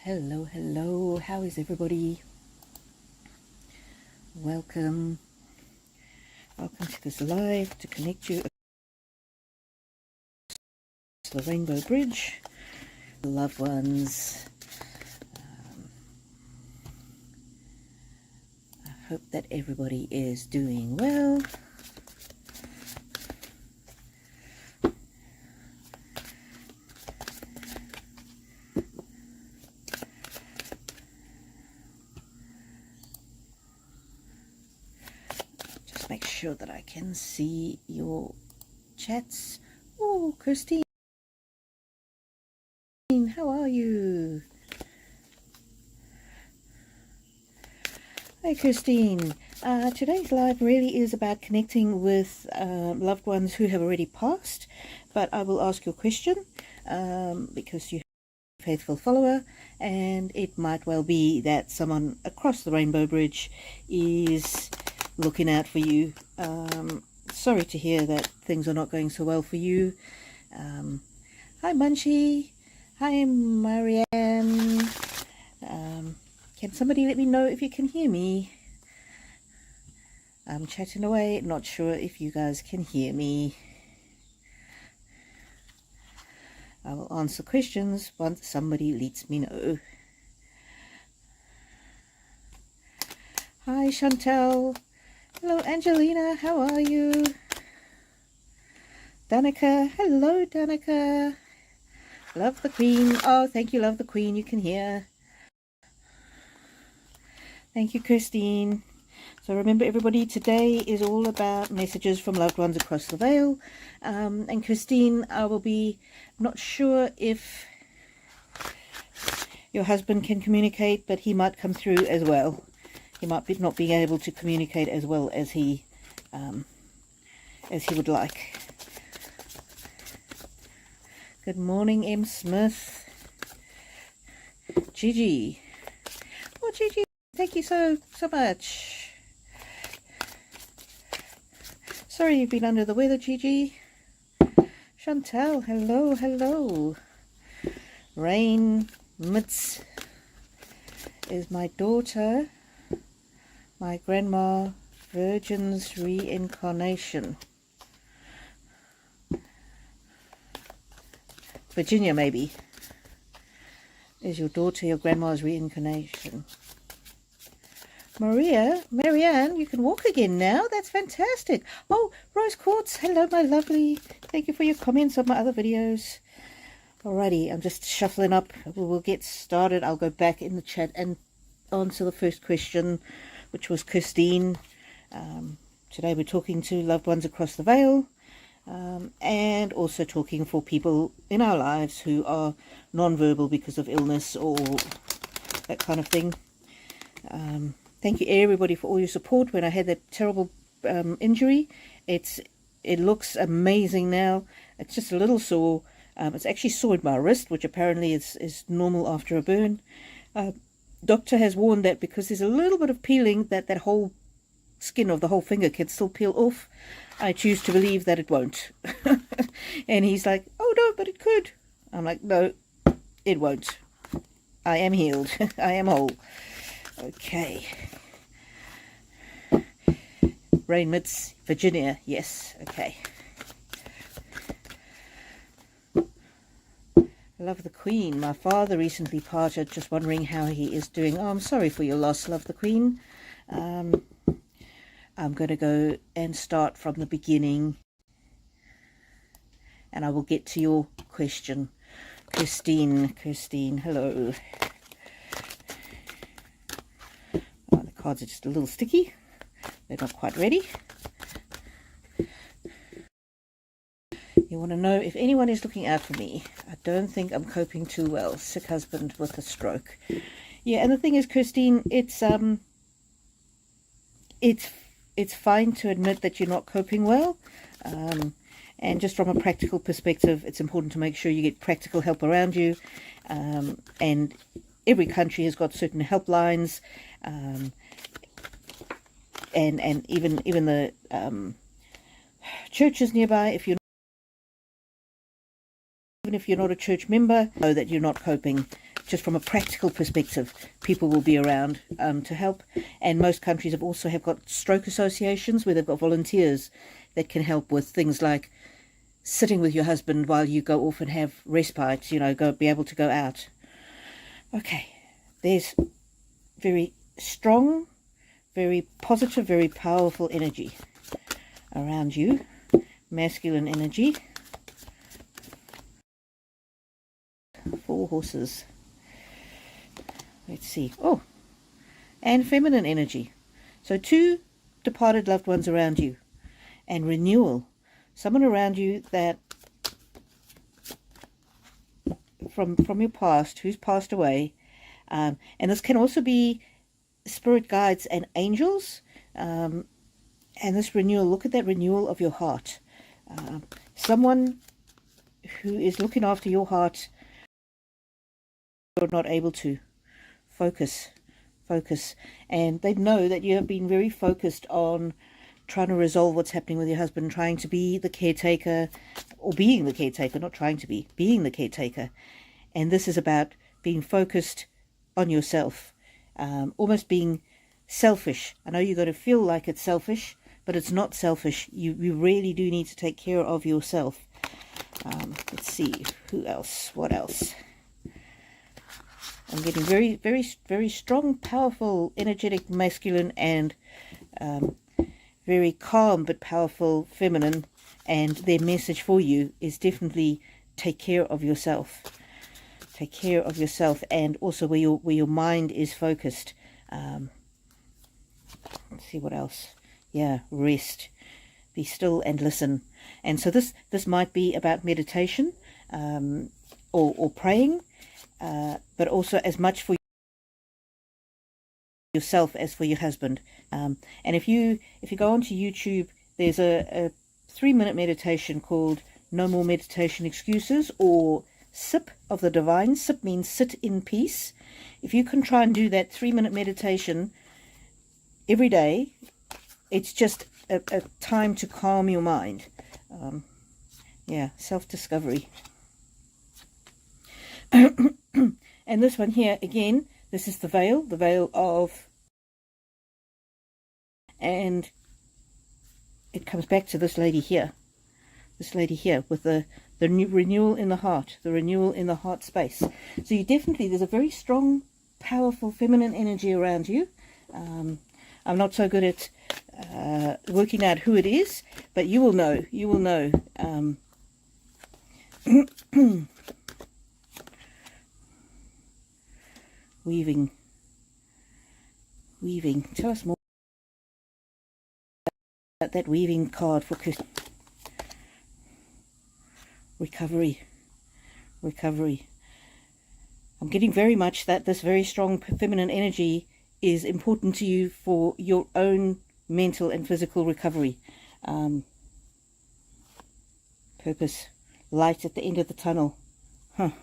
Hello, hello, how is everybody? Welcome to this live to connect you to the Rainbow Bridge, loved ones. I hope that everybody is doing well. Make sure that I can see your chats. Oh, Christine, how are you? Hi, Christine. Today's live really is about connecting with loved ones who have already passed, but I will ask your question because you're a faithful follower, and it might well be that someone across the Rainbow Bridge is looking out for you. Sorry to hear that things are not going so well for you. Hi Munchie, hi Marianne. Can somebody let me know if you can hear me? I'm chatting away, not sure if you guys can hear me. I will answer questions once somebody lets me know. Hi Chantel. Hello Angelina, how are you? Danica, hello Danica. Love the Queen. Oh, thank you, Love the Queen, you can hear. Thank you, Christine. So remember everybody, today is all about messages from loved ones across the veil. And Christine, I will be not sure if your husband can communicate, but he might come through as well. He might be not being able to communicate as well as he would like. Good morning, M. Smith. Gigi. Oh, Gigi, thank you so much. Sorry you've been under the weather, Gigi. Chantel, hello, hello. Rain Mitz is my daughter. My grandma, Virgin's reincarnation. Virginia, maybe. Is your daughter your grandma's reincarnation? Marianne, you can walk again now. That's fantastic. Oh, Rose Quartz, hello, my lovely. Thank you for your comments on my other videos. Alrighty, I'm just shuffling up. We'll get started. I'll go back in the chat and answer the first question, which was Christine. Today we're talking to loved ones across the veil, and also talking for people in our lives who are non-verbal because of illness or that kind of thing. Thank you everybody for all your support when I had that terrible injury. It looks amazing now. It's just a little sore. It's actually sore in my wrist, which apparently is normal after a burn. Doctor has warned that because there's a little bit of peeling, that whole skin of the whole finger can still peel off. I choose to believe that it won't. And he's like, oh no, but it could. I'm like, no, it won't. I am healed. I am whole. Okay. Rainmitz, Virginia, yes, okay. Love the Queen. My father recently parted, just wondering how he is doing. Oh, I'm sorry for your loss, Love the Queen. I'm going to go and start from the beginning, and I will get to your question. Christine, hello. Oh, the cards are just a little sticky. They're not quite ready. You want to know if anyone is looking out for me. I don't think I'm coping too well. Sick husband with a stroke. Yeah, and the thing is, Christine, it's fine to admit that you're not coping well. And just from a practical perspective, it's important to make sure you get practical help around you. And every country has got certain helplines. And even the churches nearby, even if you're not a church member, know that you're not coping. just from a practical perspective, people will be around to help. And most countries have got stroke associations where they've got volunteers that can help with things like sitting with your husband while you go off and have respite, be able to go out. Okay, there's very strong, very positive, very powerful energy around you. Masculine energy. 4 horses. Let's see. Oh, and feminine energy. So 2 departed loved ones around you. And renewal. Someone around you that from your past, who's passed away. And this can also be spirit guides and angels. And this renewal, look at that renewal of your heart. Someone who is looking after your heart, you're not able to focus, and they know that you have been very focused on trying to resolve what's happening with your husband, trying to be the caretaker, or being the caretaker, not trying to be, being the caretaker. And this is about being focused on yourself, almost being selfish. I know you've got to feel like it's selfish, but it's not selfish. You really do need to take care of yourself. Let's see, who else, what else? I'm getting very, very, very strong, powerful, energetic, masculine, and very calm but powerful feminine. And their message for you is definitely take care of yourself. Take care of yourself, and also where your mind is focused. Let's see what else. Yeah, rest. Be still and listen. And so this might be about meditation, or praying. But also as much for yourself as for your husband. And if you go onto YouTube, there's a 3-minute meditation called No More Meditation Excuses, or Sip of the Divine. Sip means sit in peace. If you can try and do that 3-minute meditation every day, it's just a time to calm your mind. Yeah, self-discovery. And this one here, again, this is the veil of, and it comes back to this lady here with the new renewal in the heart, space. So you definitely, there's a very strong, powerful feminine energy around you. I'm not so good at working out who it is, but you will know. Weaving. Tell us more about that weaving card for recovery. I'm getting very much that this very strong feminine energy is important to you for your own mental and physical recovery. Purpose, light at the end of the tunnel. And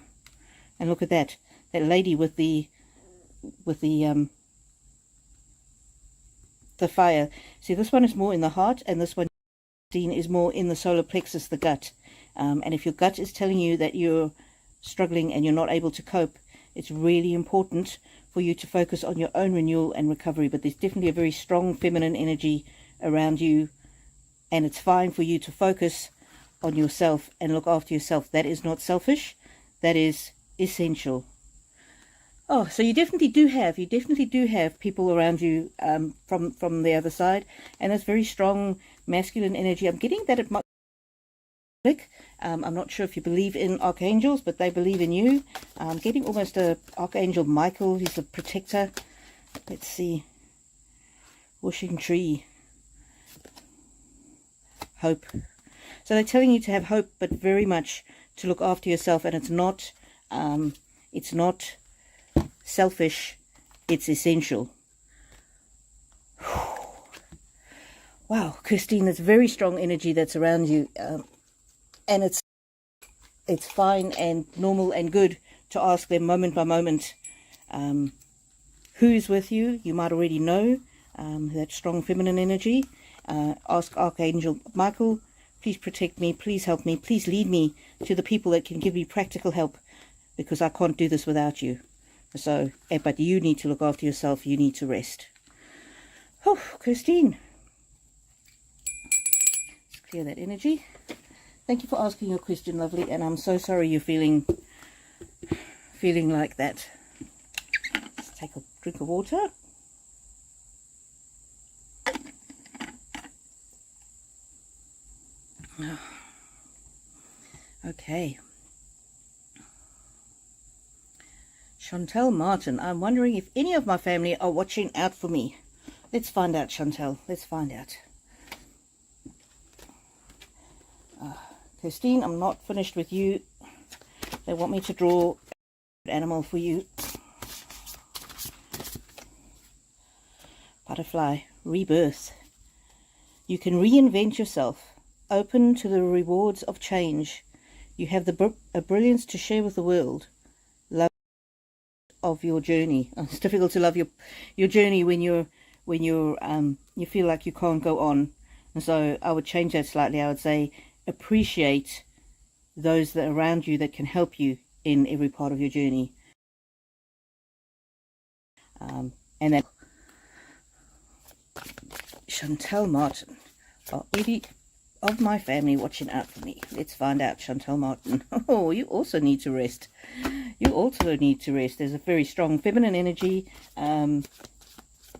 look at that lady with the fire. See, this one is more in the heart, and this one is more in the solar plexus, the gut. And if your gut is telling you that you're struggling and you're not able to cope, it's really important for you to focus on your own renewal and recovery. But there's definitely a very strong feminine energy around you, and it's fine for you to focus on yourself and look after yourself. That is not selfish. That is essential. Oh, so you definitely do have people around you from the other side, and that's very strong masculine energy. I'm getting that it might be I'm not sure if you believe in archangels, but they believe in you. I'm getting almost a Archangel Michael. He's a protector. Let's see. Washing tree. Hope. So they're telling you to have hope, but very much to look after yourself, and it's not selfish, it's essential. Wow, Christine, that's very strong energy that's around you, and it's fine and normal and good to ask them moment by moment who's with you. You might already know that strong feminine energy. Ask Archangel Michael, please protect me, please help me, please lead me to the people that can give me practical help, because I can't do this without you. So, but you need to look after yourself. You need to rest. Oh, Christine. Let's clear that energy. Thank you for asking your question, lovely. And I'm so sorry you're feeling like that. Let's take a drink of water. Okay. Chantel Martin, I'm wondering if any of my family are watching out for me. Let's find out, Chantel. Let's find out. Christine, I'm not finished with you. They want me to draw an animal for you. Butterfly, rebirth. You can reinvent yourself. Open to the rewards of change. You have a brilliance to share with the world. Love of your journey. It's difficult to love your journey when you feel like you can't go on. And so I would change that slightly. I would say appreciate those that are around you that can help you in every part of your journey. And then Chantel Martin. Are any of my family watching out for me? Let's find out, Chantel Martin. Oh, you also need to rest. You also need to rest. There's a very strong feminine energy.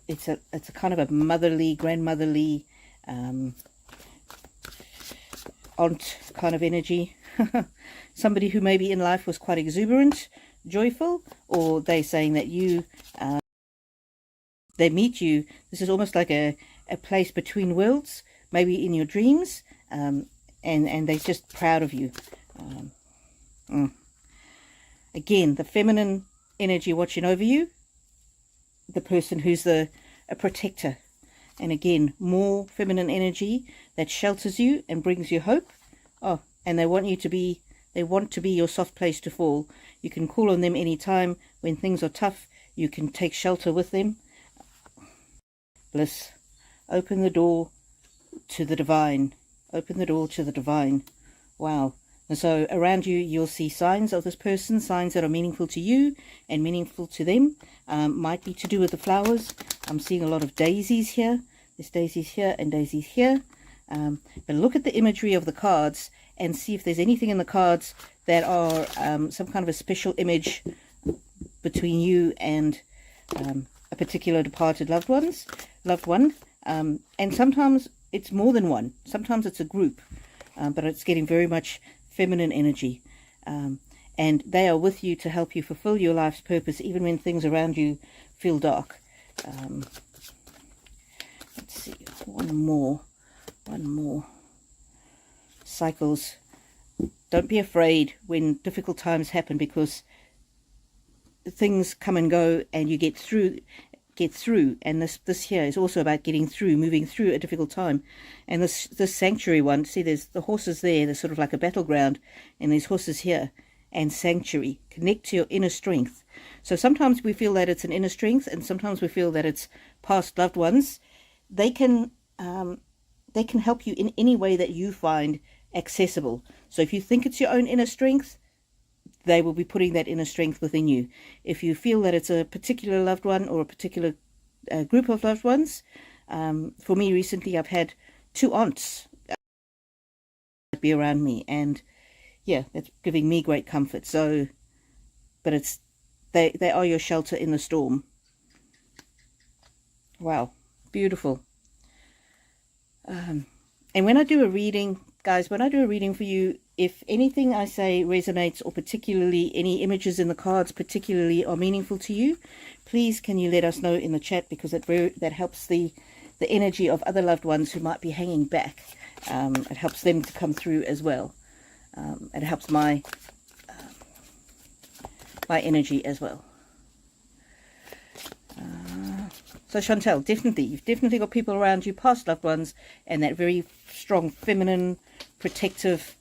It's a kind of a motherly, grandmotherly, aunt kind of energy. Somebody who maybe in life was quite exuberant, joyful, or they saying that you, they meet you. This is almost like a place between worlds, maybe in your dreams, and they're just proud of you. Again, the feminine energy watching over you, the person who's a protector. And again, more feminine energy that shelters you and brings you hope. Oh, and they want to be your soft place to fall. You can call on them anytime when things are tough. You can take shelter with them. Bliss. Open the door to the divine. Open the door to the divine. Wow. And so around you, you'll see signs of this person, signs that are meaningful to you and meaningful to them. Might be to do with the flowers. I'm seeing a lot of daisies here. There's daisies here and daisies here. But look at the imagery of the cards and see if there's anything in the cards that are some kind of a special image between you and a particular departed loved one. And sometimes it's more than one. Sometimes it's a group, but it's getting very much feminine energy. And they are with you to help you fulfill your life's purpose, even when things around you feel dark. Let's see, one more. Cycles. Don't be afraid when difficult times happen, because things come and go and you get through. And this here is also about getting through, moving through a difficult time. And this sanctuary one, see, there's the horses there. There's sort of like a battleground, and there's horses here. And sanctuary, connect to your inner strength. So sometimes we feel that it's an inner strength, and sometimes we feel that it's past loved ones. They can help you in any way that you find accessible. So if you think it's your own inner strength, they will be putting that inner strength within you. If you feel that it's a particular loved one or a particular group of loved ones, for me recently, I've had 2 aunts be around me, and yeah, that's giving me great comfort. So, but it's they are your shelter in the storm. Wow, beautiful. And when I do a reading, guys, when I do a reading for you, if anything I say resonates, or particularly any images in the cards particularly are meaningful to you, please can you let us know in the chat, because that helps the energy of other loved ones who might be hanging back. It helps them to come through as well. It helps my energy as well. So Chantel, you've definitely got people around you, past loved ones, and that very strong feminine, protective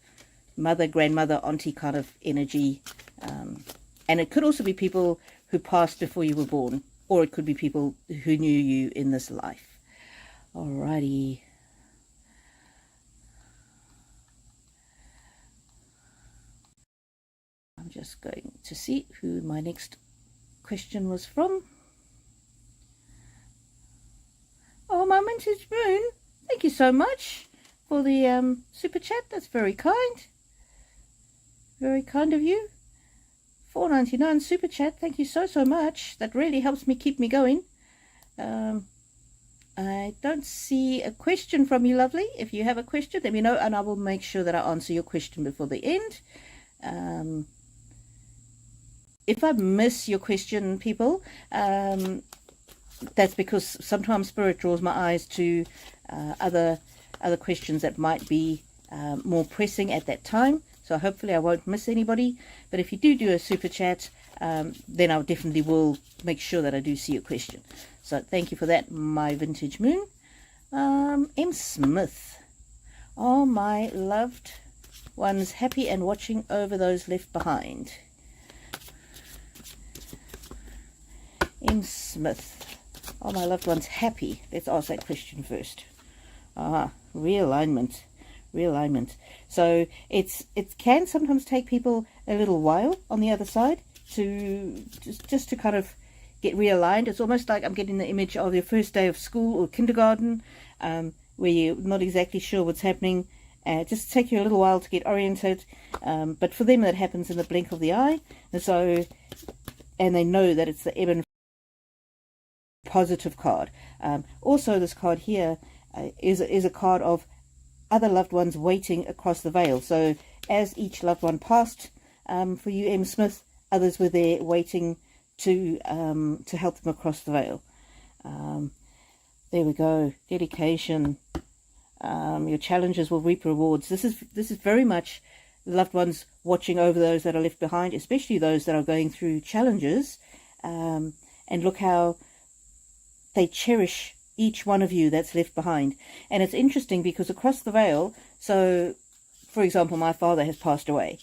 mother, grandmother, auntie kind of energy. And it could also be people who passed before you were born, or it could be people who knew you in this life. Alrighty. I'm just going to see who my next question was from. Oh, my vintage moon. Thank you so much for the super chat. That's very kind. Very kind of you. $4.99 super chat. Thank you so much. That really helps me keep me going. I don't see a question from you, lovely. If you have a question, let me know, and I will make sure that I answer your question before the end. If I miss your question, people, that's because sometimes Spirit draws my eyes to other questions that might be more pressing at that time. So hopefully I won't miss anybody. But if you do a super chat, then I definitely will make sure that I do see your question. So thank you for that, my vintage moon. M. Smith. Are my loved ones happy and watching over those left behind? M. Smith. Are my loved ones happy? Let's ask that question first. Realignment. Realignment. So it can sometimes take people a little while on the other side to just to kind of get realigned. It's almost like I'm getting the image of your first day of school or kindergarten, where you're not exactly sure what's happening. Just take you a little while to get oriented, but for them that happens in the blink of the eye. And they know that it's the ebb and positive card. Also, this card here is a card of other loved ones waiting across the veil. So as each loved one passed, for you, M. Smith, others were there waiting to help them across the veil. There we go. Dedication. Your challenges will reap rewards. This is very much loved ones watching over those that are left behind, especially those that are going through challenges. And look how they cherish each one of you that's left behind. And it's interesting because across the veil, so for example, my father has passed away.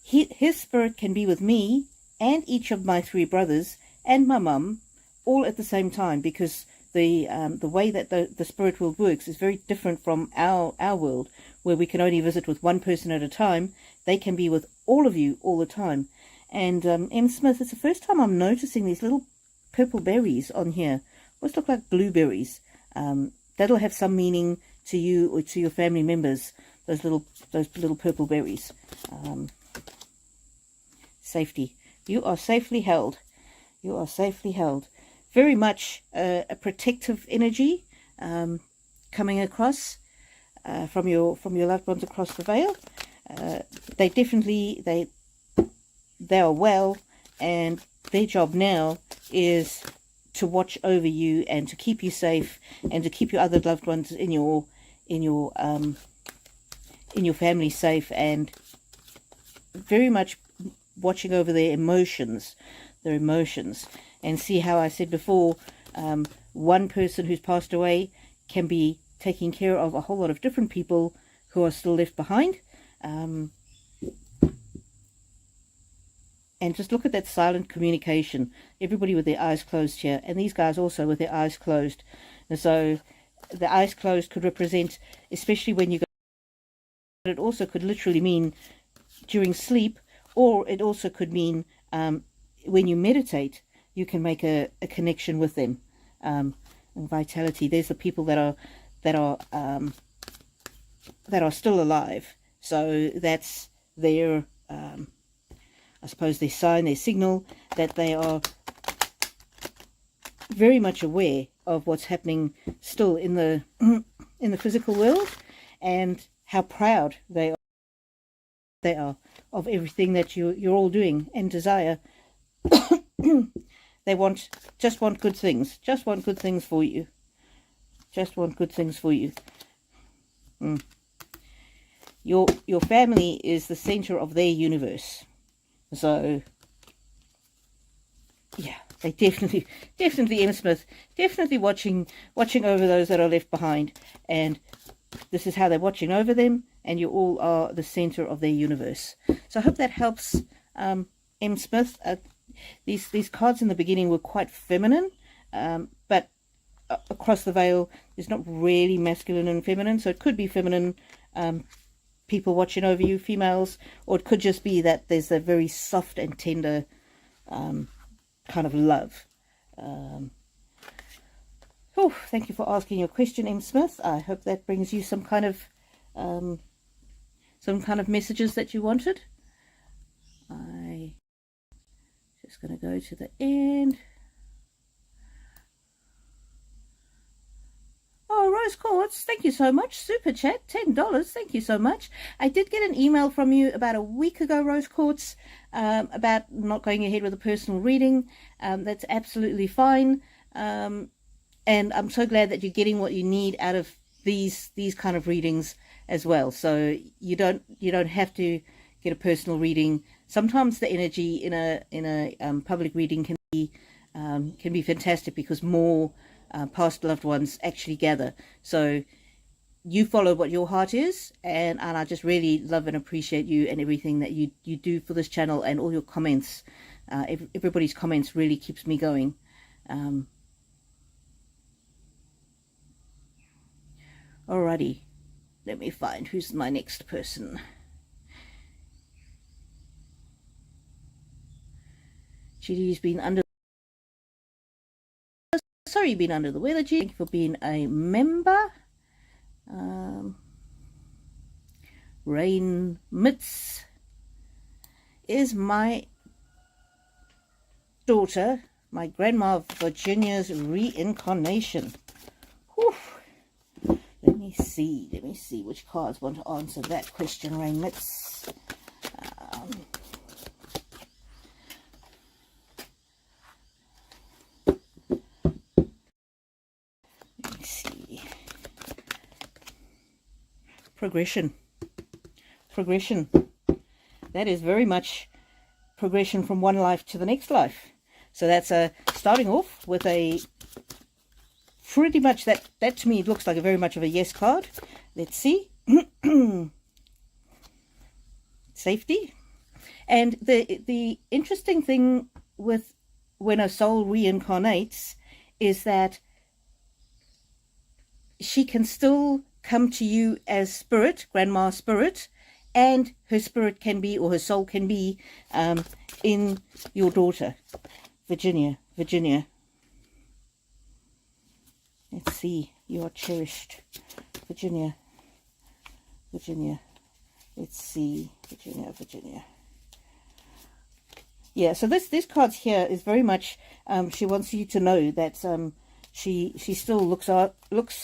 His spirit can be with me and each of my 3 brothers and my mum all at the same time, because the way that the spirit world works is very different from our world, where we can only visit with one person at a time. They can be with all of you all the time. And M. Smith, it's the first time I'm noticing these little purple berries on here. Almost look like blueberries. That'll have some meaning to you or to your family members. Those little purple berries. Safety. You are safely held. You are safely held. Very much a protective energy coming across from your loved ones across the veil. They are well, and their job now is to watch over you and to keep you safe and to keep your other loved ones in your family safe, and very much watching over their emotions. And see how I said before, one person who's passed away can be taking care of a whole lot of different people who are still left behind. And just look at that silent communication. Everybody with their eyes closed here. And these guys also with their eyes closed. And so the eyes closed could represent, especially when you go, it also could literally mean during sleep, or it also could mean when you meditate, you can make a connection with them. And vitality. There's the people that are still alive. So that's their I suppose their sign, their signal, that they are very much aware of what's happening still in the physical world, and how proud they are of everything that you're all doing and desire. They just want good things. Just want good things for you. Just want good things for you. Your family is the center of their universe. So, yeah, they definitely, M. Smith, definitely watching over those that are left behind. And this is how they're watching over them, and you all are the center of their universe. So I hope that helps, M. Smith. These cards in the beginning were quite feminine, but across the veil, there's not really masculine and feminine. So it could be feminine, people watching over you, females, or it could just be that there's a very soft and tender kind of love. Oh, thank you for asking your question, M. Smith. I hope that brings you some kind of messages that you wanted. I just going to go to the end. Oh, Rose Quartz, thank you so much. Super chat, $10. Thank you so much. I did get an email from you about a week ago, Rose Quartz, about not going ahead with a personal reading. That's absolutely fine. And I'm so glad that you're getting what you need out of these kind of readings as well. So you don't have to get a personal reading. Sometimes the energy in a public reading can be fantastic because more past loved ones actually gather. So you follow what your heart is, and I just really love and appreciate you and everything that you do for this channel, and all your comments. Everybody's comments really keeps me going. Alrighty, let me find who's my next person. Judy's been under. Sorry, you've been under the weather, Judy. Thank you for being a member. Rain Mitz is my daughter, my grandma Virginia's reincarnation. Whew. Let me see which cards want to answer that question, Rain Mitz. Let me see. Progression. That is very much progression from one life to the next life. So that's starting off with a pretty much that to me it looks like a very much of a yes card. Let's see. Safety. And the interesting thing with when a soul reincarnates is that she can still come to you as spirit, grandma spirit, and her spirit can be, or her soul can be, in your daughter, Virginia. Let's see. You are cherished, Virginia. Let's see, Virginia. Yeah. So this card here is very much. She wants you to know that she still looks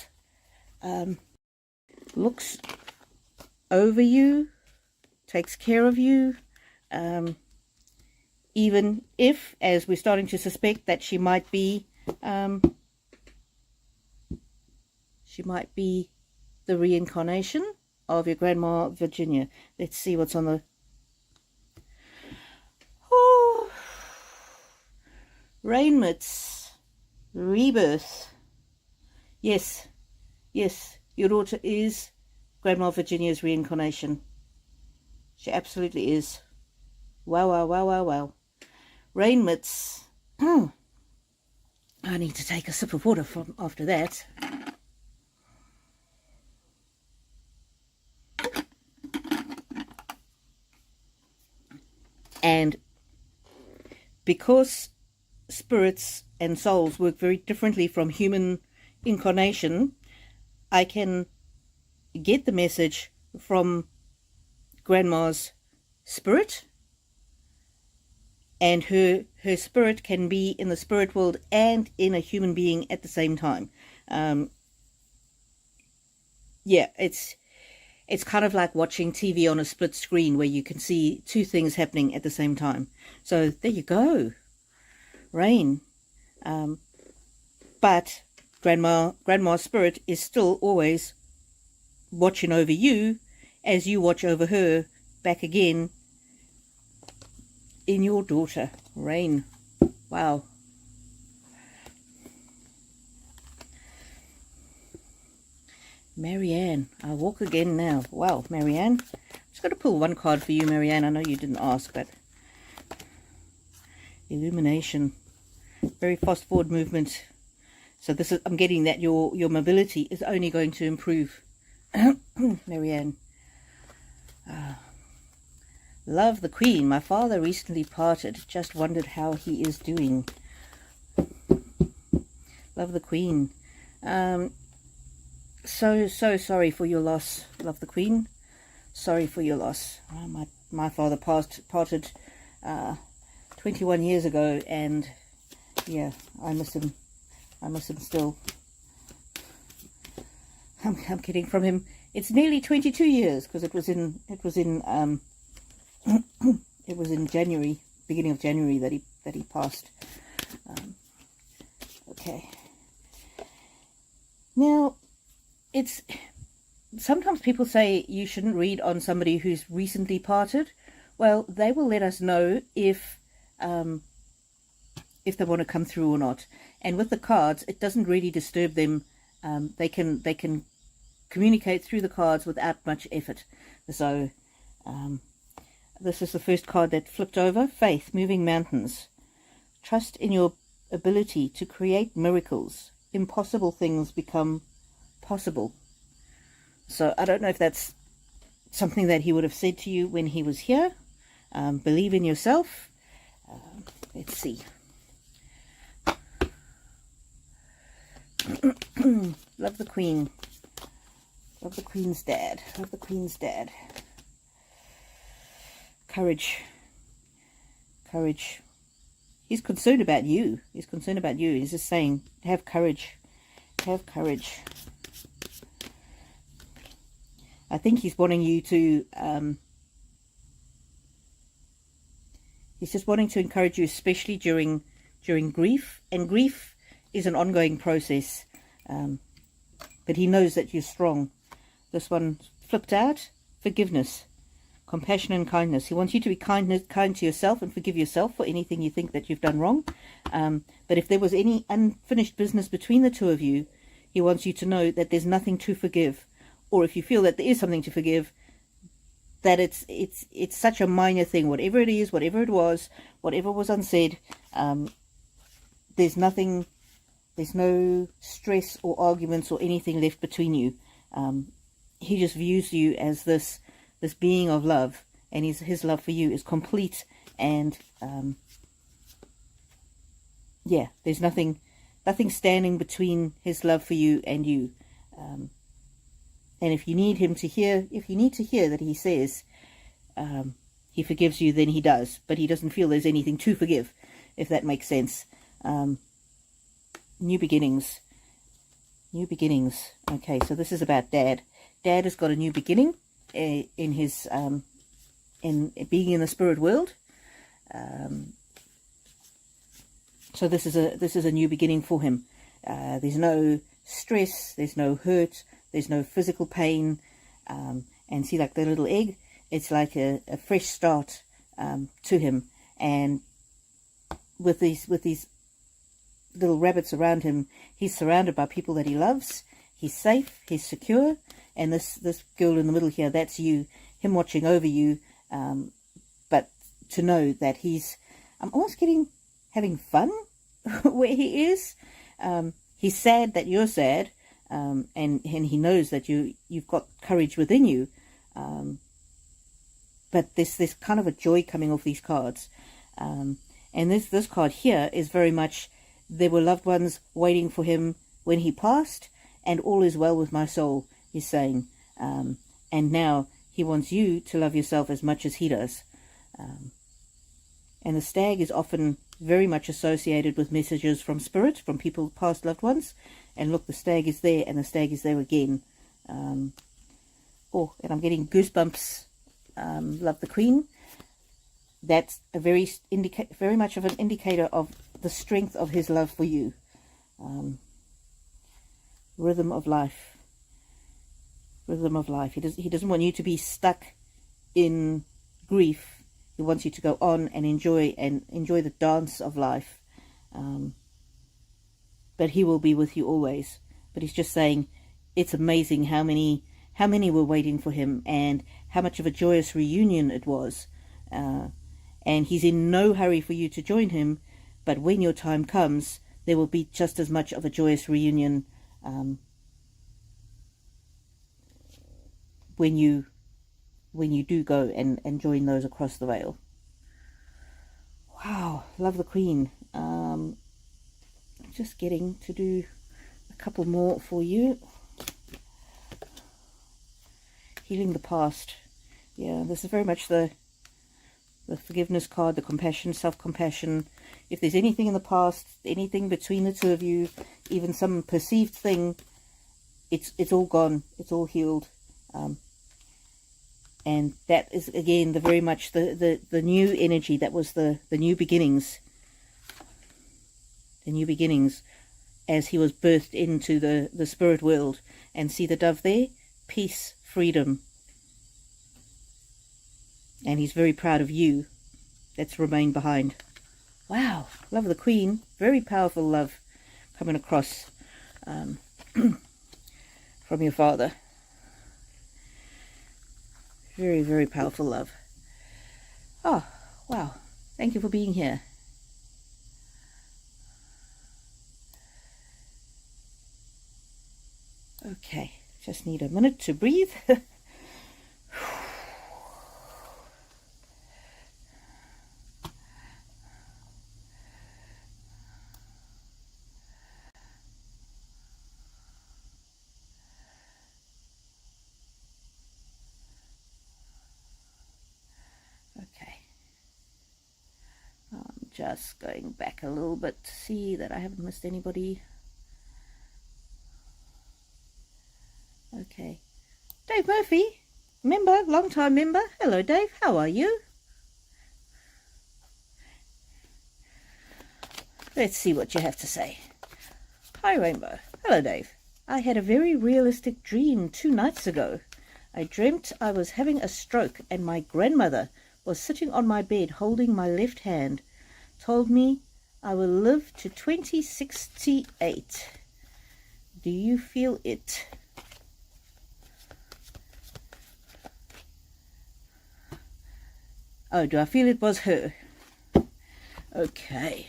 over you, takes care of you, even if, as we're starting to suspect, that she might be the reincarnation of your grandma Virginia. Let's see what's on the Rainmits rebirth. Yes, your daughter is Grandma Virginia's reincarnation. She absolutely is. Wow. Rainmits. I need to take a sip of water from after that. And because spirits and souls work very differently from human incarnation, I can get the message from Grandma's spirit, and her spirit can be in the spirit world and in a human being at the same time. Yeah, it's kind of like watching TV on a split screen where you can see two things happening at the same time. So there you go, Rain. But Grandma's spirit is still always watching over you as you watch over her back again in your daughter, Rain. Wow. Marianne, I'll walk again now. Wow, Marianne. Just got to pull one card for you, Marianne. I know you didn't ask, but illumination, very fast forward movement. So this is, I'm getting that your mobility is only going to improve. Marianne. Love the Queen. My father recently parted. Just wondered how he is doing. Love the Queen. So sorry for your loss. Love the Queen. Sorry for your loss. My father parted 21 years ago, and yeah, I miss him. I miss him still. I'm getting from him. It's nearly 22 years, because it was in January, beginning of January, that he passed. Okay. Now, sometimes people say you shouldn't read on somebody who's recently parted. Well, they will let us know if they want to come through or not. And with the cards, it doesn't really disturb them. They can communicate through the cards without much effort. So this is the first card that flipped over. Faith, moving mountains. Trust in your ability to create miracles. Impossible things become possible. So I don't know if that's something that he would have said to you when he was here. Believe in yourself. Let's see. Love the Queen. Love the Queen's dad. Love the Queen's dad. Courage. Courage. He's concerned about you. He's concerned about you. He's just saying, have courage. Have courage. I think he's wanting you to, he's just wanting to encourage you, especially during grief. And grief is an ongoing process. But he knows that you're strong. This one flipped out. Forgiveness. Compassion and kindness. He wants you to be kind to yourself and forgive yourself for anything you think that you've done wrong. But if there was any unfinished business between the two of you, he wants you to know that there's nothing to forgive. Or if you feel that there is something to forgive, that it's such a minor thing. Whatever it is, whatever it was, whatever was unsaid, there's nothing, there's no stress or arguments or anything left between you. He just views you as this being of love, and his love for you is complete, and yeah, there's nothing standing between his love for you and you. And if you need him to hear, if you need to hear that he says he forgives you, then he does, but he doesn't feel there's anything to forgive, if that makes sense. New beginnings. New beginnings. Okay, so this is about Dad. Dad has got a new beginning in his in being in the spirit world. So this is a new beginning for him. There's no stress, there's no hurt, there's no physical pain, and see, like the little egg, it's like a fresh start to him. And with these little rabbits around him, he's surrounded by people that he loves. He's safe, he's secure. And this girl in the middle here, that's you, him watching over you, but to know that I'm almost having fun where he is. He's sad that you're sad, and he knows that you've got courage within you, but there's kind of a joy coming off these cards. And this card here is very much, there were loved ones waiting for him when he passed, and all is well with my soul, he's saying. And now he wants you to love yourself as much as he does. And the stag is often very much associated with messages from spirit, from people, past loved ones. And look, the stag is there, and the stag is there again. Oh, and I'm getting goosebumps. Love the Queen. That's a very much of an indicator of the strength of his love for you. Rhythm of life. Rhythm of life. He doesn't want you to be stuck in grief. He wants you to go on and enjoy the dance of life. But he will be with you always. But he's just saying, it's amazing how many were waiting for him, and how much of a joyous reunion it was. And he's in no hurry for you to join him, but when your time comes, there will be just as much of a joyous reunion when you when you do go and join those across the veil. Wow, love the Queen. Just getting to do a couple more for you. Healing the past. Yeah, this is very much the forgiveness card, the compassion, self-compassion. If there's anything in the past, anything between the two of you, even some perceived thing, it's all gone, it's all healed. And that is, again, the very much the new energy. That was the new beginnings. The new beginnings as he was birthed into the spirit world. And see the dove there? Peace, freedom. And he's very proud of you. That's remained behind. Wow, love of the Queen. Very powerful love coming across from your father. Very, very powerful love. Oh, wow. Thank you for being here. Okay, just need a minute to breathe. Okay. I'm just going back a little bit to see that I haven't missed anybody. Okay. Dave Murphy, member, long time member. Hello Dave, how are you? Let's see what you have to say. Hi Rainbow. Hello Dave. I had a very realistic dream 2 nights ago. I dreamt I was having a stroke and my grandmother was sitting on my bed holding my left hand, told me I will live to 2068. Do you feel it? Oh, do I feel it was her? Okay.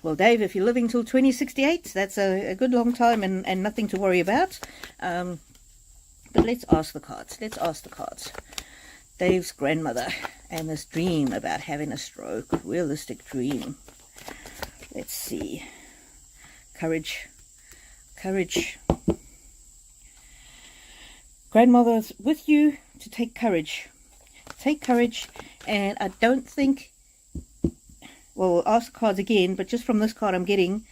Well, Dave, if you're living till 2068, that's a good long time and nothing to worry about. But let's ask the cards. Let's ask the cards. Dave's grandmother and this dream about having a stroke. Realistic dream. Let's see. Courage. Courage. Grandmother's with you to take courage. Take courage, and I don't think... Well, we'll ask the cards again, but just from this card I'm getting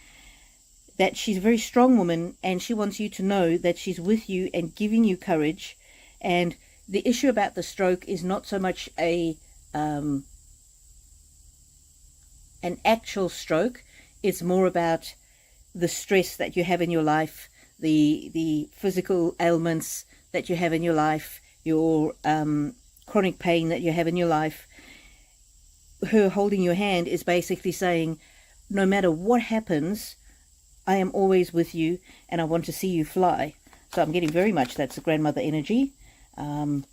that she's a very strong woman and she wants you to know that she's with you and giving you courage. And the issue about the stroke is not so much an actual stroke. It's more about the stress that you have in your life, the physical ailments that you have in your life, your chronic pain that you have in your life. Her holding your hand is basically saying, no matter what happens, I am always with you and I want to see you fly. So I'm getting very much that's the grandmother energy. Let's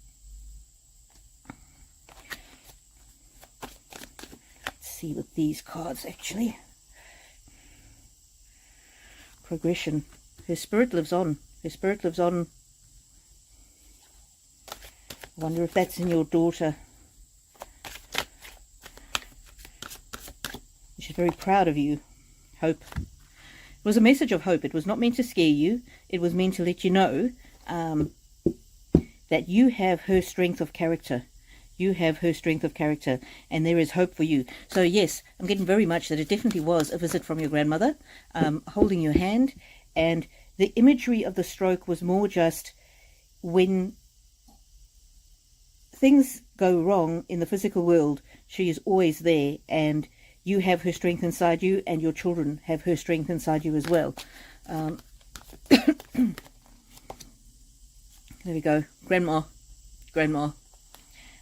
see with these cards actually. Progression. Her spirit lives on. Her spirit lives on. I wonder if that's in your daughter. She's very proud of you. Hope. It was a message of hope. It was not meant to scare you. It was meant to let you know that you have her strength of character. You have her strength of character, and there is hope for you. So yes, I'm getting very much that it definitely was a visit from your grandmother, holding your hand, and the imagery of the stroke was more just when things go wrong in the physical world, she is always there, and you have her strength inside you, and your children have her strength inside you as well. There we go. Grandma.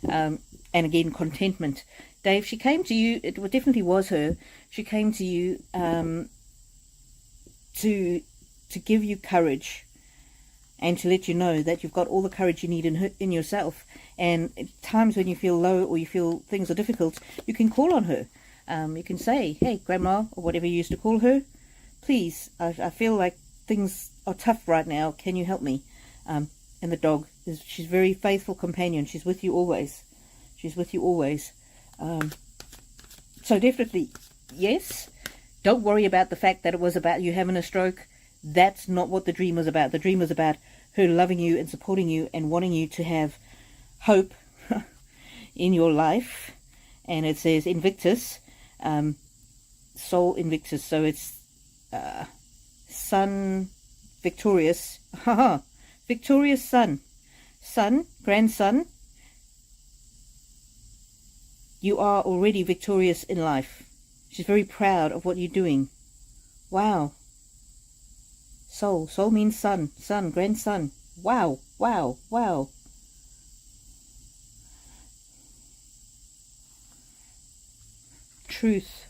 And again, contentment. Dave, she came to you, it definitely was her, she came to you to give you courage and to let you know that you've got all the courage you need in yourself. And at times when you feel low or you feel things are difficult, you can call on her. You can say, hey, Grandma, or whatever you used to call her, please, I feel like things are tough right now. Can you help me? And the dog, she's a very faithful companion. She's with you always. She's with you always. So definitely, yes. Don't worry about the fact that it was about you having a stroke. That's not what the dream was about. The dream was about her loving you and supporting you and wanting you to have hope in your life. And it says Invictus, Soul Invictus. So it's Sun Victorious. Haha. Victorious Son. Son, grandson. You are already victorious in life. She's very proud of what you're doing. Wow. Soul. Soul means son. Son, grandson. Wow. Wow. Wow. Truth.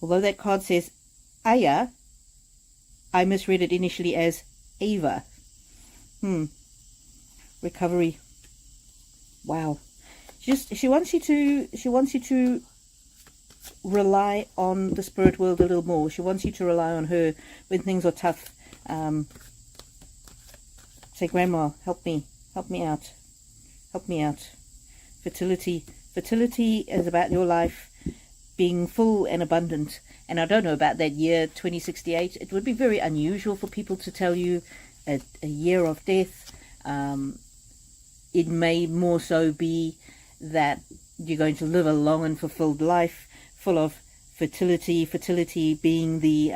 Although that card says Aya, I misread it initially as Ava. Recovery. Wow. She wants you to rely on the spirit world a little more. She wants you to rely on her when things are tough. Say, Grandma, help me out. Help me out. Fertility. Fertility is about your life being full and abundant. And I don't know about that year 2068. It would be very unusual for people to tell you a year of death. It may more so be that you're going to live a long and fulfilled life full of fertility. Fertility being the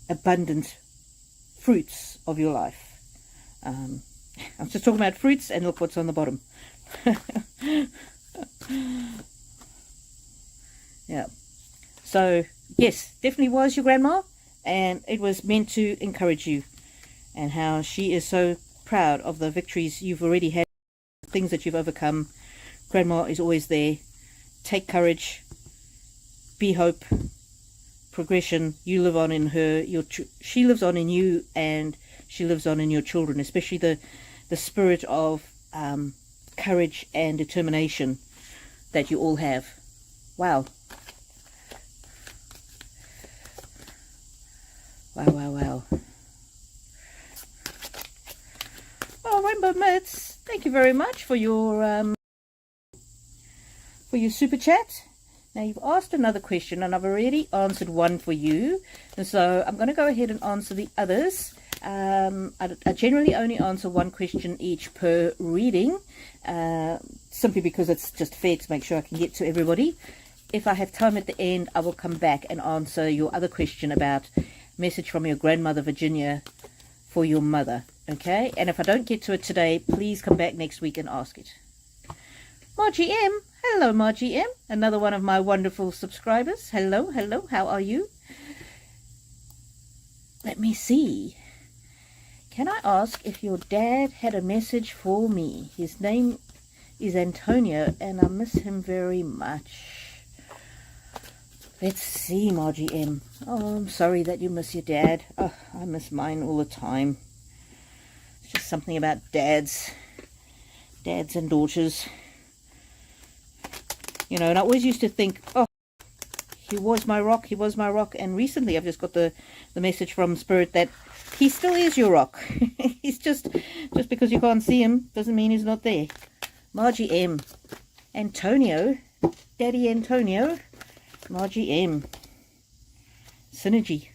abundant fruits of your life. I'm just talking about fruits, and look what's on the bottom. Yeah. So, yes, definitely was your grandma, and it was meant to encourage you, and how she is so proud of the victories you've already had, things that you've overcome. Grandma is always there. Take courage. Be hope. Progression. You live on in her. She lives on in you, and she lives on in your children, especially the spirit of courage and determination that you all have. Wow. Wow, wow, wow. Oh, Rainbow Mitts, thank you very much for your super chat. Now, you've asked another question, and I've already answered one for you. And so I'm going to go ahead and answer the others. I generally only answer one question each per reading, simply because it's just fair to make sure I can get to everybody. If I have time at the end, I will come back and answer your other question about message from your grandmother, Virginia, for your mother. Okay? And if I don't get to it today, please come back next week and ask it. Margie M. Hello, Margie M. Another one of my wonderful subscribers. Hello, hello. How are you? Let me see. Can I ask if your dad had a message for me? His name is Antonio, and I miss him very much. Let's see, Margie M. Oh, I'm sorry that you miss your dad. Oh, I miss mine all the time. It's just something about dads and daughters. You know, and I always used to think, oh, he was my rock, he was my rock. And recently I've just got the message from Spirit that he still is your rock. He's just because you can't see him doesn't mean he's not there. Margie M. Antonio. Daddy Antonio. Margie M. Synergy.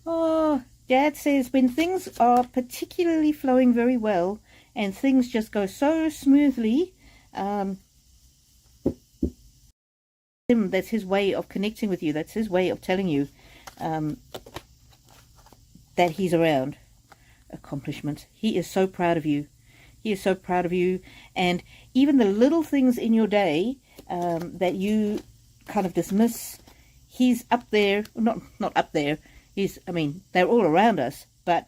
Oh, Dad says, when things are particularly flowing very well and things just go so smoothly, that's his way of connecting with you. That's his way of telling you that he's around. Accomplishment. He is so proud of you. He is so proud of you. And even the little things in your day that you kind of dismiss, he's up there. Not up there. I mean, they're all around us. But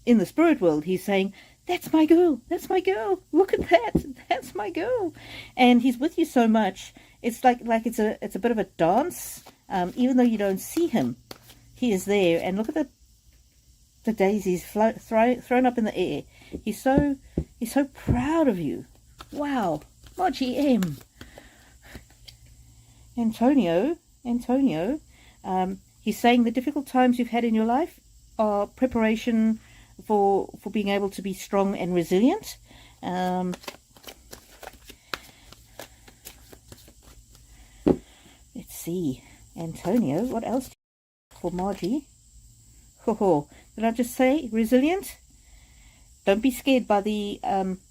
in the spirit world, he's saying, that's my girl. That's my girl. Look at that. That's my girl. And he's with you so much. It's like it's a bit of a dance. Even though you don't see him, he is there. And look at the daisies thrown up in the air. He's so proud of you. Wow. Margie M. Antonio, he's saying the difficult times you've had in your life are preparation for being able to be strong and resilient. Let's see, Antonio, what else for Margie? Did I just say resilient? Don't be scared by the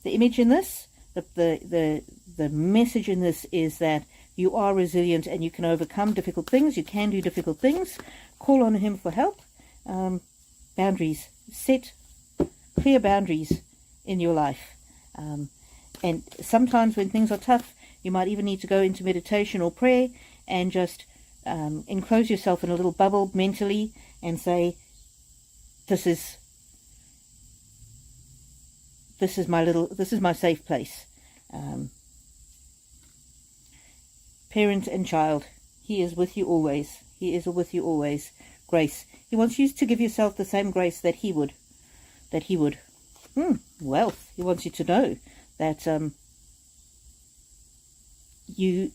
image in this. The message in this is that you are resilient and you can overcome difficult things. You can do difficult things. Call on him for help. Boundaries. Set clear boundaries in your life. And sometimes when things are tough, you might even need to go into meditation or prayer and just enclose yourself in a little bubble mentally and say, this is my safe place. Parent and child, he is with you always. He is with you always. Grace. He wants you to give yourself the same grace that he would. Wealth. He wants you to know that you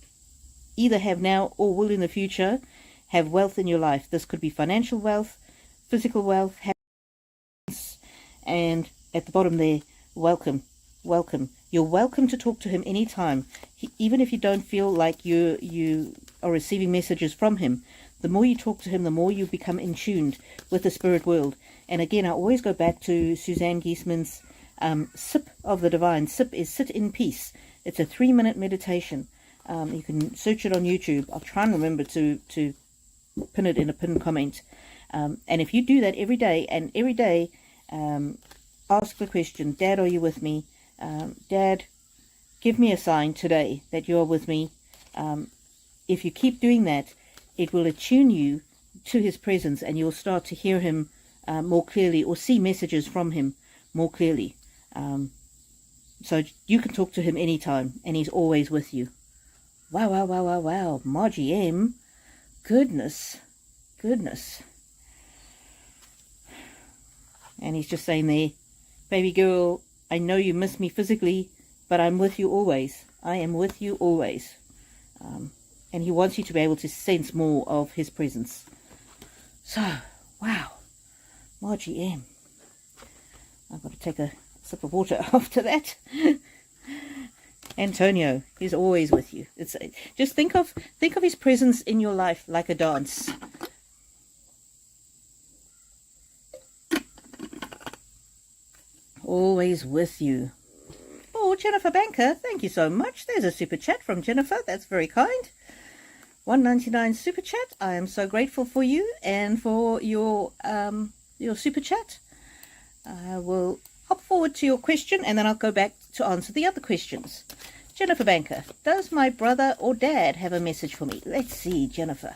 either have now or will in the future have wealth in your life. This could be financial wealth, physical wealth, happiness, and at the bottom there, welcome. You're welcome to talk to him anytime. Even if you don't feel like you are receiving messages from him, the more you talk to him, the more you become in tune with the spirit world. And again, I always go back to Suzanne Giesman's Sip of the Divine. Sip is sit in peace. It's a 3-minute meditation. You can search it on YouTube. I'll try and remember to pin it in a pinned comment. And if you do that every day, ask the question, Dad, are you with me? Dad, give me a sign today that you're with me. If you keep doing that, it will attune you to his presence and you'll start to hear him more clearly or see messages from him more clearly. So you can talk to him anytime and he's always with you. Wow. Margie M. Goodness. And he's just saying there, baby girl, I know you miss me physically, but I'm with you always. I am with you always. And he wants you to be able to sense more of his presence. So, wow. Margie M. I've got to take a sip of water after that. Antonio, he's always with you. Just think of his presence in your life like a dance. Always with you. Oh, Jennifer Banker, thank you so much. There's a super chat from Jennifer. That's very kind. $1.99 super chat. I am so grateful for you and for your super chat. I will hop forward to your question and then I'll go back to answer the other questions. Jennifer Banker, does my brother or dad have a message for me? Let's see, Jennifer.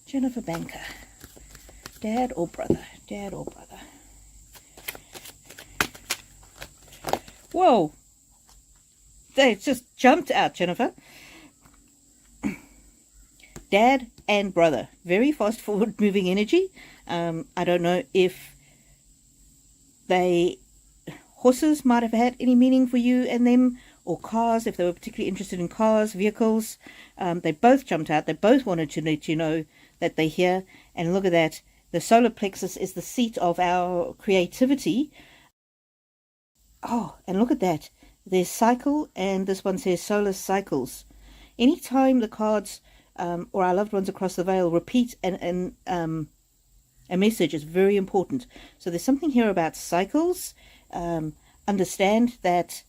Jennifer Banker. Dad or brother? Whoa! They just jumped out, Jennifer. Dad and brother. Very fast forward moving energy. I don't know if horses might have had any meaning for you and them, or cars, if they were particularly interested in cars, vehicles. They both jumped out. They both wanted to let you know that they're here. And look at that. The solar plexus is the seat of our creativity. Oh, and look at that. There's cycle, and this one says solar cycles. Anytime the cards or our loved ones across the veil repeat a message is very important. So there's something here about cycles. Understand that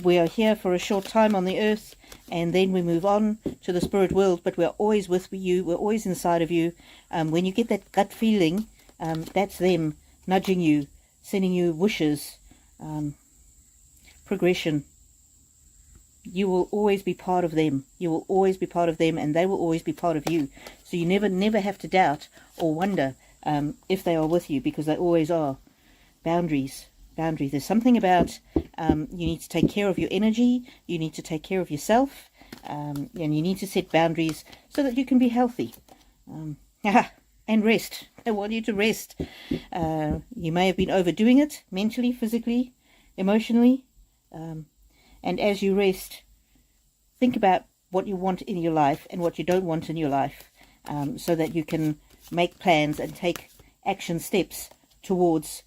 we are here for a short time on the earth, and then we move on to the spirit world, but we're always with you. We're always inside of you. When you get that gut feeling, that's them nudging you, sending you wishes, progression. You will always be part of them. You will always be part of them, and they will always be part of you. So you never have to doubt or wonder if they are with you, because they always are. Boundaries. There's something about you need to take care of your energy. You need to take care of yourself, and you need to set boundaries so that you can be healthy. and rest. They want you to rest. You may have been overdoing it mentally, physically, emotionally. And as you rest, think about what you want in your life and what you don't want in your life, so that you can make plans and take action steps towards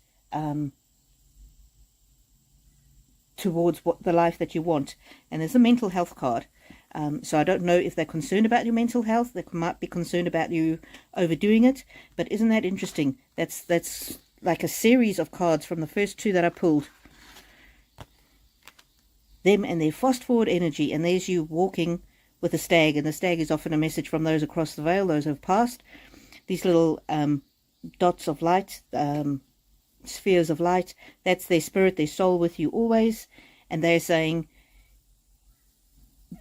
what the life that you want. And there's a mental health card. So I don't know if they're concerned about your mental health. They might be concerned about you overdoing it. But isn't that interesting? That's like a series of cards from the first two that I pulled. Them and their fast forward energy. And there's you walking with a stag. And the stag is often a message from those across the veil, those who have passed. These little dots of light, spheres of light, that's their spirit, their soul with you always. And they're saying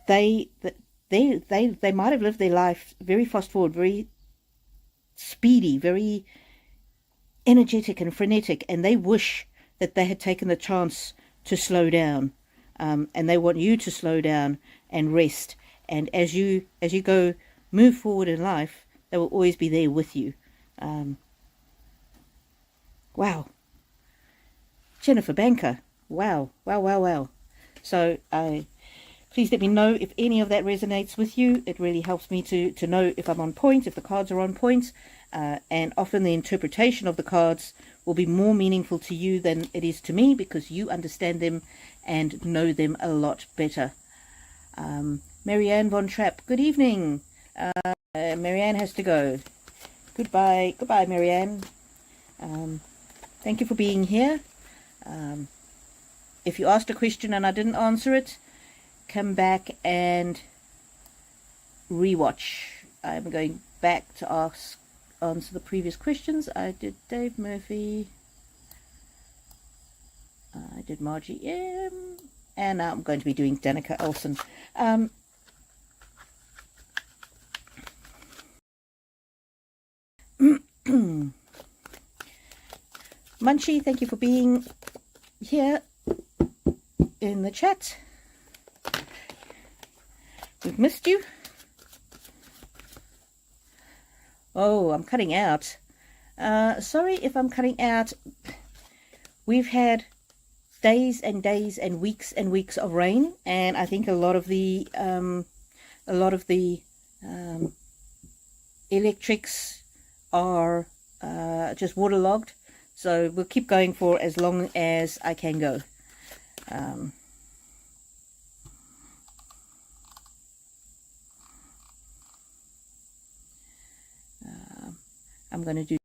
they might have lived their life very fast forward, very speedy, very energetic and frenetic, and they wish that they had taken the chance to slow down. And they want you to slow down and rest. And as you go move forward in life, they will always be there with you. Wow. Jennifer Banker. Wow. Wow, wow, wow. So please let me know if any of that resonates with you. It really helps me to know if I'm on point, if the cards are on point. And often the interpretation of the cards will be more meaningful to you than it is to me, because you understand them and know them a lot better. Marianne Von Trapp, good evening. Marianne has to go. Goodbye, Marianne. Thank you for being here. If you asked a question and I didn't answer it, come back and rewatch. I'm going back to answer the previous questions. I did Dave Murphy. I did Margie M. And now I'm going to be doing Danica Elson. Munchie, thank you for being here in the chat. We've missed you. Oh, I'm cutting out. Sorry if I'm cutting out. We've had days and days and weeks of rain, and I think a lot of the electrics are just waterlogged. So we'll keep going for as long as I can go. I'm going to do...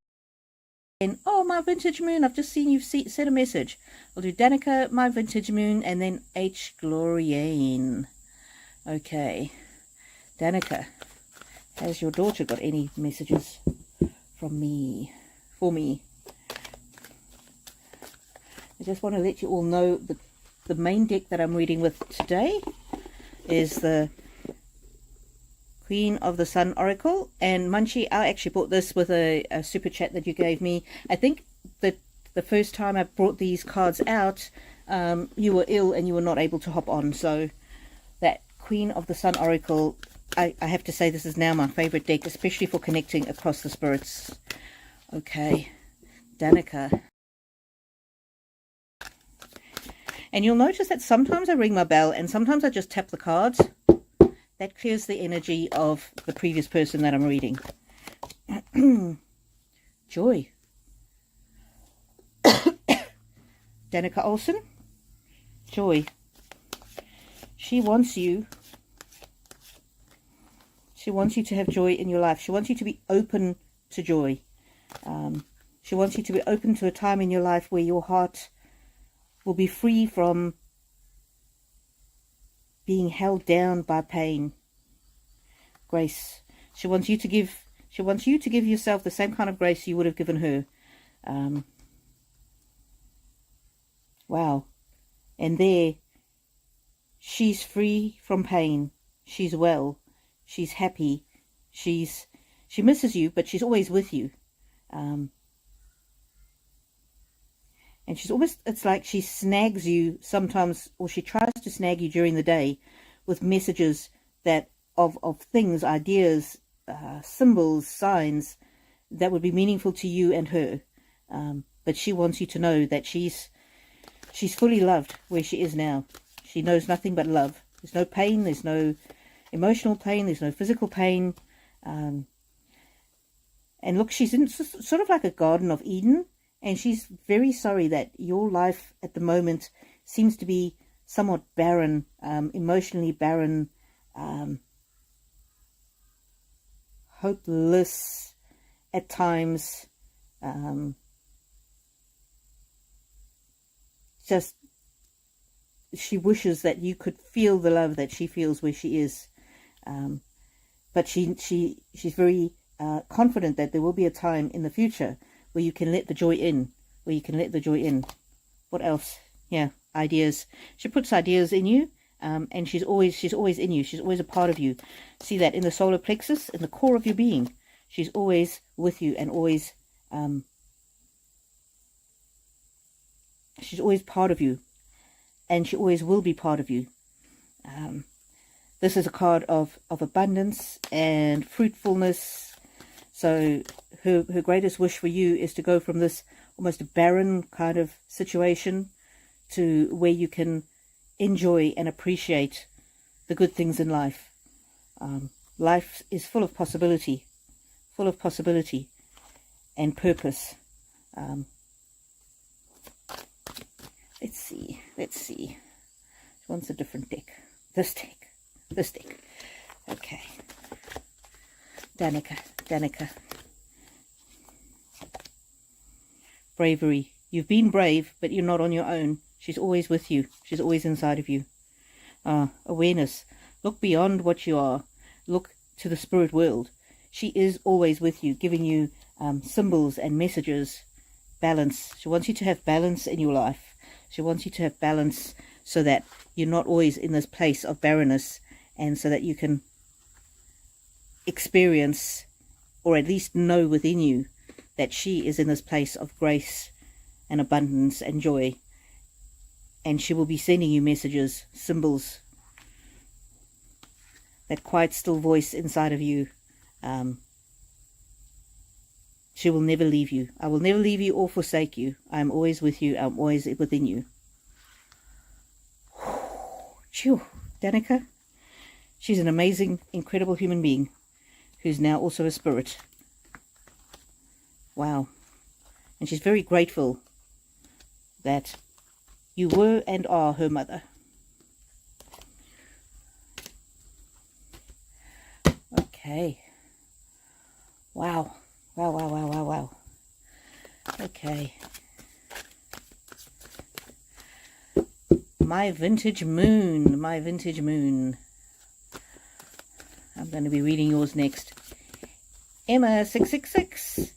And, oh, my vintage moon. I've just seen you've sent a message. I'll do Danica, my vintage moon, and then H. Gloriane. Okay. Danica, has your daughter got any messages from me? For me? I just want to let you all know that the main deck that I'm reading with today is the Queen of the Sun Oracle. And Munchie, I actually bought this with a super chat that you gave me. I think that the first time I brought these cards out, you were ill and you were not able to hop on. So that Queen of the Sun Oracle, I have to say this is now my favorite deck, especially for connecting across the spirits. Okay, Danica. And you'll notice that sometimes I ring my bell and sometimes I just tap the cards. That clears the energy of the previous person that I'm reading. Joy. Danica Olson. Joy. She wants you. She wants you to have joy in your life. She wants you to be open to joy. She wants you to be open to a time in your life where your heart will be free from being held down by pain. Grace. She wants you to give yourself the same kind of grace you would have given her. Wow. And there, she's free from pain. She's well. She's happy. She misses you, but she's always with you. And she's almost, it's like she snags you sometimes, or she tries to snag you during the day with messages that of things, ideas, symbols, signs that would be meaningful to you and her. But she wants you to know that she's fully loved where she is now. She knows nothing but love. There's no pain, there's no emotional pain, there's no physical pain. And look, she's in sort of like a Garden of Eden, and she's very sorry that your life at the moment seems to be somewhat barren, emotionally barren, hopeless at times. Just, she wishes that you could feel the love that she feels where she is. But she's very confident that there will be a time in the future where you can let the joy in, What else? Yeah, ideas. She puts ideas in you, and she's always in you. She's always a part of you. See that in the solar plexus, in the core of your being. She's always with you and always, she's always part of you, and she always will be part of you. This is a card of abundance and fruitfulness. So her greatest wish for you is to go from this almost barren kind of situation to where you can enjoy and appreciate the good things in life. Life is full of possibility and purpose. Let's see. She wants a different deck. This deck. Okay. Danica. Bravery. You've been brave, but you're not on your own. She's always with you. She's always inside of you. Awareness. Look beyond what you are. Look to the spirit world. She is always with you, giving you symbols and messages. Balance. She wants you to have balance in your life. She wants you to have balance so that you're not always in this place of barrenness, and so that you can experience, or at least know within you, that she is in this place of grace and abundance and joy. And she will be sending you messages, symbols, that quiet, still voice inside of you. She will never leave you. I will never leave you or forsake you. I am always with you. I'm always within you. Phew, Danica. She's an amazing, incredible human being who's now also a spirit. Wow. And she's very grateful that you were and are her mother. Okay. Wow. Okay. My vintage moon. I'm going to be reading yours next. Emma666.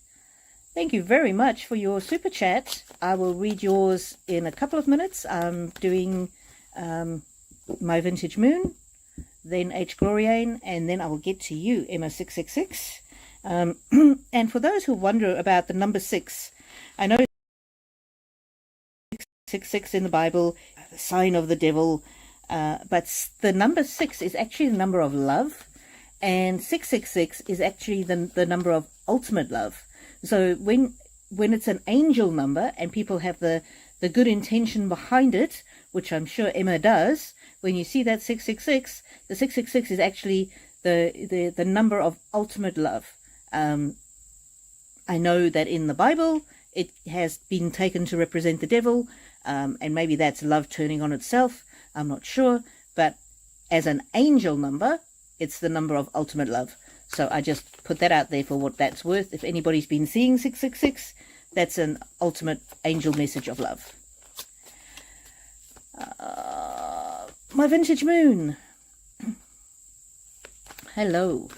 Thank you very much for your super chat. I will read yours in a couple of minutes. I'm doing my vintage moon, then H. Gloriane, and then I will get to you, Emma666. And for those who wonder about the number 6, I know 666 in the Bible, the sign of the devil, but the number 6 is actually the number of love, and 666 is actually the number of ultimate love. So when it's an angel number and people have the good intention behind it, which I'm sure Emma does, when you see that 666, the 666 is actually the number of ultimate love. I know that in the Bible it has been taken to represent the devil, and maybe that's love turning on itself. I'm not sure, but as an angel number, it's the number of ultimate love. So I just put that out there for what that's worth. If anybody's been seeing 666, that's an ultimate angel message of love. My vintage moon. Hello.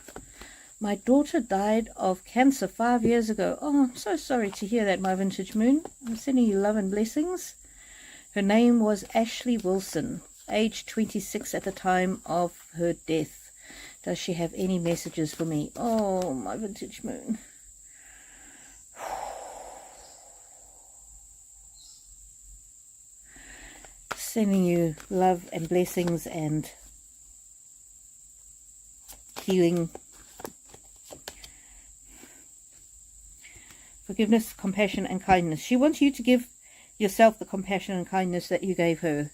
My daughter died of cancer 5 years ago. Oh, I'm so sorry to hear that, my vintage moon. I'm sending you love and blessings. Her name was Ashley Wilson, age 26 at the time of her death. Does she have any messages for me? Oh, my vintage moon. Sending you love and blessings and healing. Forgiveness, compassion, and kindness. She wants you to give yourself the compassion and kindness that you gave her.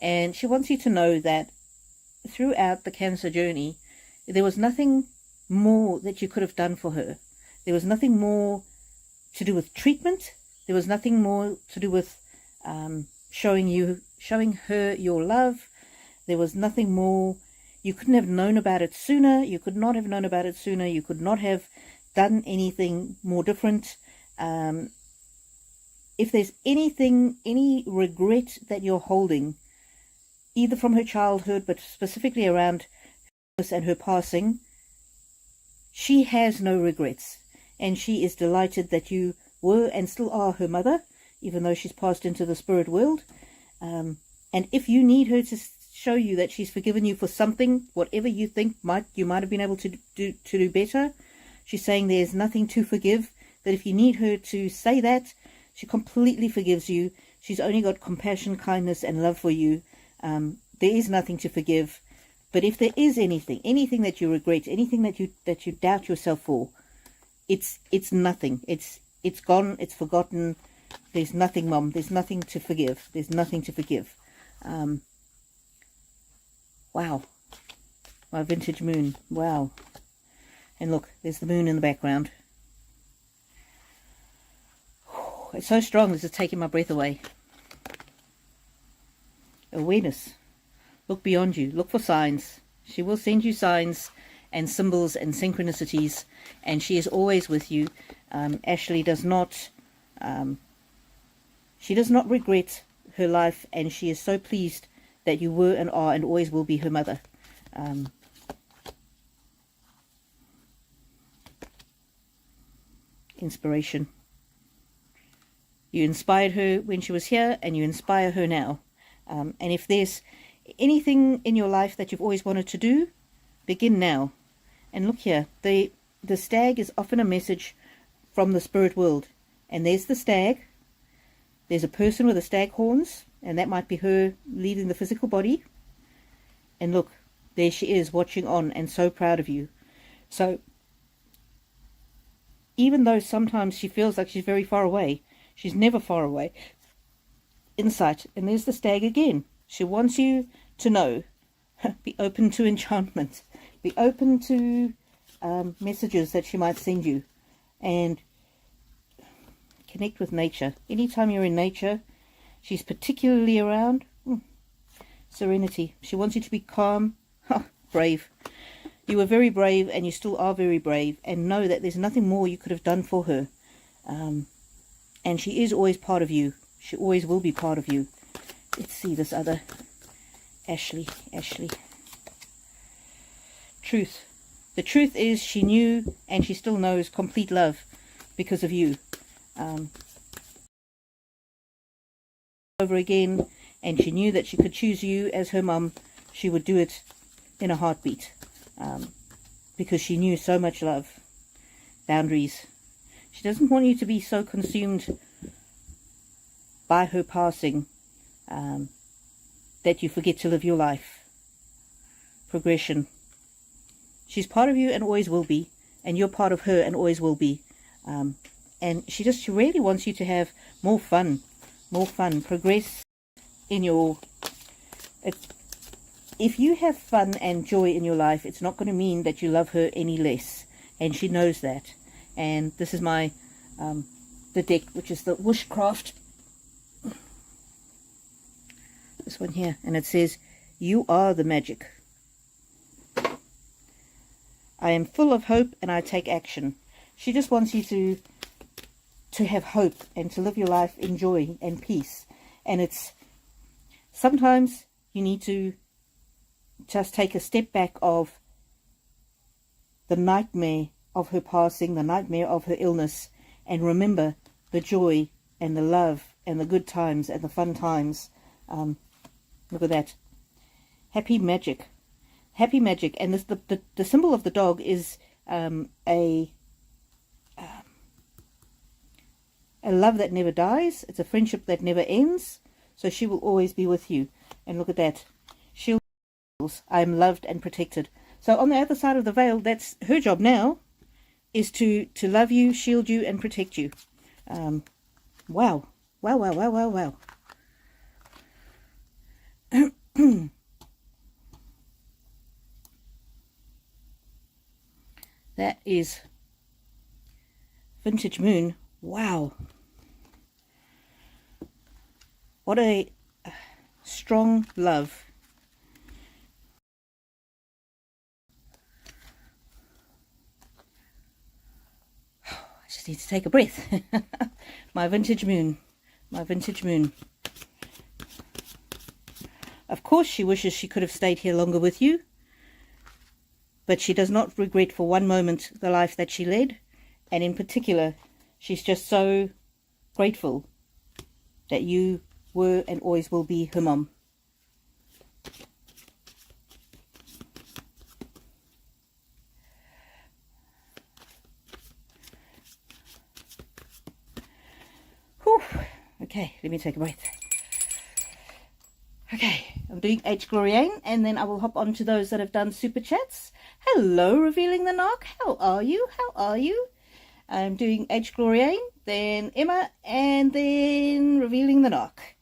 And she wants you to know that throughout the cancer journey, there was nothing more that you could have done for her. There was nothing more to do with treatment. There was nothing more to do with showing her your love. There was nothing more. You couldn't have known about it sooner. You could not have known about it sooner. You could not have done anything more different. If there's anything, any regret that you're holding, either from her childhood, but specifically around her and her passing, she has no regrets. And she is delighted that you were and still are her mother, even though she's passed into the spirit world. And if you need her to show you that she's forgiven you for something, whatever you think you might have been able to do better, she's saying there's nothing to forgive. That if you need her to say that, she completely forgives you. She's only got compassion, kindness, and love for you. There is nothing to forgive. But if there is anything that you regret, anything that you doubt yourself for, it's nothing. It's gone. It's forgotten. There's nothing, Mom. There's nothing to forgive. There's nothing to forgive. Wow. My vintage moon. Wow. And look, there's the moon in the background. It's so strong, this is taking my breath away. Awareness. Look beyond you. Look for signs. She will send you signs and symbols and synchronicities, and she is always with you. Ashley does not she does not regret her life, and she is so pleased that you were and are and always will be her mother. Inspiration. You inspired her when she was here, and you inspire her now. And if there's anything in your life that you've always wanted to do, begin now. And look here, the stag is often a message from the spirit world. And there's the stag. There's a person with the stag horns, and that might be her leaving the physical body. And look, there she is watching on and so proud of you. So even though sometimes she feels like she's very far away, she's never far away. Insight. And there's the stag again. She wants you to know. Be open to enchantment. Be open to messages that she might send you. And connect with nature. Anytime you're in nature, she's particularly around. Serenity. She wants you to be calm. Brave. You were very brave, and you still are very brave. And know that there's nothing more you could have done for her. And she is always part of you. She always will be part of you. Let's see this other. Ashley. Truth. The truth is she knew, and she still knows, complete love because of you. Over again, and she knew that she could choose you as her mum. She would do it in a heartbeat. Because she knew so much love. Boundaries. She doesn't want you to be so consumed by her passing that you forget to live your life. Progression. She's part of you and always will be, and you're part of her and always will be. And she really wants you to have more fun. Progress in your... If you have fun and joy in your life, it's not going to mean that you love her any less. And she knows that. And this is my, the deck, which is the Wishcraft. This one here. And it says, you are the magic. I am full of hope and I take action. She just wants you to have hope and to live your life in joy and peace. And it's, sometimes you need to just take a step back of the nightmare of her passing, the nightmare of her illness, and remember the joy and the love and the good times and the fun times. Look at that. Happy magic. And this, the symbol of the dog is a love that never dies. It's a friendship that never ends. So she will always be with you. And look at that. I am loved and protected. So on the other side of the veil, that's her job now, is to love you, shield you, and protect you. Wow. Wow, wow, wow, wow, wow. That is vintage moon. Wow. What a strong love. I just need to take a breath. My vintage moon. My vintage moon. Of course she wishes she could have stayed here longer with you, but she does not regret for one moment the life that she led, and in particular, she's just so grateful that you were and always will be her mom. Whew. Okay, let me take a breath. Okay, I'm doing H. Gloriane, and then I will hop on to those that have done super chats. Hello, Revealing the Narc. How are you? How are you? I'm doing H. Gloriane, then Emma, and then Revealing the Narc.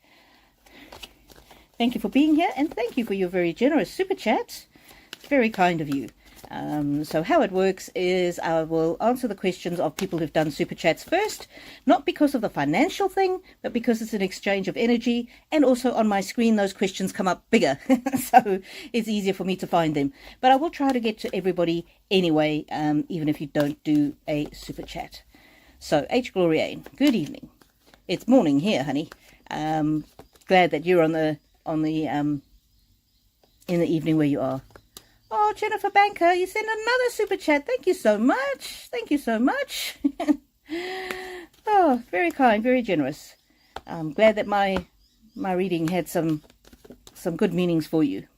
Thank you for being here, and thank you for your very generous super chat. Very kind of you. So how it works is I will answer the questions of people who've done super chats first, not because of the financial thing, but because it's an exchange of energy, and also on my screen those questions come up bigger, so it's easier for me to find them. But I will try to get to everybody anyway, even if you don't do a super chat. So H. Gloriane, good evening. It's morning here, honey. Glad that you're in the evening where you are. Oh, Jennifer Banker, you sent another super chat. Thank you so much. Thank you so much. Oh, very kind, very generous. I'm glad that my reading had some good meanings for you.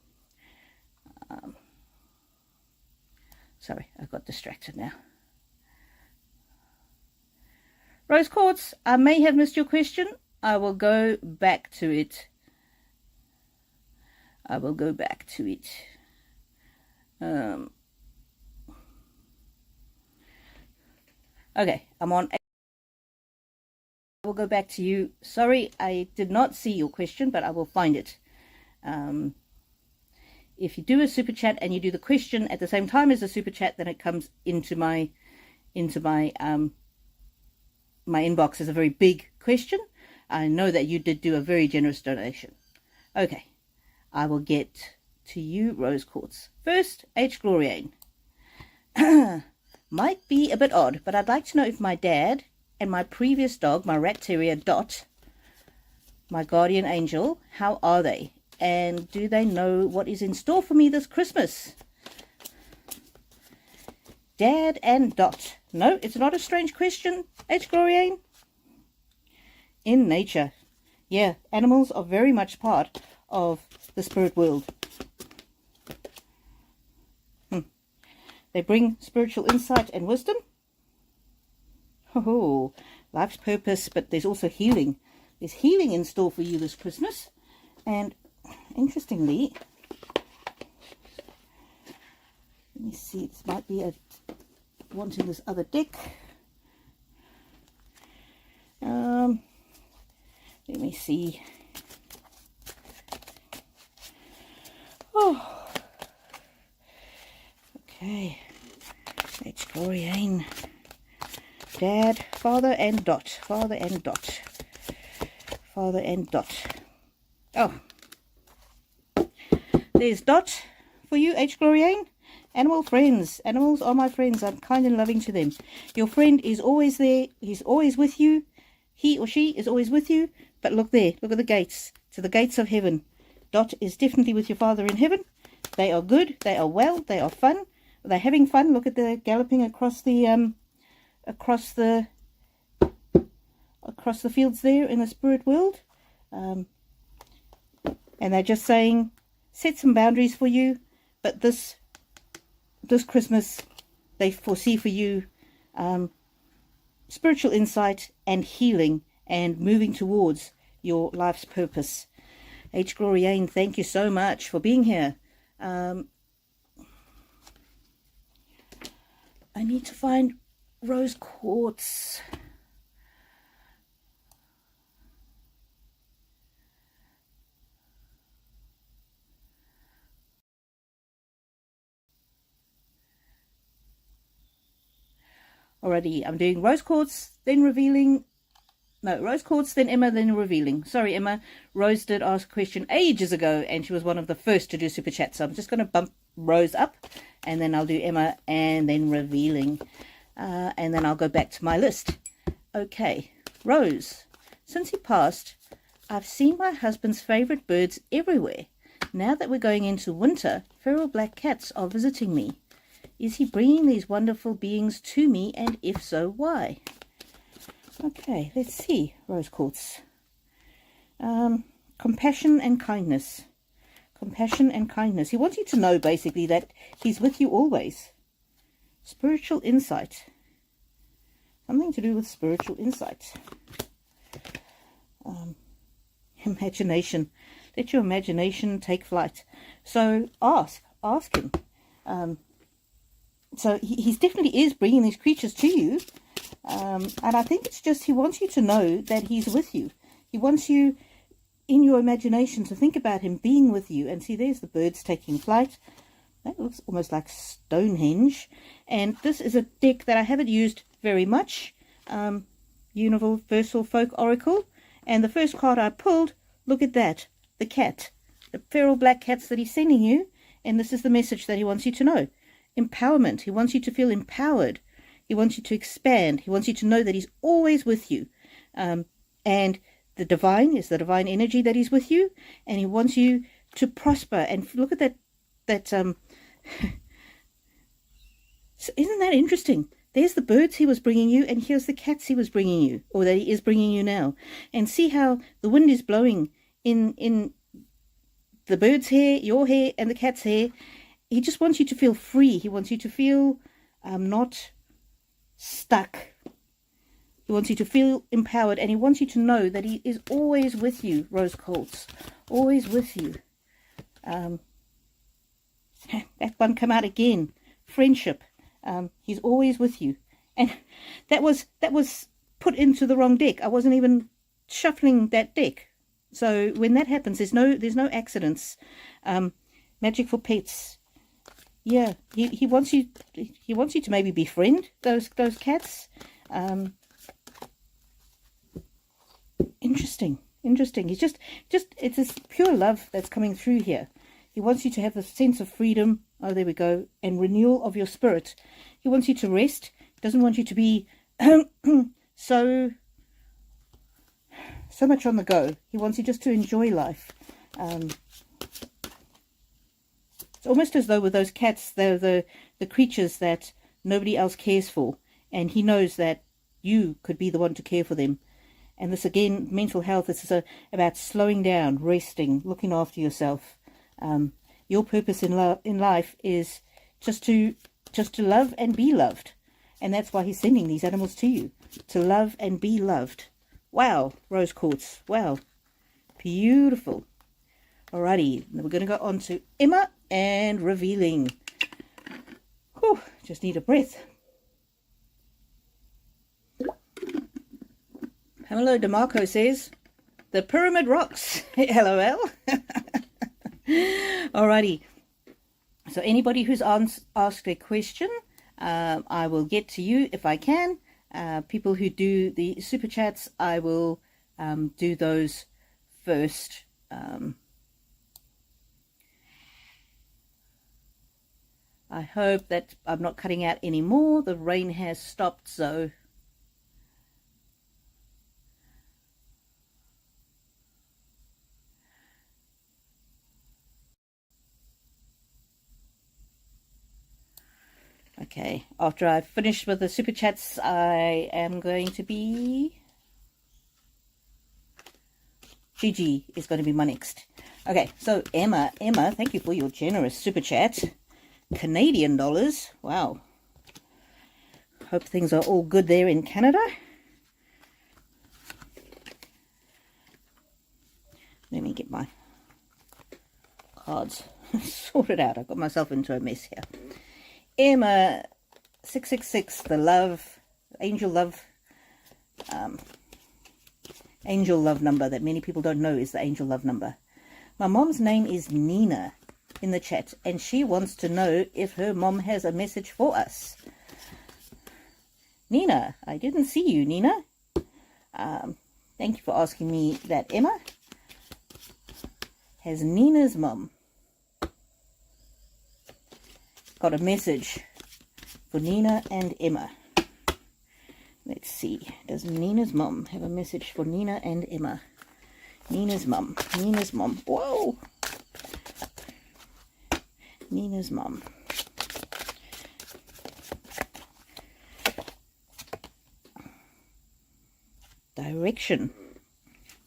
Sorry, I got distracted now. Rose Quartz, I may have missed your question. I will go back to it. I will go back to it. Okay, I'm on. I will go back to you. Sorry, I did not see your question, but I will find it. If you do a super chat and you do the question at the same time as the super chat, then it comes into my my inbox as a very big question. I know that you did do a very generous donation. Okay, I will get to you, Rose Quartz. First, H. Gloriane. Might be a bit odd, but I'd like to know if my dad and my previous dog, my rat terrier Dot, my guardian angel, how are they? And do they know what is in store for me this Christmas? Dad and Dot. No, it's not a strange question, H. Gloriane. In nature. Yeah, animals are very much part of the spirit world. They bring spiritual insight and wisdom. Oh, life's purpose, but there's also healing. There's healing in store for you this Christmas. And interestingly, let me see, this might be wanting this other deck. Let me see. Oh, okay. H. Gloriane. Dad, father and Dot. Father and Dot. Father and Dot. Oh. There's Dot for you, H. Gloriane. Animal friends. Animals are my friends. I'm kind and loving to them. Your friend is always there. He's always with you. He or she is always with you. But look there. Look at the gates. To the gates of heaven. Dot is definitely with your father in heaven. They are good. They are well. They are fun. They're having fun. Look at the galloping across the fields there in the spirit world. And they're just saying, set some boundaries for you. But this Christmas, they foresee for you spiritual insight and healing and moving towards your life's purpose. H. Gloriane, thank you so much for being here. I need to find Rose Quartz. Alrighty, I'm doing rose quartz, then revealing. No, rose quartz, then Emma, then revealing. Sorry, Emma. Rose did ask a question ages ago, and she was one of the first to do super chat. So I'm just going to bump Rose up, and then I'll do Emma, and then revealing. And then I'll go back to my list. Okay, Rose. Since he passed, I've seen my husband's favorite birds everywhere. Now that we're going into winter, feral black cats are visiting me. Is he bringing these wonderful beings to me, and if so, why? Okay, let's see, rose quartz. Compassion and kindness. Compassion and kindness. He wants you to know, basically, that he's with you always. Spiritual insight. Something to do with spiritual insight. Imagination. Let your imagination take flight. So ask him. So he definitely is bringing these creatures to you. And I think it's just he wants you to know that he's with you. He wants you in your imagination to think about him being with you. And see, there's the birds taking flight. That looks almost like Stonehenge. And this is a deck that I haven't used very much. Universal Folk Oracle. And the first card I pulled, look at that. The cat. The feral black cats that he's sending you. And this is the message that he wants you to know. Empowerment. He wants you to feel empowered. He wants you to expand. He wants you to know that he's always with you. And the divine is the divine energy that he's with you. And he wants you to prosper. And look at that. So isn't that interesting? There's the birds he was bringing you, and here's the cats he was bringing you, or that he is bringing you now. And see how the wind is blowing in the bird's hair, your hair, and the cat's hair. He just wants you to feel free. He wants you to feel not stuck. He wants you to feel empowered, and he wants you to know that he is always with you, rose quartz. Always with you. That one come out again. Friendship. He's always with you. And that was put into the wrong deck. I wasn't even shuffling that deck. So when that happens, there's no accidents. Magic for pets. Yeah, he wants you to maybe befriend those cats. Interesting. He's just it's this pure love that's coming through here. He wants you to have the sense of freedom. Oh, there we go. And renewal of your spirit. He wants you to rest. He doesn't want you to be so much on the go. He wants you just to enjoy life. It's almost as though with those cats, they're the creatures that nobody else cares for. And he knows that you could be the one to care for them. And this, again, mental health, this is about slowing down, resting, looking after yourself. Your purpose in life is just to love and be loved. And that's why he's sending these animals to you. To love and be loved. Wow, rose quartz. Wow. Beautiful. Alrighty, we're going to go on to Emma and revealing. Whew, just need a breath. Pamela DeMarco says, the pyramid rocks. LOL. Alrighty. So anybody who's asked a question, I will get to you if I can. People who do the super chats, I will do those first. I hope that I'm not cutting out any more. The rain has stopped, so... Okay, after I've finished with the super chats, I am going to be... Gigi is going to be my next. Okay, so Emma, thank you for your generous super chat. Canadian dollars. Wow. Hope things are all good there in Canada. Let me get my cards sorted out. I got myself into a mess here. Emma 666, the love, angel love number that many people don't know is the angel love number. My mom's name is Nina in the chat, and she wants to know if her mom has a message for us. Nina, I didn't see you, Nina. Thank you for asking me that, Emma. Has Nina's mum got a message for Nina and Emma? Let's see. Does Nina's mum have a message for Nina and Emma? Nina's mum. Nina's mum. Whoa! Nina's mum. Direction.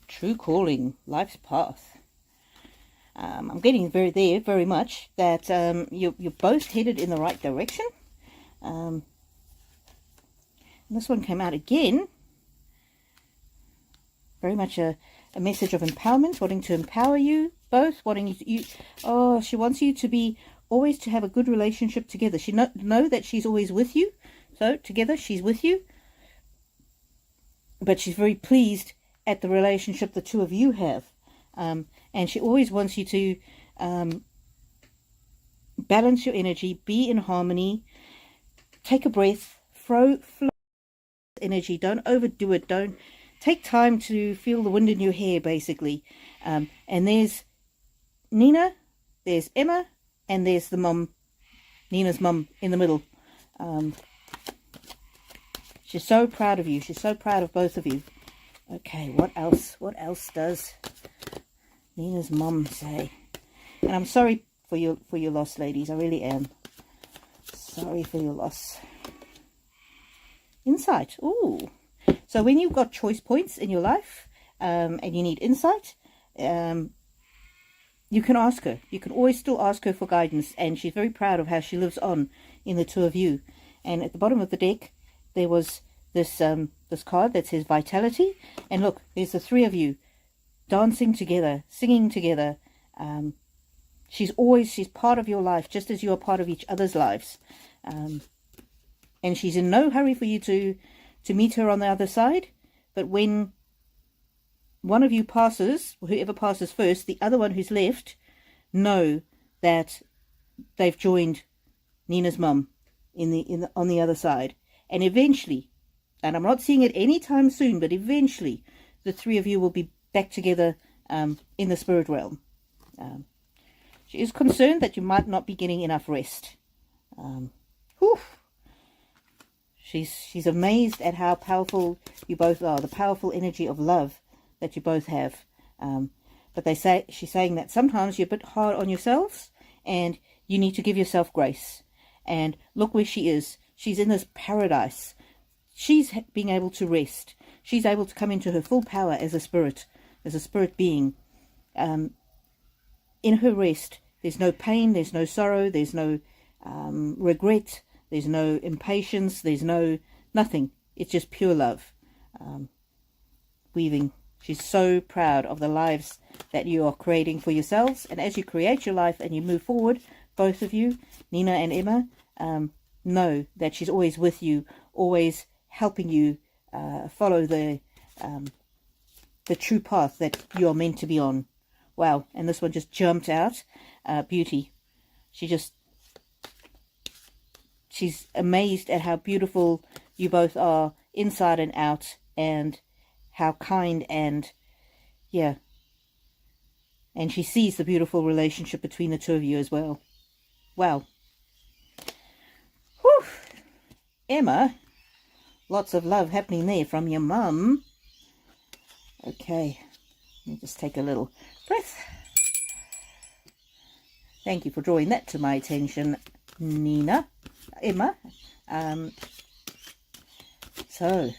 True calling. Life's path. I'm getting very much that you're both headed in the right direction. And this one came out again. Very much a message of empowerment, wanting to empower you both, wanting you. Oh, she wants you to be always to have a good relationship together. She know that she's always with you. So together, she's with you. But she's very pleased at the relationship the two of you have. And she always wants you to balance your energy, be in harmony, take a breath, flow energy, don't overdo it, don't take time to feel the wind in your hair, basically. And there's Nina, there's Emma, and there's the mum, Nina's mum in the middle. She's so proud of you. She's so proud of both of you. Okay, what else? What else does Nina's mum say? And I'm sorry for your loss, ladies. I really am. Sorry for your loss. Insight. Ooh. So when you've got choice points in your life, and you need insight, you can ask her. You can always still ask her for guidance, and she's very proud of how she lives on in the two of you. And at the bottom of the deck, there was this this card that says vitality, and look, there's the three of you dancing together, singing together. She's part of your life, just as you are part of each other's lives. And she's in no hurry for you to meet her on the other side. But when one of you passes, whoever passes first, the other one who's left, know that they've joined Nina's mum on the other side. And eventually, and I'm not seeing it anytime soon, but eventually the three of you will be back together in the spirit realm. She is concerned that you might not be getting enough rest. She's amazed at how powerful you both are, the powerful energy of love that you both have. But she's saying that sometimes you're a bit hard on yourselves, and you need to give yourself grace. And look where she is. She's in this paradise. She's being able to rest. She's able to come into her full power as a spirit being. In her rest, there's no pain, there's no sorrow, there's no regret, there's no impatience, there's nothing. It's just pure love. Weaving. She's so proud of the lives that you are creating for yourselves. And as you create your life and you move forward, both of you, Nina and Emma, know that she's always with you, always helping you follow the true path that you are meant to be on. Wow, and this one just jumped out. Beauty. She's amazed at how beautiful you both are inside and out, and how kind, and yeah. And she sees the beautiful relationship between the two of you as well. Wow. Whew. Emma, lots of love happening there from your mum. Okay, let me just take a little breath. Thank you for drawing that to my attention, Emma. So,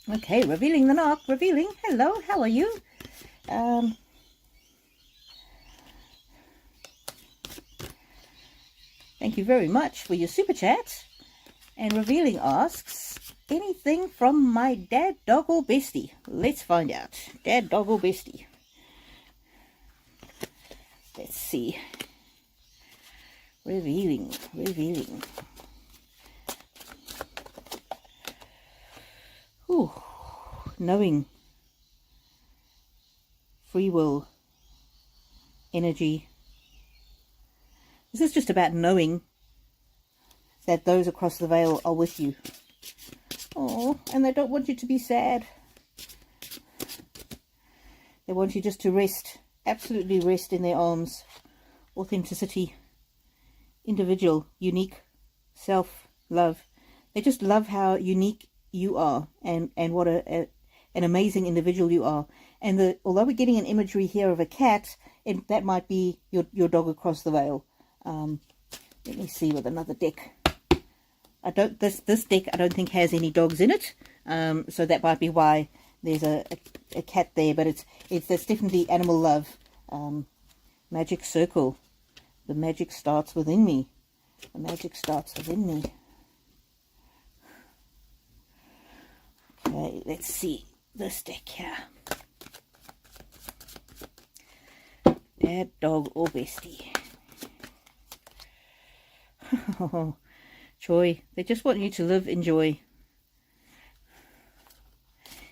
okay, revealing the knock, revealing. Hello, how are you? Thank you very much for your super chat. And revealing asks, anything from my dad, dog, or bestie? Let's find out. Dad, dog, or bestie? Let's see. Revealing. Ooh, knowing. Free will. Energy. This is just about knowing. that those across the veil are with you. Oh, and they don't want you to be sad. They want you just to rest, absolutely rest in their arms. Authenticity, individual, unique, self-love. They just love how unique you are, and what an amazing individual you are. And although we're getting an imagery here of a cat, that might be your dog across the veil. Let me see with another deck. This deck I don't think has any dogs in it, so that might be why there's a cat there. But that's definitely animal love. Magic circle. The magic starts within me. The magic starts within me. Okay, let's see this deck here. Dad, dog, or bestie. Joy. They just want you to live in joy.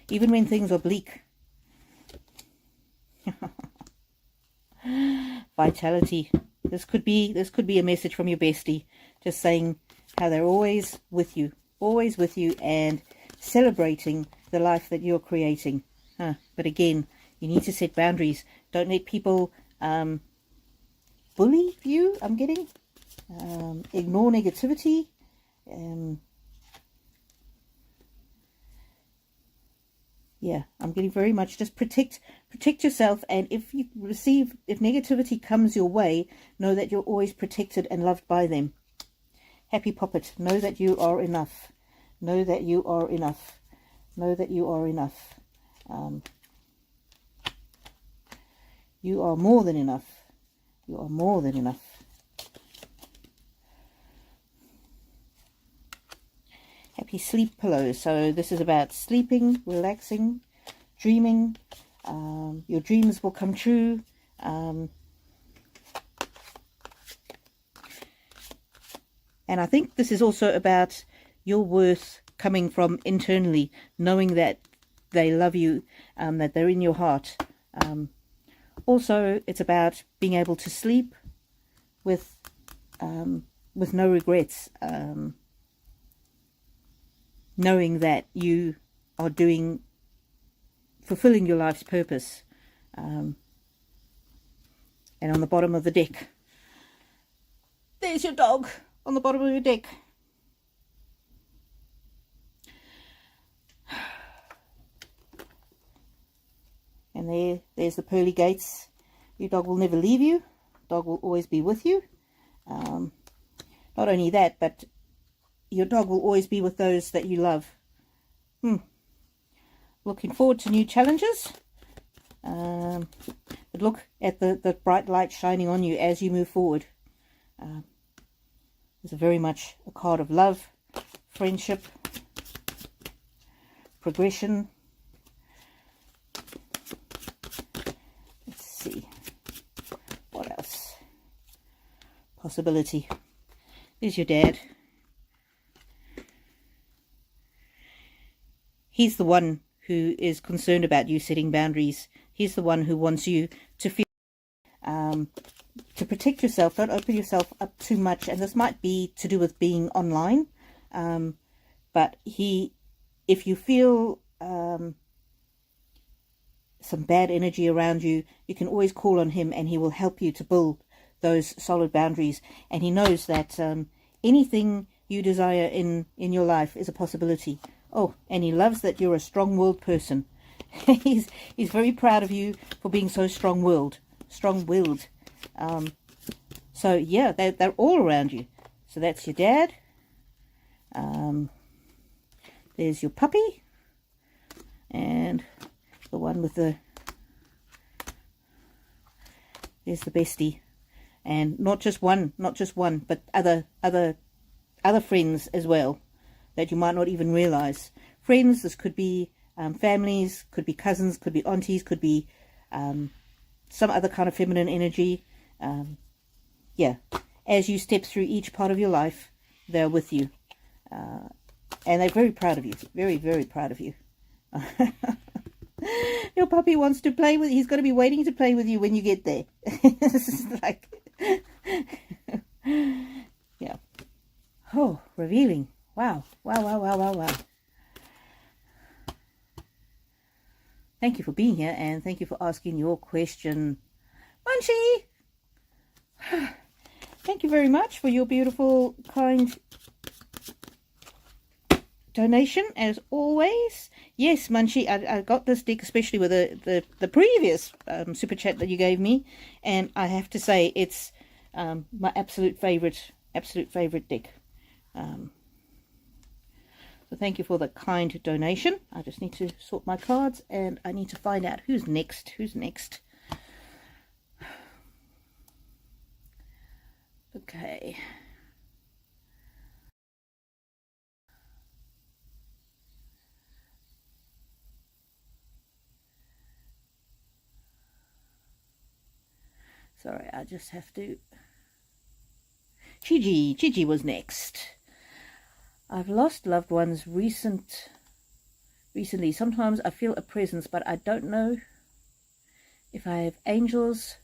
Even when things are bleak. Vitality. This could be a message from your bestie, just saying how they're always with you, and celebrating the life that you're creating. But again, you need to set boundaries. Don't let people bully you. I'm getting ignore negativity. Yeah, I'm getting very much just protect yourself. And if negativity comes your way, know that you're always protected and loved by them. Happy Poppet, know that you are enough. Know that you are enough. Know that you are enough. You are more than enough. You are more than enough. Happy sleep pillows. So this is about sleeping, relaxing, dreaming. Your dreams will come true. And I think this is also about your worth coming from internally, knowing that they love you, that they're in your heart. Also, it's about being able to sleep with no regrets. Knowing that you are fulfilling your life's purpose. And on the bottom of the deck, there's your dog on the bottom of your deck. And there's the pearly gates. Your dog will never leave you. Dog will always be with you. Not only that, but your dog will always be with those that you love. Looking forward to new challenges. But look at the bright light shining on you as you move forward. It's very much a card of love, friendship, progression. Let's see. What else? Possibility. There's your dad. He's the one who is concerned about you setting boundaries. He's the one who wants you to feel, to protect yourself. Don't open yourself up too much. And this might be to do with being online. But if you feel some bad energy around you, you can always call on him, and he will help you to build those solid boundaries. And he knows that anything you desire in your life is a possibility. Oh, and he loves that you're a strong-willed person. he's very proud of you for being so strong-willed. So yeah, they're all around you. So that's your dad. There's your puppy, and the one with there's the bestie, and not just one, but other friends as well that you might not even realize. Friends, this could be families, could be cousins, could be aunties, could be some other kind of feminine energy. Yeah, as you step through each part of your life, they're with you. And they're very proud of you. Very, very proud of you. Your puppy wants to play with you. He's going to be waiting to play with you when you get there. This is like... yeah. Oh. revealing. Wow. Wow, wow, wow, wow, wow. Thank you for being here, and thank you for asking your question. Munchie! Thank you very much for your beautiful, kind donation, as always. Yes, Munchie, I got this deck, especially with the previous super chat that you gave me, and I have to say it's my absolute favorite deck. So thank you for the kind donation. I just need to sort my cards, and I need to find out who's next. Okay. Sorry, I just have to... Gigi was next. I've lost loved ones recently. Sometimes I feel a presence, but I don't know if I have angels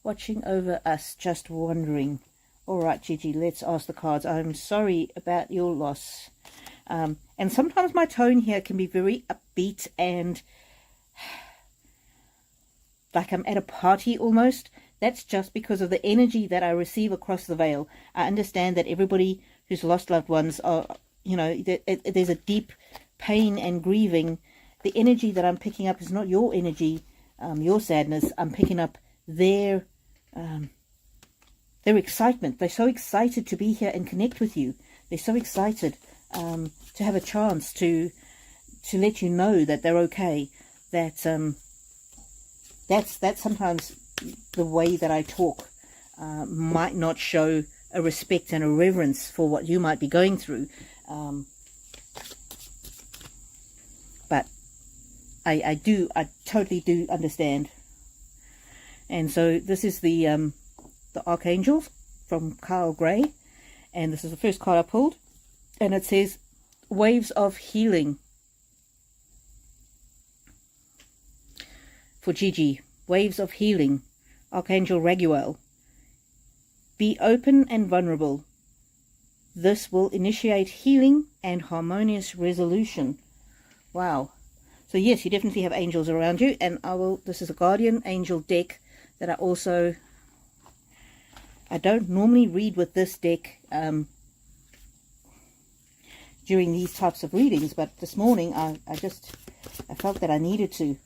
watching over us. Just wondering. All right, Gigi, let's ask the cards. I'm sorry about your loss. And sometimes my tone here can be very upbeat and like I'm at a party almost. That's just because of the energy that I receive across the veil. I understand that everybody who's lost loved ones are, you know, there's a deep pain and grieving. The energy that I'm picking up is not your energy, your sadness. I'm picking up their excitement. They're so excited to be here and connect with you. They're so excited to have a chance to let you know that they're okay. That's sometimes the way that I talk might not show a respect and a reverence for what you might be going through, but I totally do understand. And so this is the Archangels from Carl Gray, and this is the first card I pulled, and it says waves of healing for Gigi. Waves of healing. Archangel Raguel. Be open and vulnerable. This will initiate healing and harmonious resolution. Wow. So yes, you definitely have angels around you, and this is a guardian angel deck that I don't normally read with this deck during these types of readings, but this morning I felt that I needed to.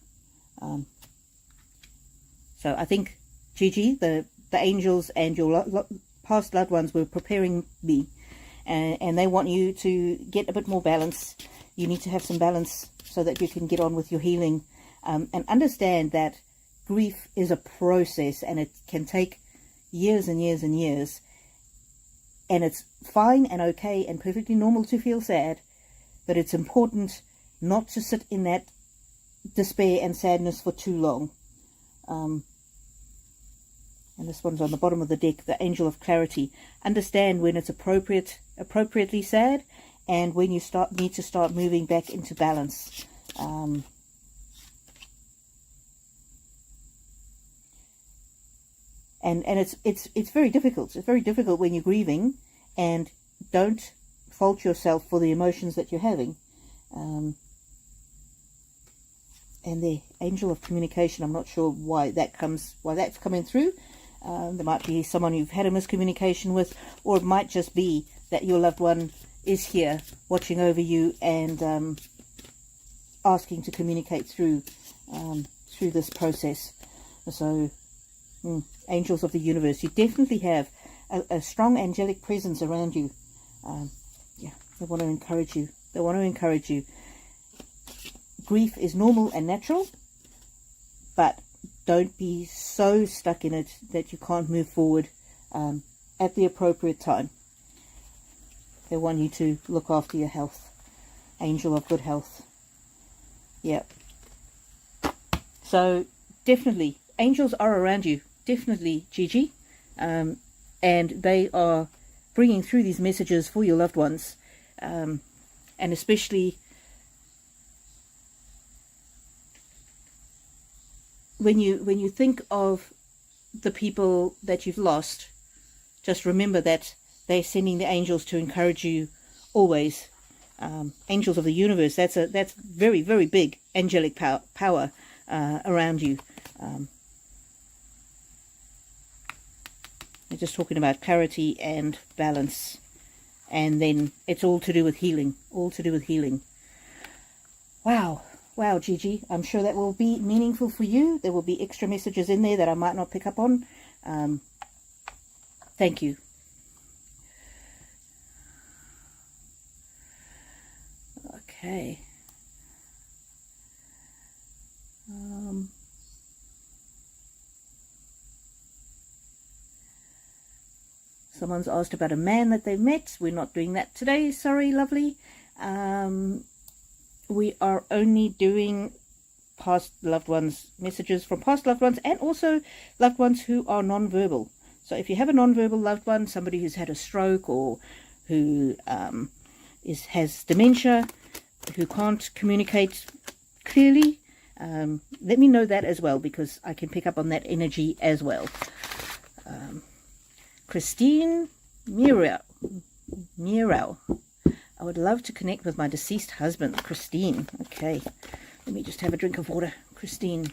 So I think, Gigi, the angels and your past loved ones were preparing me, and they want you to get a bit more balance. You need to have some balance so that you can get on with your healing, and understand that grief is a process, and it can take years and years and years, and it's fine and okay and perfectly normal to feel sad, but it's important not to sit in that despair and sadness for too long. And this one's on the bottom of the deck, the Angel of Clarity. Understand when it's appropriately sad, and when you need to start moving back into balance. And it's very difficult. It's very difficult when you're grieving, and don't fault yourself for the emotions that you're having. And the Angel of Communication, I'm not sure why that's coming through. There might be someone you've had a miscommunication with, or it might just be that your loved one is here watching over you and asking to communicate through this process. So, angels of the universe, you definitely have a strong angelic presence around you. Yeah, they want to encourage you. They want to encourage you. Grief is normal and natural, but don't be so stuck in it that you can't move forward at the appropriate time. They want you to look after your health. Angel of good health. Yeah. So definitely, angels are around you. Definitely, Gigi. And they are bringing through these messages for your loved ones. And especially when you think of the people that you've lost, just remember that they're sending the angels to encourage you always. Angels of the universe, that's very, very big angelic power around you. We're just talking about clarity and balance, and then it's all to do with healing, all to do with healing. Wow, Gigi, I'm sure that will be meaningful for you. There will be extra messages in there that I might not pick up on. Thank you. Okay. Someone's asked about a man that they've met. We're not doing that today. Sorry, lovely. We are only doing past loved ones, messages from past loved ones, and also loved ones who are non-verbal. So if you have a non-verbal loved one, somebody who's had a stroke or who has dementia, who can't communicate clearly, let me know that as well, because I can pick up on that energy as well. Christine Muriel. I would love to connect with my deceased husband. Christine. Okay. Let me just have a drink of water. Christine.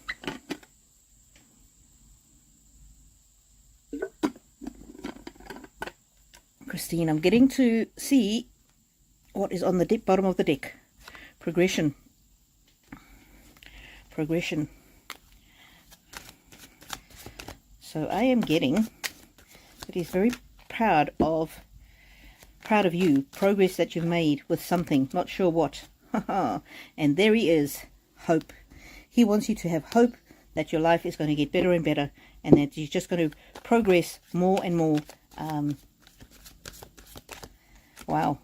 Christine, I'm getting to see what is on the bottom of the deck. Progression. Progression. So I am getting that he's very proud of you, progress that you've made with something, not sure what. And there he is, hope. He wants you to have hope that your life is going to get better and better, and that you're just going to progress more and more. Wow.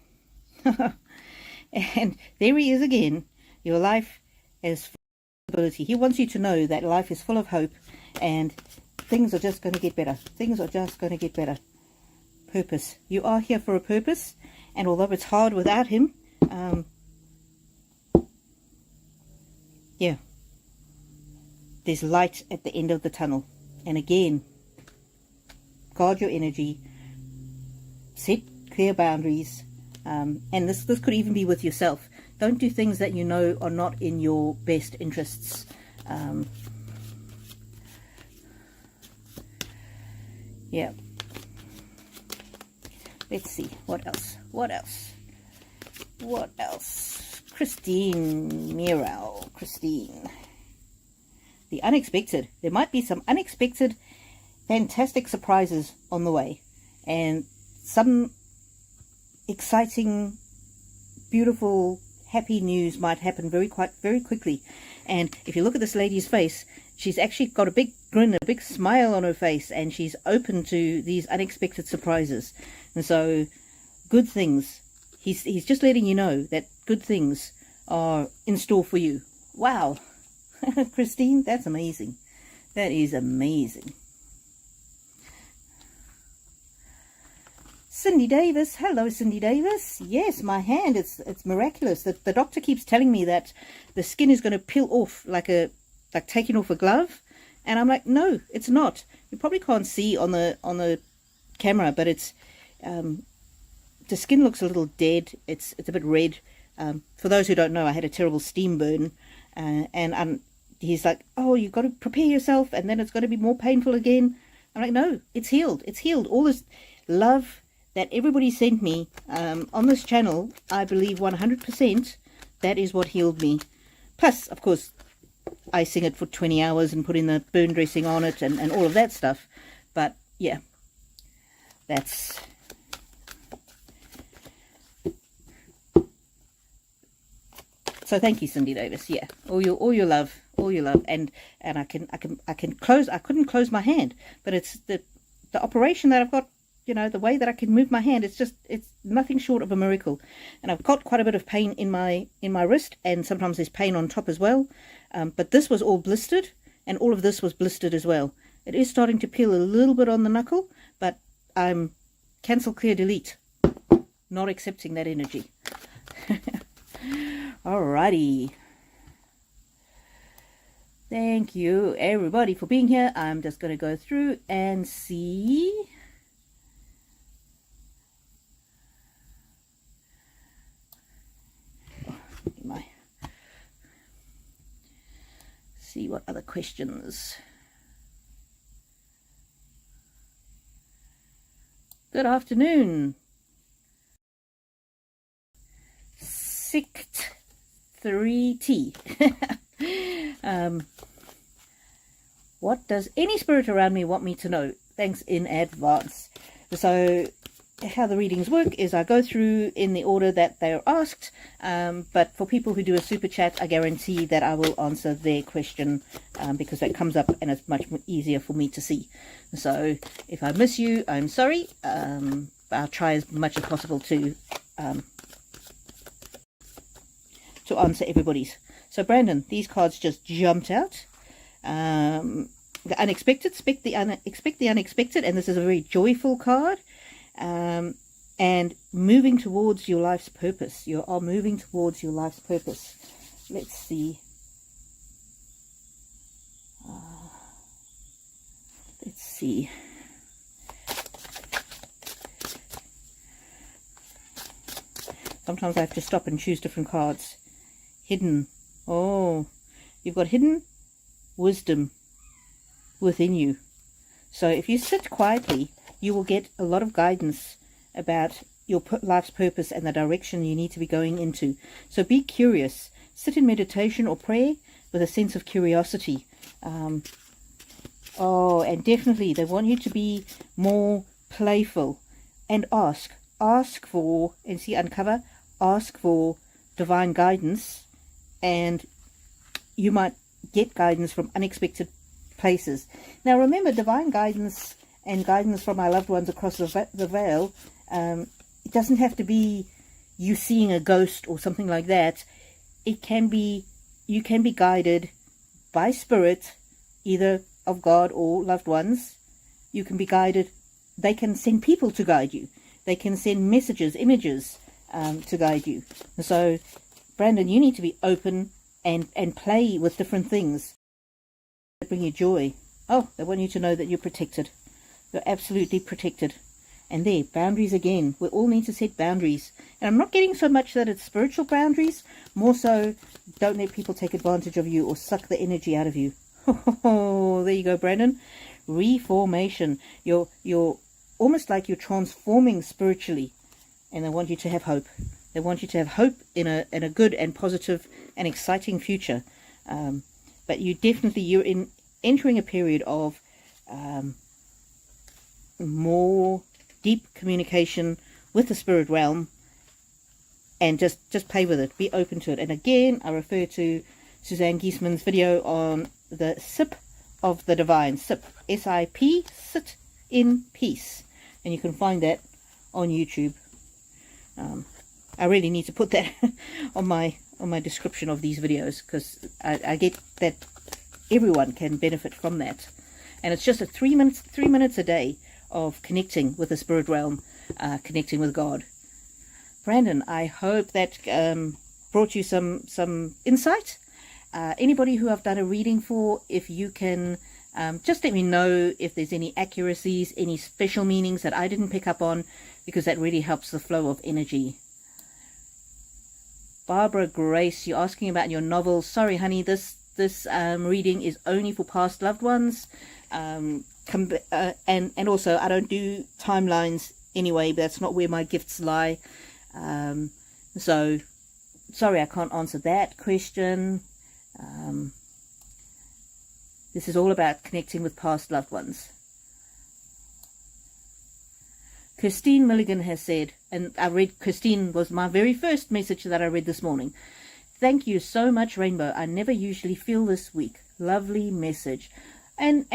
And there he is again. Your life is full of ability. He wants you to know that life is full of hope, and things are just going to get better. Things are just going to get better. Purpose. You are here for a purpose, and although it's hard without him, yeah, there's light at the end of the tunnel. And again, guard your energy, set clear boundaries, and this could even be with yourself. Don't do things that you know are not in your best interests. Yeah. Let's see. What else? What else? What else? Christine Muriel. Christine. The unexpected. There might be some unexpected, fantastic surprises on the way. And some exciting, beautiful, happy news might happen very quickly. And if you look at this lady's face, she's actually got a big grin, a big smile on her face, and she's open to these unexpected surprises. And so, good things. He's just letting you know that good things are in store for you. Wow. Christine, that's amazing. That is amazing. Cindy Davis. Hello, Cindy Davis. Yes, my hand, it's miraculous. The doctor keeps telling me that the skin is going to peel off like taking off a glove. And I'm like, no, it's not. You probably can't see on the camera, but it's the skin looks a little dead. It's a bit red. For those who don't know, I had a terrible steam burn, and he's like, oh, you've got to prepare yourself, and then it's going to be more painful again. I'm like, no, it's healed. It's healed. All this love that everybody sent me on this channel, I believe 100%, that is what healed me. Plus, of course, icing it for 20 hours and putting the burn dressing on it and all of that stuff. But yeah, that's... So thank you, Cindy Davis. Yeah, all your love, and I can close. I couldn't close my hand, but it's the operation that I've got. You know, the way that I can move my hand. It's nothing short of a miracle. And I've got quite a bit of pain in my wrist, and sometimes there's pain on top as well. But this was all blistered, and all of this was blistered as well. It is starting to peel a little bit on the knuckle, but I'm cancel, clear, delete. Not accepting that energy. Alrighty. Thank you, everybody, for being here. I'm just going to go through and see. what other questions. Good afternoon. Sict 3T. What does any spirit around me want me to know? Thanks in advance. So how the readings work is I go through in the order that they're asked, but for people who do a super chat, I guarantee that I will answer their question, because that comes up and it's much easier for me to see. So if I miss you, I'm sorry. I'll try as much as possible to answer everybody's. So Brandon, these cards just jumped out. The unexpected, expect the unexpected, and this is a very joyful card. And moving towards your life's purpose. You are moving towards your life's purpose. Let's see. Let's see. Sometimes I have to stop and choose different cards. Hidden. Oh, you've got hidden wisdom within you. So if you sit quietly, you will get a lot of guidance about your life's purpose and the direction you need to be going into. So be curious. Sit in meditation or prayer with a sense of curiosity. Oh, and definitely they want you to be more playful and ask for, and see, uncover, ask for divine guidance, and you might get guidance from unexpected places. Now remember, divine guidance and guidance from our loved ones across the veil, it doesn't have to be you seeing a ghost or something like that. It can be, you can be guided by spirit, either of God or loved ones. You can be guided. They can send people to guide you. They can send messages, images to guide you. So Brandon, you need to be open and play with different things that bring you joy. Oh, they want you to know that you're protected. You're absolutely protected. And there, boundaries again. We all need to set boundaries. And I'm not getting so much that it's spiritual boundaries, more so don't let people take advantage of you or suck the energy out of you. Oh, there you go, Brandon. Reformation. You're almost like you're transforming spiritually, and they want you to have hope. They want you to have hope in a good and positive and exciting future. But you're entering a period of more deep communication with the spirit realm, and just play with it. Be open to it. And again, I refer to Suzanne Giesman's video on the sip of the divine. Sip, S-I-P, sit in peace. And you can find that on YouTube. I really need to put that on my description of these videos, because I get that everyone can benefit from that. And it's just 3 minutes a day of connecting with the spirit realm, connecting with God. Brandon, I hope that brought you some insight. Anybody who I've done a reading for, if you can just let me know if there's any accuracies, any special meanings that I didn't pick up on, because that really helps the flow of energy. Barbara Grace, you're asking about your novel. Sorry, honey, this reading is only for past loved ones. And also, I don't do timelines anyway. That's not where my gifts lie. So, sorry, I can't answer that question. This is all about connecting with past loved ones. Christine Milligan has said, and I read, Christine was my very first message that I read this morning. Thank you so much, Rainbow. I never usually feel this weak. Lovely message. And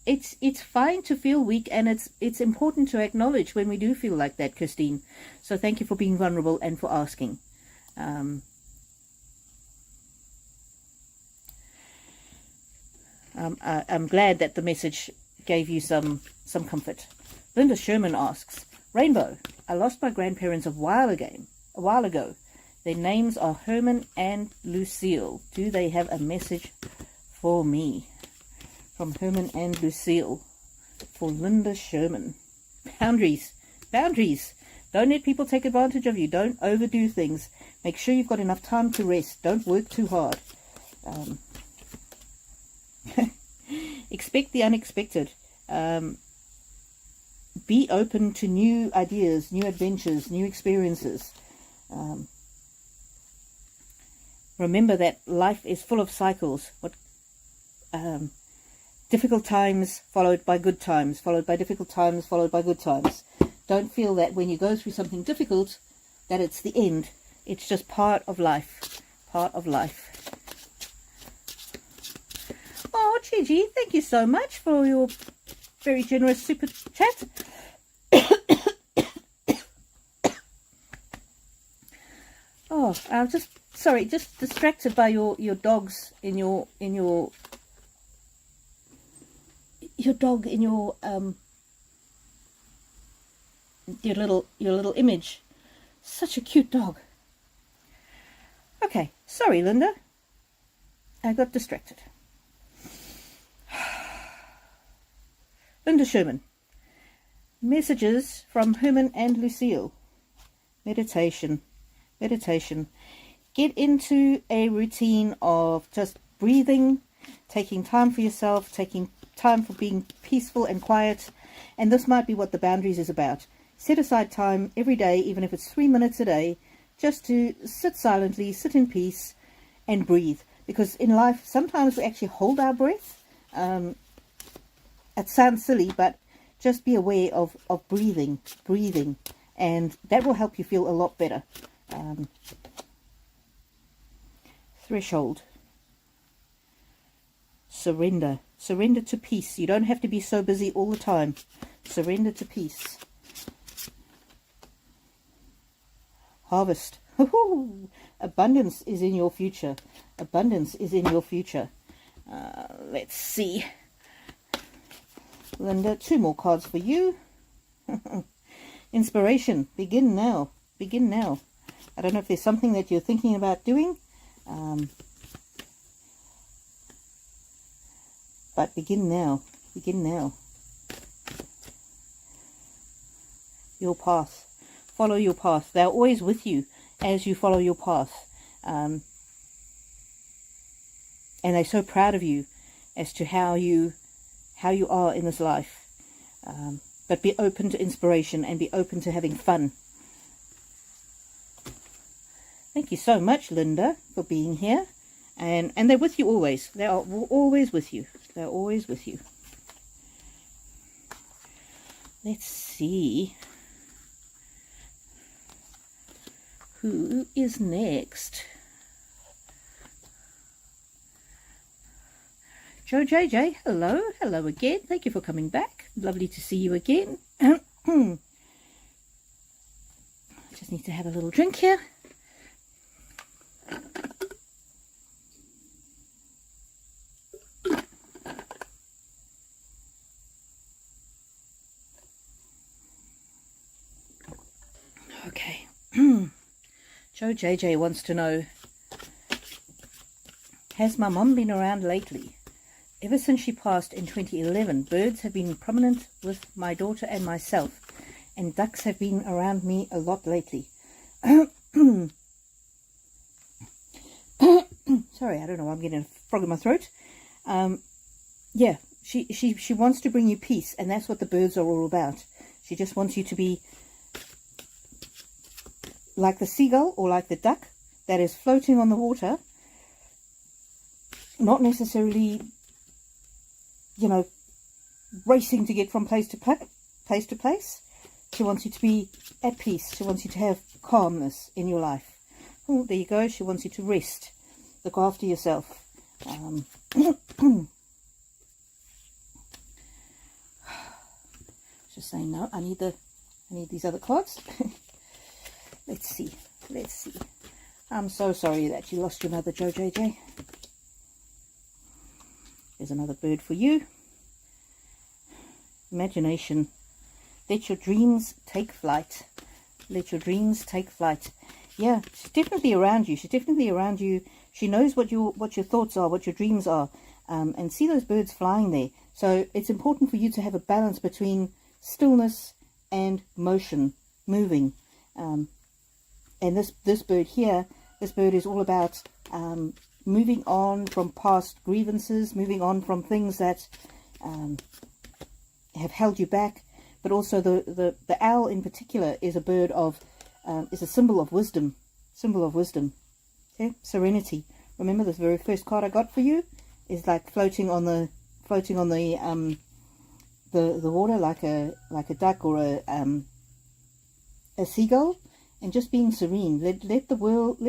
it's fine to feel weak, and it's important to acknowledge when we do feel like that, Christine. So thank you for being vulnerable and for asking. I'm glad that the message gave you some comfort. Linda Sherman asks, Rainbow, I lost my grandparents a while ago. Their names are Herman and Lucille. Do they have a message for me? From Herman and Lucille for Linda Sherman. Boundaries. Boundaries. Don't let people take advantage of you. Don't overdo things. Make sure you've got enough time to rest. Don't work too hard. Expect the unexpected. Be open to new ideas, new adventures, new experiences. Remember that life is full of cycles. Difficult times followed by good times, followed by difficult times, followed by good times. Don't feel that when you go through something difficult that it's the end. It's just part of life. Part of life. Oh, Gigi, thank you so much for your very generous super chat. Oh, I'm just sorry, just distracted by your dogs in your dog in your little image. Such a cute dog. Okay, sorry, Linda. I got distracted. Linda Sherman. Messages from Herman and Lucille. Meditation. Meditation. Get into a routine of just breathing, taking time for yourself, taking time for being peaceful and quiet. And this might be what the boundaries is about. Set aside time every day, even if it's 3 minutes a day, just to sit silently, sit in peace and breathe. Because in life, sometimes we actually hold our breath. It sounds silly, but just be aware of breathing, and that will help you feel a lot better. Threshold. Surrender. Surrender to peace. You don't have to be so busy all the time. Surrender to peace. Harvest. Abundance is in your future. Abundance is in your future. Let's see. Linda, 2 more cards for you. Inspiration. Begin now. Begin now. I don't know if there's something that you're thinking about doing. But begin now. Begin now. Your path. Follow your path. They're always with you as you follow your path. And they're so proud of you as to how you are in this life. But be open to inspiration and be open to having fun. Thank you so much, Linda, for being here. And they're with you always. They are always with you. They're always with you. Let's see. Who is next? Joe JJ, hello. Hello again. Thank you for coming back. Lovely to see you again. Just need to have a little drink here. Okay. Joe JJ wants to know, has my mum been around lately? Ever since she passed in 2011, birds have been prominent with my daughter and myself, and ducks have been around me a lot lately. Sorry, I don't know why I'm getting a frog in my throat. Yeah, she wants to bring you peace, and that's what the birds are all about. She just wants you to be like the seagull or like the duck that is floating on the water, not necessarily, you know, racing to get from place to place. She wants you to be at peace. She wants you to have calmness in your life. Oh, there you go. She wants you to rest. Look after yourself. Just saying, no, I need these other cards. Let's see. I'm so sorry that you lost your mother, Joe JJ. There's another bird for you. Imagination. Let your dreams take flight. Let your dreams take flight. Yeah, she's definitely around you. She's definitely around you. She knows what your thoughts are, what your dreams are. And see those birds flying there. So it's important for you to have a balance between stillness and motion, moving. And this bird here, this bird is all about moving on from past grievances, moving on from things that have held you back. But also the owl in particular is a bird of, is a symbol of wisdom, okay, serenity. Remember, this very first card I got for you is like floating on the water, like a duck or a seagull, and just being serene. Let the world,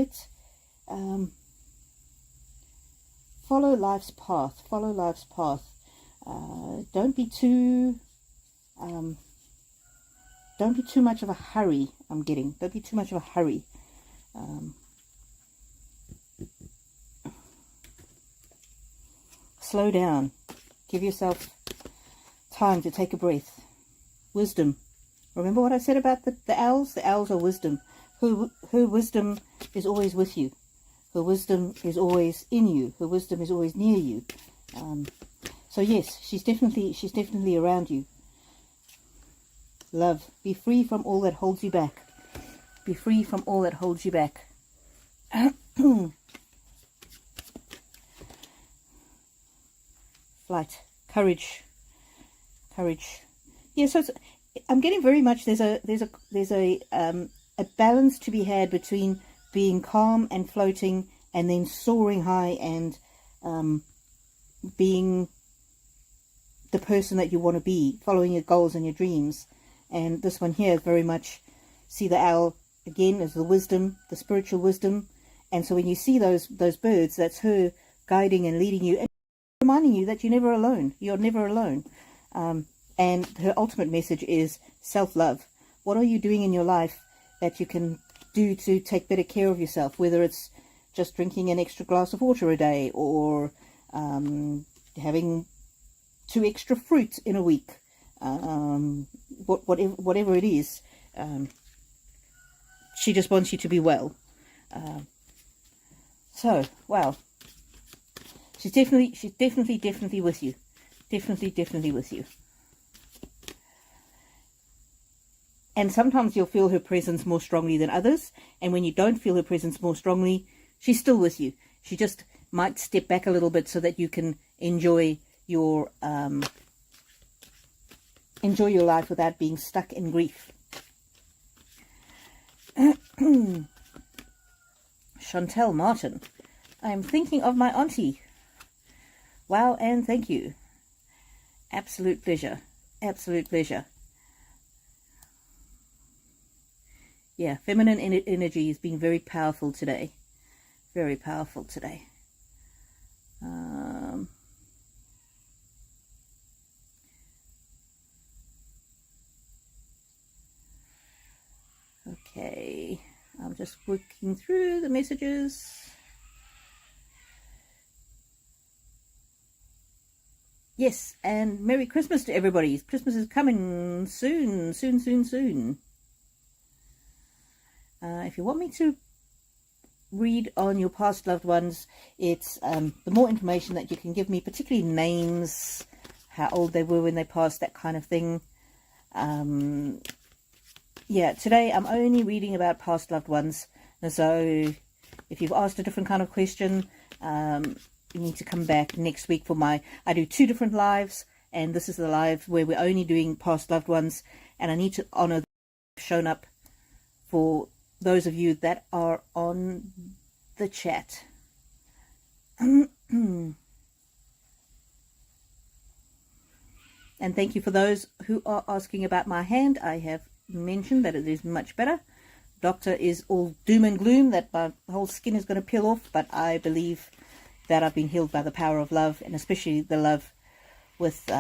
follow life's path. Don't be too much of a hurry. Don't be too much of a hurry. Slow down. Give yourself time to take a breath. Wisdom. Remember what I said about the owls? The owls are wisdom. Her wisdom is always with you. Her wisdom is always in you. Her wisdom is always near you. So yes, she's definitely around you. Love. Be free from all that holds you back. Be free from all that holds you back. Flight. Courage. Yeah, so I'm getting very much there's a balance to be had between being calm and floating and then soaring high and being the person that you want to be, following your goals and your dreams. And this one here is very much, see the owl again as the wisdom, the spiritual wisdom. And so when you see those birds, that's her guiding and leading you and reminding you that you're never alone. You're never alone. And her ultimate message is self-love. What are you doing in your life that you can do to take better care of yourself? Whether it's just drinking an extra glass of water a day, or having 2 extra fruits in a week. Whatever it is, she just wants you to be well. So, wow. She's definitely with you. Definitely with you. And sometimes you'll feel her presence more strongly than others. And when you don't feel her presence more strongly, she's still with you. She just might step back a little bit so that you can enjoy your life without being stuck in grief. Chantel Martin. I am thinking of my auntie. Wow, and thank you. Absolute pleasure. Absolute pleasure. Yeah, feminine energy has been very powerful today. Very powerful today. Okay, I'm just working through the messages. Yes, and Merry Christmas to everybody. Christmas is coming soon. If you want me to read on your past loved ones, it's the more information that you can give me, particularly names, how old they were when they passed, that kind of thing. Yeah, today I'm only reading about past loved ones. And so if you've asked a different kind of question, you need to come back next week for I do 2 different lives, and this is the live where we're only doing past loved ones, and I need to honor shown up for those of you that are on the chat. And thank you for those who are asking about my hand. I have mentioned that it is much better. Doctor is all doom and gloom that my whole skin is going to peel off, but I believe that I've been healed by the power of love, and especially the love with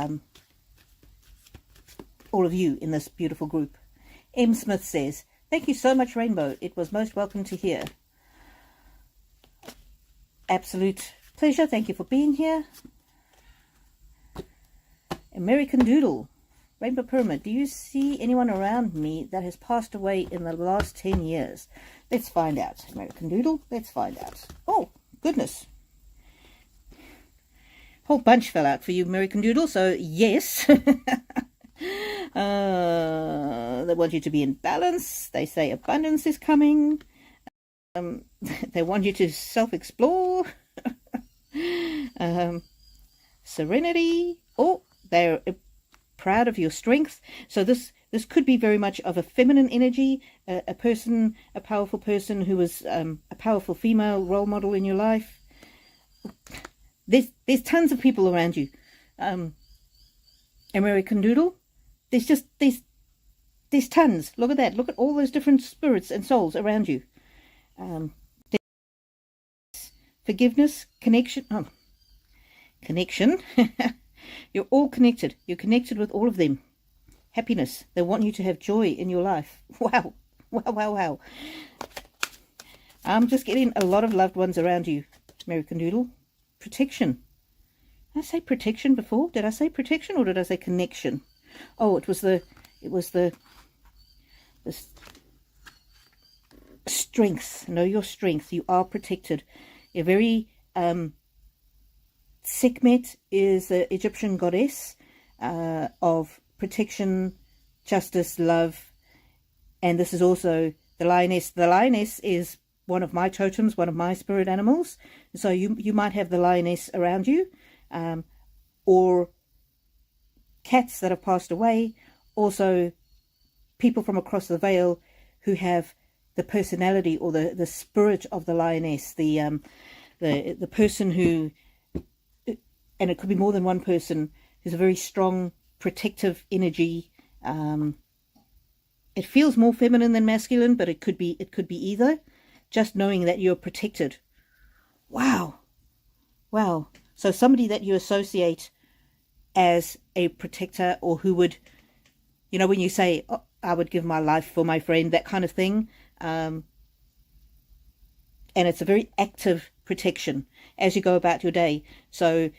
all of you in this beautiful group. M. Smith says, thank you so much, Rainbow. It was most welcome to hear. Absolute pleasure. Thank you for being here. American Doodle. Rainbow Pyramid. Do you see anyone around me that has passed away in the last 10 years? Let's find out. American Doodle. Let's find out. Oh, goodness. Whole bunch fell out for you, American Doodle. So, yes. They want you to be in balance. They say abundance is coming. They want you to self-explore. Serenity. Oh, they're proud of your strength. So this could be very much of a feminine energy, a powerful person who was a powerful female role model in your life. There's tons of people around you. American Doodle. There's tons. Look at that. Look at all those different spirits and souls around you. Forgiveness, connection. Oh, connection. You're all connected. You're connected with all of them. Happiness. They want you to have joy in your life. Wow. Wow, wow, wow. I'm just getting a lot of loved ones around you, American Doodle. Protection. Did I say protection before? Did I say protection or did I say connection? Oh, it was the strength. Know your strength. You are protected. You're very Sekhmet is the Egyptian goddess of protection, justice, love, and this is also the lioness. The lioness is one of my totems, one of my spirit animals. So you might have the lioness around you, or cats that have passed away. Also, people from across the veil who have the personality or the spirit of the lioness. The person who, and it could be more than one person, who's a very strong, protective energy. It feels more feminine than masculine, but it could be either. Just knowing that you're protected. Wow. Wow. So somebody that you associate as a protector, or who would, you know, when you say, oh, I would give my life for my friend, that kind of thing. And it's a very active protection as you go about your day. So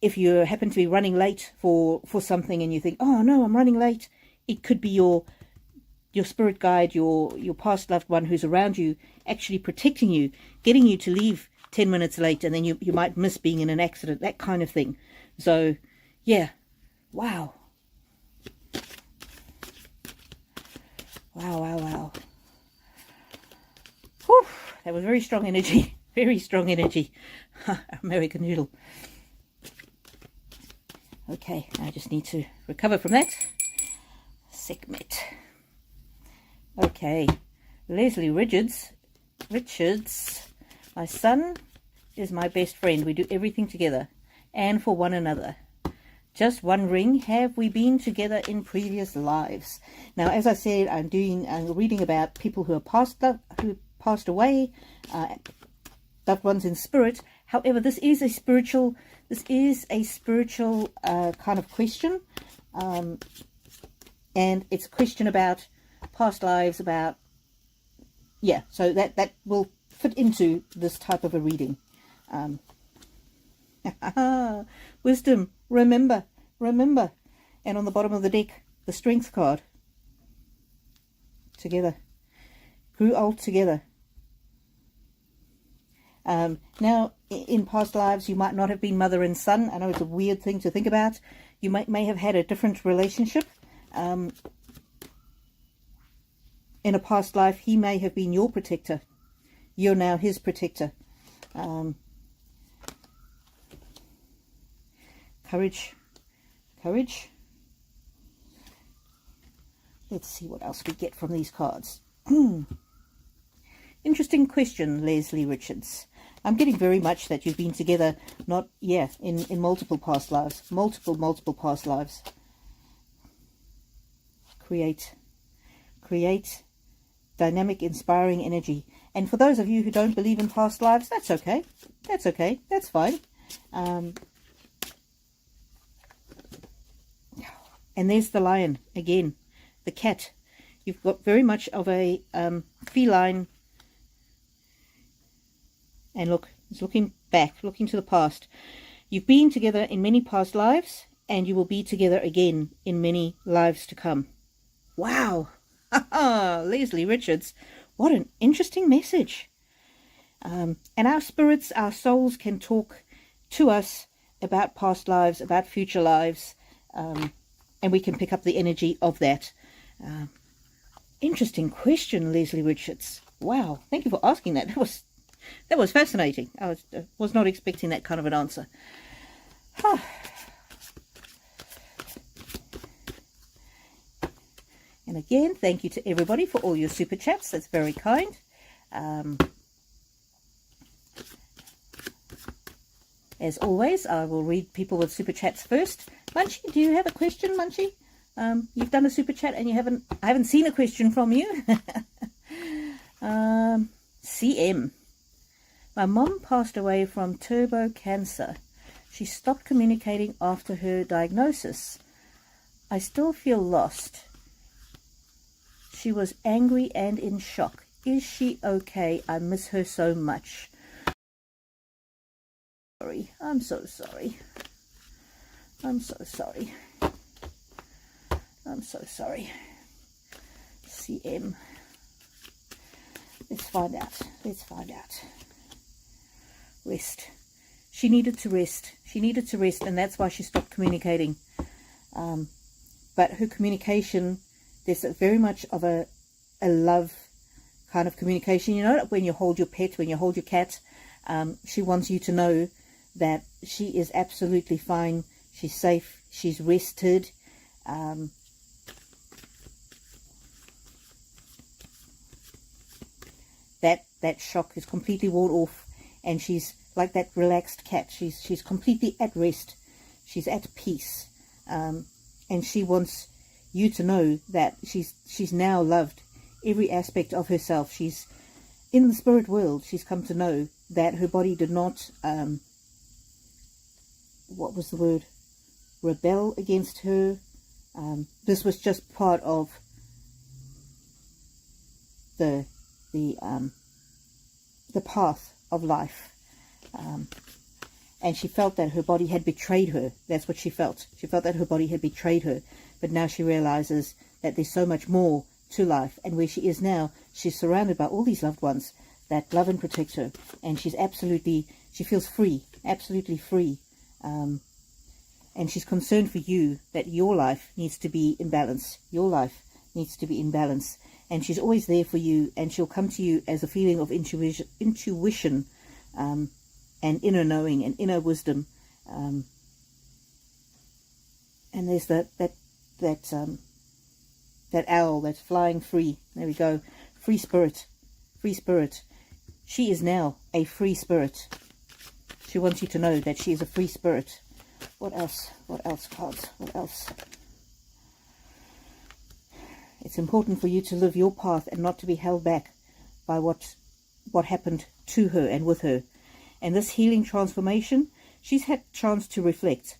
if you happen to be running late for something and you think, oh no, I'm running late, it could be your spirit guide, your past loved one who's around you, actually protecting you, getting you to leave 10 minutes late, and then you might miss being in an accident, that kind of thing. So yeah, wow. Wow, wow, wow. Whew, that was very strong energy. Very strong energy. American Noodle. Okay, I just need to recover from that. Sekhmet. Okay, Leslie Richards. My son is my best friend. We do everything together and for one another. Just wondering, have we been together in previous lives? Now, as I said, I'm reading about people who passed away, loved ones in spirit. However, this is a spiritual kind of question, and it's a question about past lives, about, yeah, so that will fit into this type of a reading. Wisdom, remember, and on the bottom of the deck, the strength card. Together, grew old together. Now, in past lives, you might not have been mother and son. I know it's a weird thing to think about. You may have had a different relationship. In a past life, he may have been your protector. You're now his protector. Courage. Let's see what else we get from these cards. Interesting question, Leslie Richards. I'm getting very much that you've been together, in multiple past lives. Multiple past lives. Create dynamic, inspiring energy. And for those of you who don't believe in past lives, that's okay. That's fine. And there's the lion again. The cat. You've got very much of a feline. And look, it's looking back, looking to the past. You've been together in many past lives, and you will be together again in many lives to come. Wow. Leslie Richards. What an interesting message. And our spirits, our souls can talk to us about past lives, about future lives, and we can pick up the energy of that. Interesting question, Leslie Richards. Wow, thank you for asking that. That was fascinating. I was not expecting that kind of an answer. And again, thank you to everybody for all your super chats. That's very kind. As always, I will read people with super chats first. Munchie, do you have a question, Munchie? You've done a super chat and I haven't seen a question from you. CM. My mom passed away from turbo cancer. She stopped communicating after her diagnosis. I still feel lost. She was angry and in shock. Is she okay? I miss her so much. Sorry. I'm so sorry. I'm so sorry. I'm so sorry. CM. Let's find out. Let's find out. Rest. She needed to rest. She needed to rest, and that's why she stopped communicating. But her communication, there's very much of a love kind of communication. You know, when you hold your pet, when you hold your cat, she wants you to know that she is absolutely fine. She's safe. She's rested. That shock is completely worn off, and she's like that relaxed cat. She's completely at rest. She's at peace, and she wants you to know that she's now loved every aspect of herself. She's in the spirit world. She's come to know that her body did not what was the word, rebel against her. This was just part of the path of life, and she felt that her body had betrayed her. That's what she felt. She felt that her body had betrayed her, but now she realizes that there's so much more to life, and where she is now, she's surrounded by all these loved ones that love and protect her, and she feels free, absolutely free, and she's concerned for you that your life needs to be in balance. Your life needs to be in balance. And she's always there for you, and she'll come to you as a feeling of intuition, and inner knowing and inner wisdom. And there's that owl that's flying free. There we go. Free spirit. Free spirit. She is now a free spirit. She wants you to know that she is a free spirit. What else? What else, cards? What else? It's important for you to live your path and not to be held back by what happened to her and with her. And this healing transformation, she's had chance to reflect,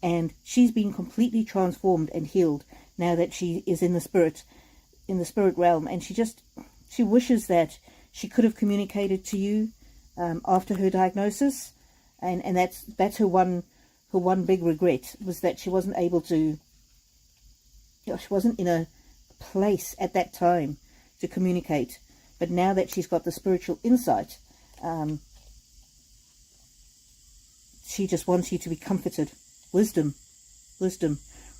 and she's been completely transformed and healed now that she is in the spirit realm. And she wishes that she could have communicated to you after her diagnosis, and that's her one big regret, was that she wasn't able to. She wasn't in a place at that time to communicate. But now that she's got the spiritual insight, she just wants you to be comforted. Wisdom.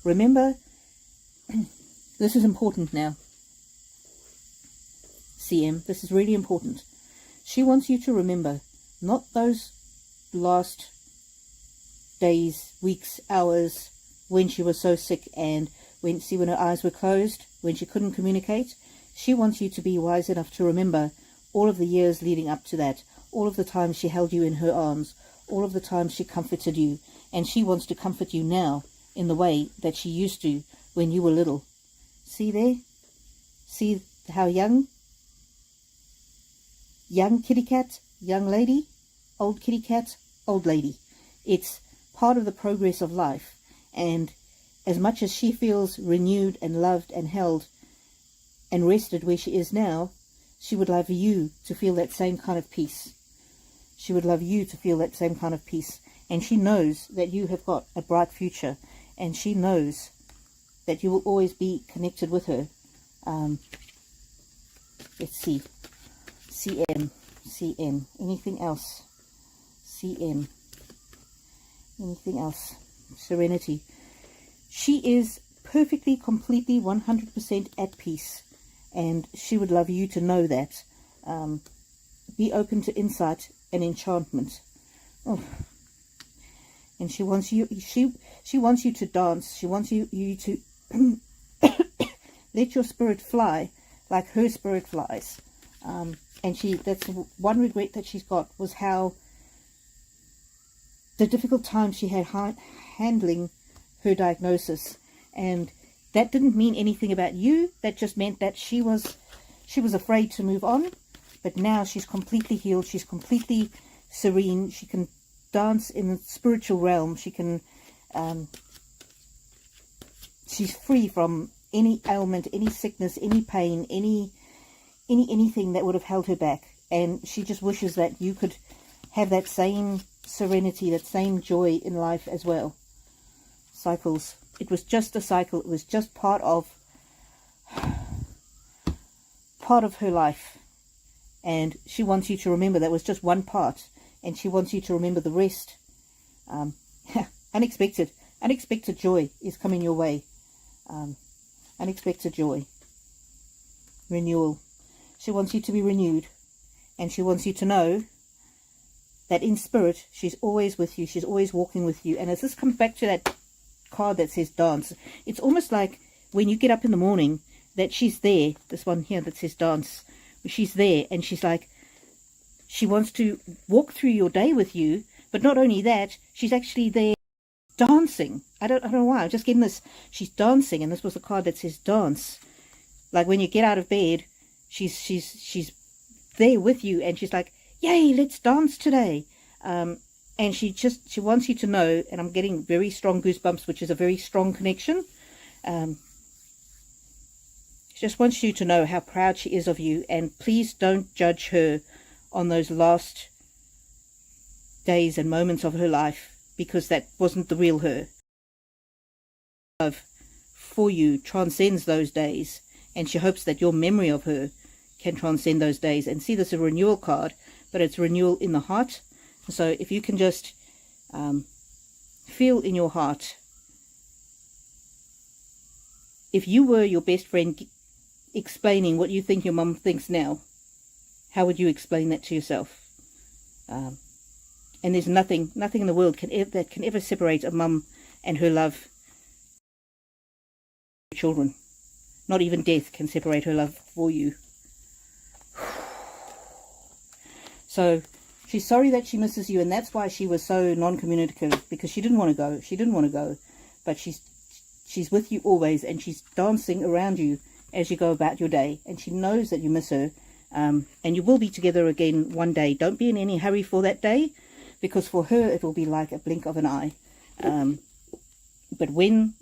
Remember, this is important now, CM. This is really important. She wants you to remember not those last days, weeks, hours when she was so sick, and when her eyes were closed, when she couldn't communicate. She wants you to be wise enough to remember all of the years leading up to that, all of the times she held you in her arms, all of the times she comforted you, and she wants to comfort you now in the way that she used to when you were little. See there? See how young kitty cat, young lady, old kitty cat, old lady. It's part of the progress of life, and as much as she feels renewed and loved and held and rested where she is now, she would love you to feel that same kind of peace. She would love you to feel that same kind of peace. And she knows that you have got a bright future, and she knows that you will always be connected with her. Let's see. CM. Anything else? CM. Anything else? Serenity. She is perfectly, completely, 100% at peace, and she would love you to know that. be open to insight and enchantment. Oh. And she wants you, she wants you to dance. She wants you to let your spirit fly like her spirit flies. And that's one regret that she's got, was how the difficult time she had handling her diagnosis. And that didn't mean anything about you. That just meant that she was afraid to move on. But now she's completely healed. She's completely serene. She can dance in the spiritual realm. She can, she's free from any ailment, any sickness, any pain, anything that would have held her back. And she just wishes that you could have that same serenity, that same joy in life as well. Cycles. It was just a cycle. It was just part of her life. And she wants you to remember that was just one part. And she wants you to remember the rest. Unexpected joy is coming your way. Unexpected joy. Renewal. She wants you to be renewed. And she wants you to know that in spirit, she's always with you. She's always walking with you. And as this comes back to that card that says dance, it's almost like when you get up in the morning that she's there. This one here that says dance. She's there and she's like, she wants to walk through your day with you. But not only that, she's actually there dancing. I don't know why. I'm just getting this. She's dancing, and this was a card that says dance. Like when you get out of bed, she's there with you, and she's like, yay, let's dance today. And she wants you to know, and I'm getting very strong goosebumps, which is a very strong connection. She just wants you to know how proud she is of you, and please don't judge her on those last days and moments of her life, because that wasn't the real her. Love for you transcends those days, and she hopes that your memory of her can transcend those days. And see, this is a renewal card, but it's renewal in the heart. So if you can just feel in your heart, if you were your best friend explaining what you think your mum thinks now, how would you explain that to yourself? And there's nothing in the world that can ever separate a mum and her love for children. Not even death can separate her love for you. So she's sorry that she misses you, and that's why she was so non-communicative, because she didn't want to go. She didn't want to go, but she's with you always, and she's dancing around you as you go about your day, and she knows that you miss her. And you will be together again one day. Don't be in any hurry for that day, because for her it will be like a blink of an eye. But when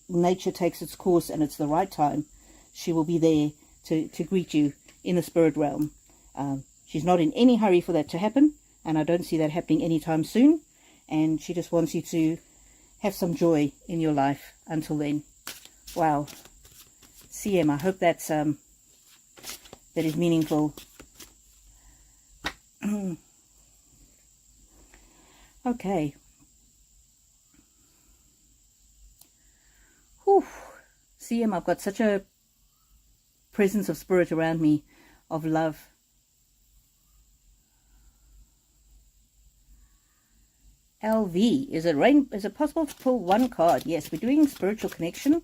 nature takes its course and it's the right time, she will be there to greet you in the spirit realm. She's not in any hurry for that to happen, and I don't see that happening anytime soon. And she just wants you to have some joy in your life until then. Wow. CM, I hope that's that is meaningful. Okay. Whew. CM, I've got such a presence of spirit around me, of love. LV, is it possible to pull one card? Yes, we're doing spiritual connection,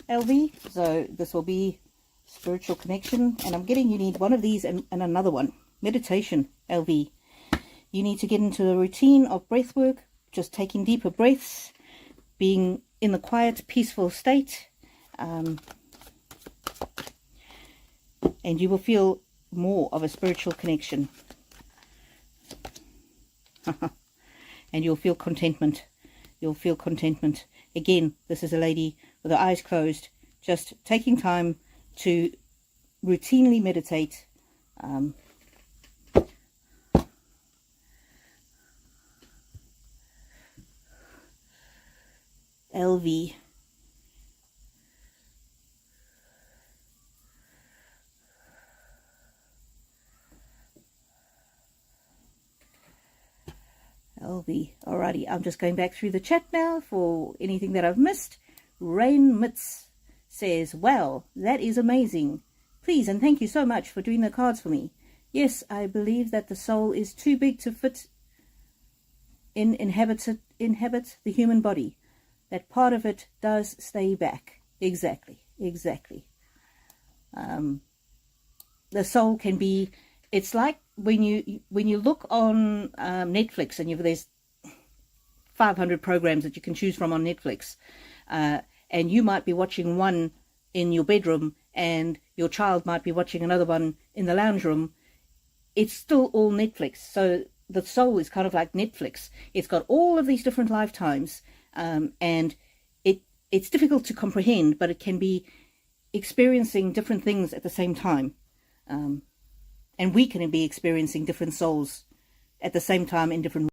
LV. So this will be spiritual connection, and I'm getting you need one of these and another one. Meditation, LV. You need to get into a routine of breath work, just taking deeper breaths, being in the quiet, peaceful state, and you will feel more of a spiritual connection. And you'll feel contentment. You'll feel contentment. Again, this is a lady with her eyes closed, just taking time to routinely meditate. LV. LV. Alrighty, I'm just going back through the chat now for anything that I've missed. Rain Mitz says, wow, that is amazing. Please and thank you so much for doing the cards for me. Yes, I believe that the soul is too big to fit inhabit the human body. That part of it does stay back. Exactly. The soul can be, it's like when you look on Netflix, and there's 500 programs that you can choose from on Netflix, and you might be watching one in your bedroom and your child might be watching another one in the lounge room. It's still all Netflix. So the soul is kind of like Netflix. It's got all of these different lifetimes, and it's difficult to comprehend, but it can be experiencing different things at the same time. And we can be experiencing different souls at the same time in different ways.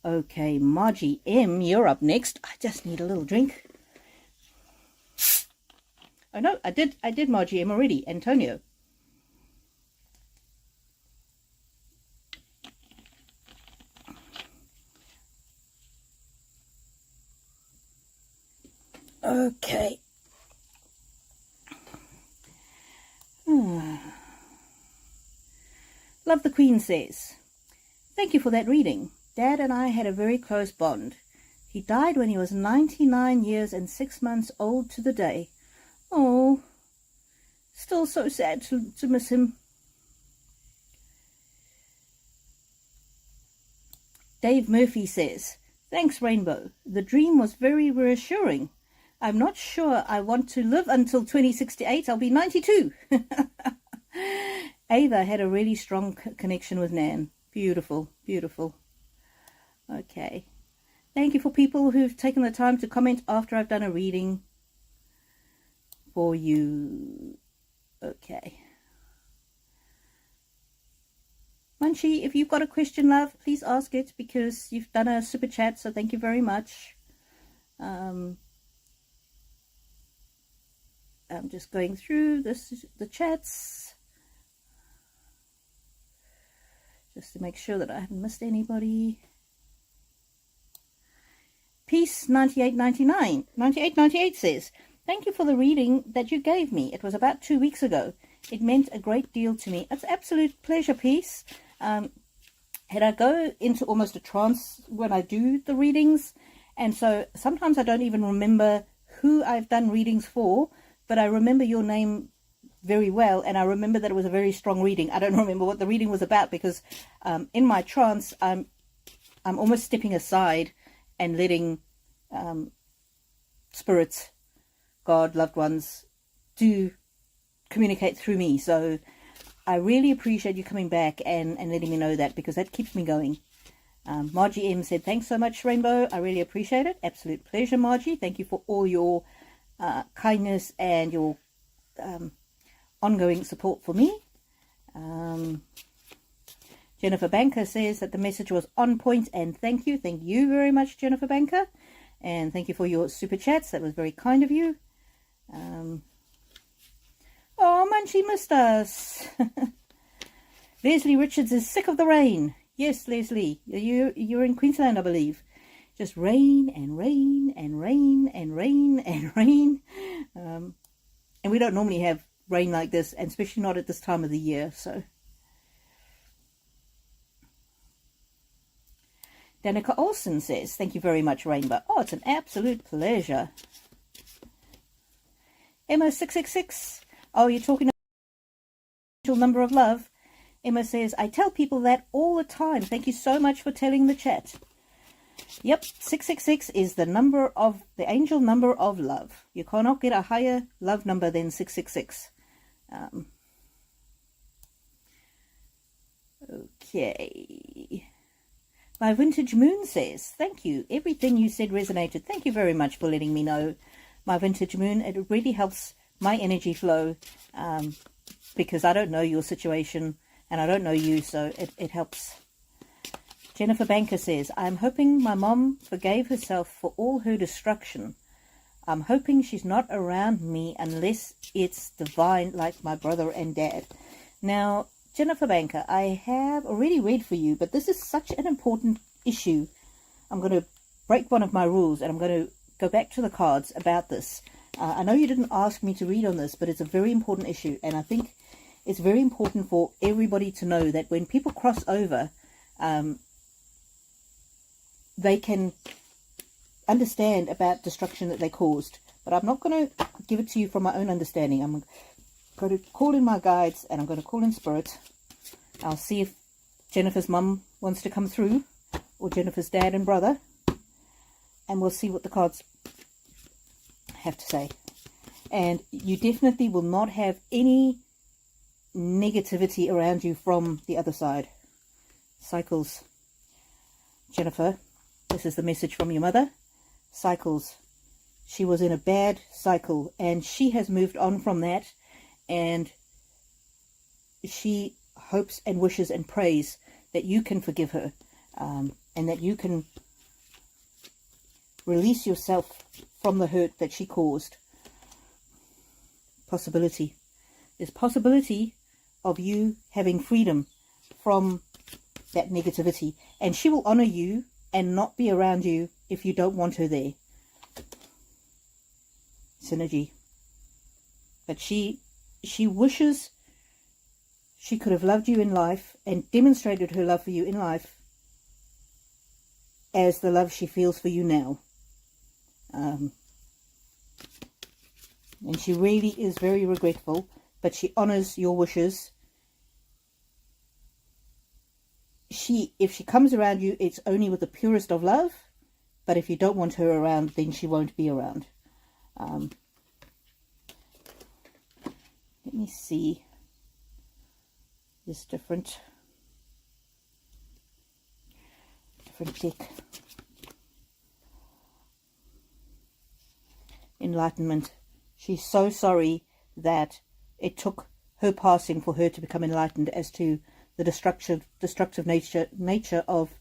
Okay, Margie M, you're up next. I just need a little drink. Oh no, I did Margie M already. Antonio. Okay. Love the Queen says, thank you for that reading. Dad and I had a very close bond. He died when he was 99 years and 6 months old to the day. Oh, still so sad to miss him. Dave Murphy says, thanks, Rainbow. The dream was very reassuring. I'm not sure I want to live until 2068. I'll be 92. Ava had a really strong connection with Nan. Beautiful, beautiful. Okay. Thank you for people who've taken the time to comment after I've done a reading for you. Okay. Munchie, if you've got a question, love, please ask it, because you've done a super chat, so thank you very much. I'm just going through the chats, just to make sure that I haven't missed anybody. Peace 9898 says, thank you for the reading that you gave me. It was about 2 weeks ago. It meant a great deal to me. It's absolute pleasure, Peace. And I go into almost a trance when I do the readings, and so sometimes I don't even remember who I've done readings for, but I remember your name very well, and I remember that it was a very strong reading. I don't remember what the reading was about, because in my trance I'm almost stepping aside and letting spirits, God, loved ones, do communicate through me. So I really appreciate you coming back and letting me know that, because that keeps me going. Margie M said, thanks so much, Rainbow. I really appreciate it. Absolute pleasure, Margie. Thank you for all your kindness and your ongoing support for me. Jennifer Banker says that the message was on point, and thank you. Thank you very much, Jennifer Banker. And thank you for your super chats. That was very kind of you. Oh, Munchie missed us. Leslie Richards is sick of the rain. Yes, Leslie, you're in Queensland, I believe. Just rain and rain and rain and rain and rain. And we don't normally have rain like this, and especially not at this time of the year. So Danica Olsen says, thank you very much, Rainbow. Oh, it's an absolute pleasure. Emma666. Oh, you're talking about the number of love. Emma says, I tell people that all the time. Thank you so much for telling the chat. Yep, 666 is the number of the angel number of love. You cannot get a higher love number than 666. Okay. My Vintage Moon says, thank you. Everything you said resonated. Thank you very much for letting me know, my Vintage Moon. It really helps my energy flow, because I don't know your situation and I don't know you, so it helps. Jennifer Banker says, I'm hoping my mom forgave herself for all her destruction. I'm hoping she's not around me unless it's divine, like my brother and dad. Now, Jennifer Banker, I have already read for you, but this is such an important issue. I'm going to break one of my rules, and I'm going to go back to the cards about this. I know you didn't ask me to read on this, but it's a very important issue, and I think it's very important for everybody to know that when people cross over, they can understand about destruction that they caused. But I'm not going to give it to you from my own understanding. I'm going to call in my guides, and I'm going to call in spirit. I'll see if Jennifer's mum wants to come through, or Jennifer's dad and brother, and we'll see what the cards have to say. And you definitely will not have any negativity around you from the other side. Cycles. Jennifer, this is the message from your mother. Cycles. She was in a bad cycle, and she has moved on from that, and she hopes and wishes and prays that you can forgive her, and that you can release yourself from the hurt that she caused. Possibility. There's possibility of you having freedom from that negativity, and she will honor you and not be around you if you don't want her there. Synergy. But she wishes she could have loved you in life and demonstrated her love for you in life as the love she feels for you now. And she really is very regretful, but she honors your wishes. If she comes around you, it's only with the purest of love, but if you don't want her around, then she won't be around. Let me see. This different deck. Enlightenment. She's so sorry that it took her passing for her to become enlightened as to the destructive nature of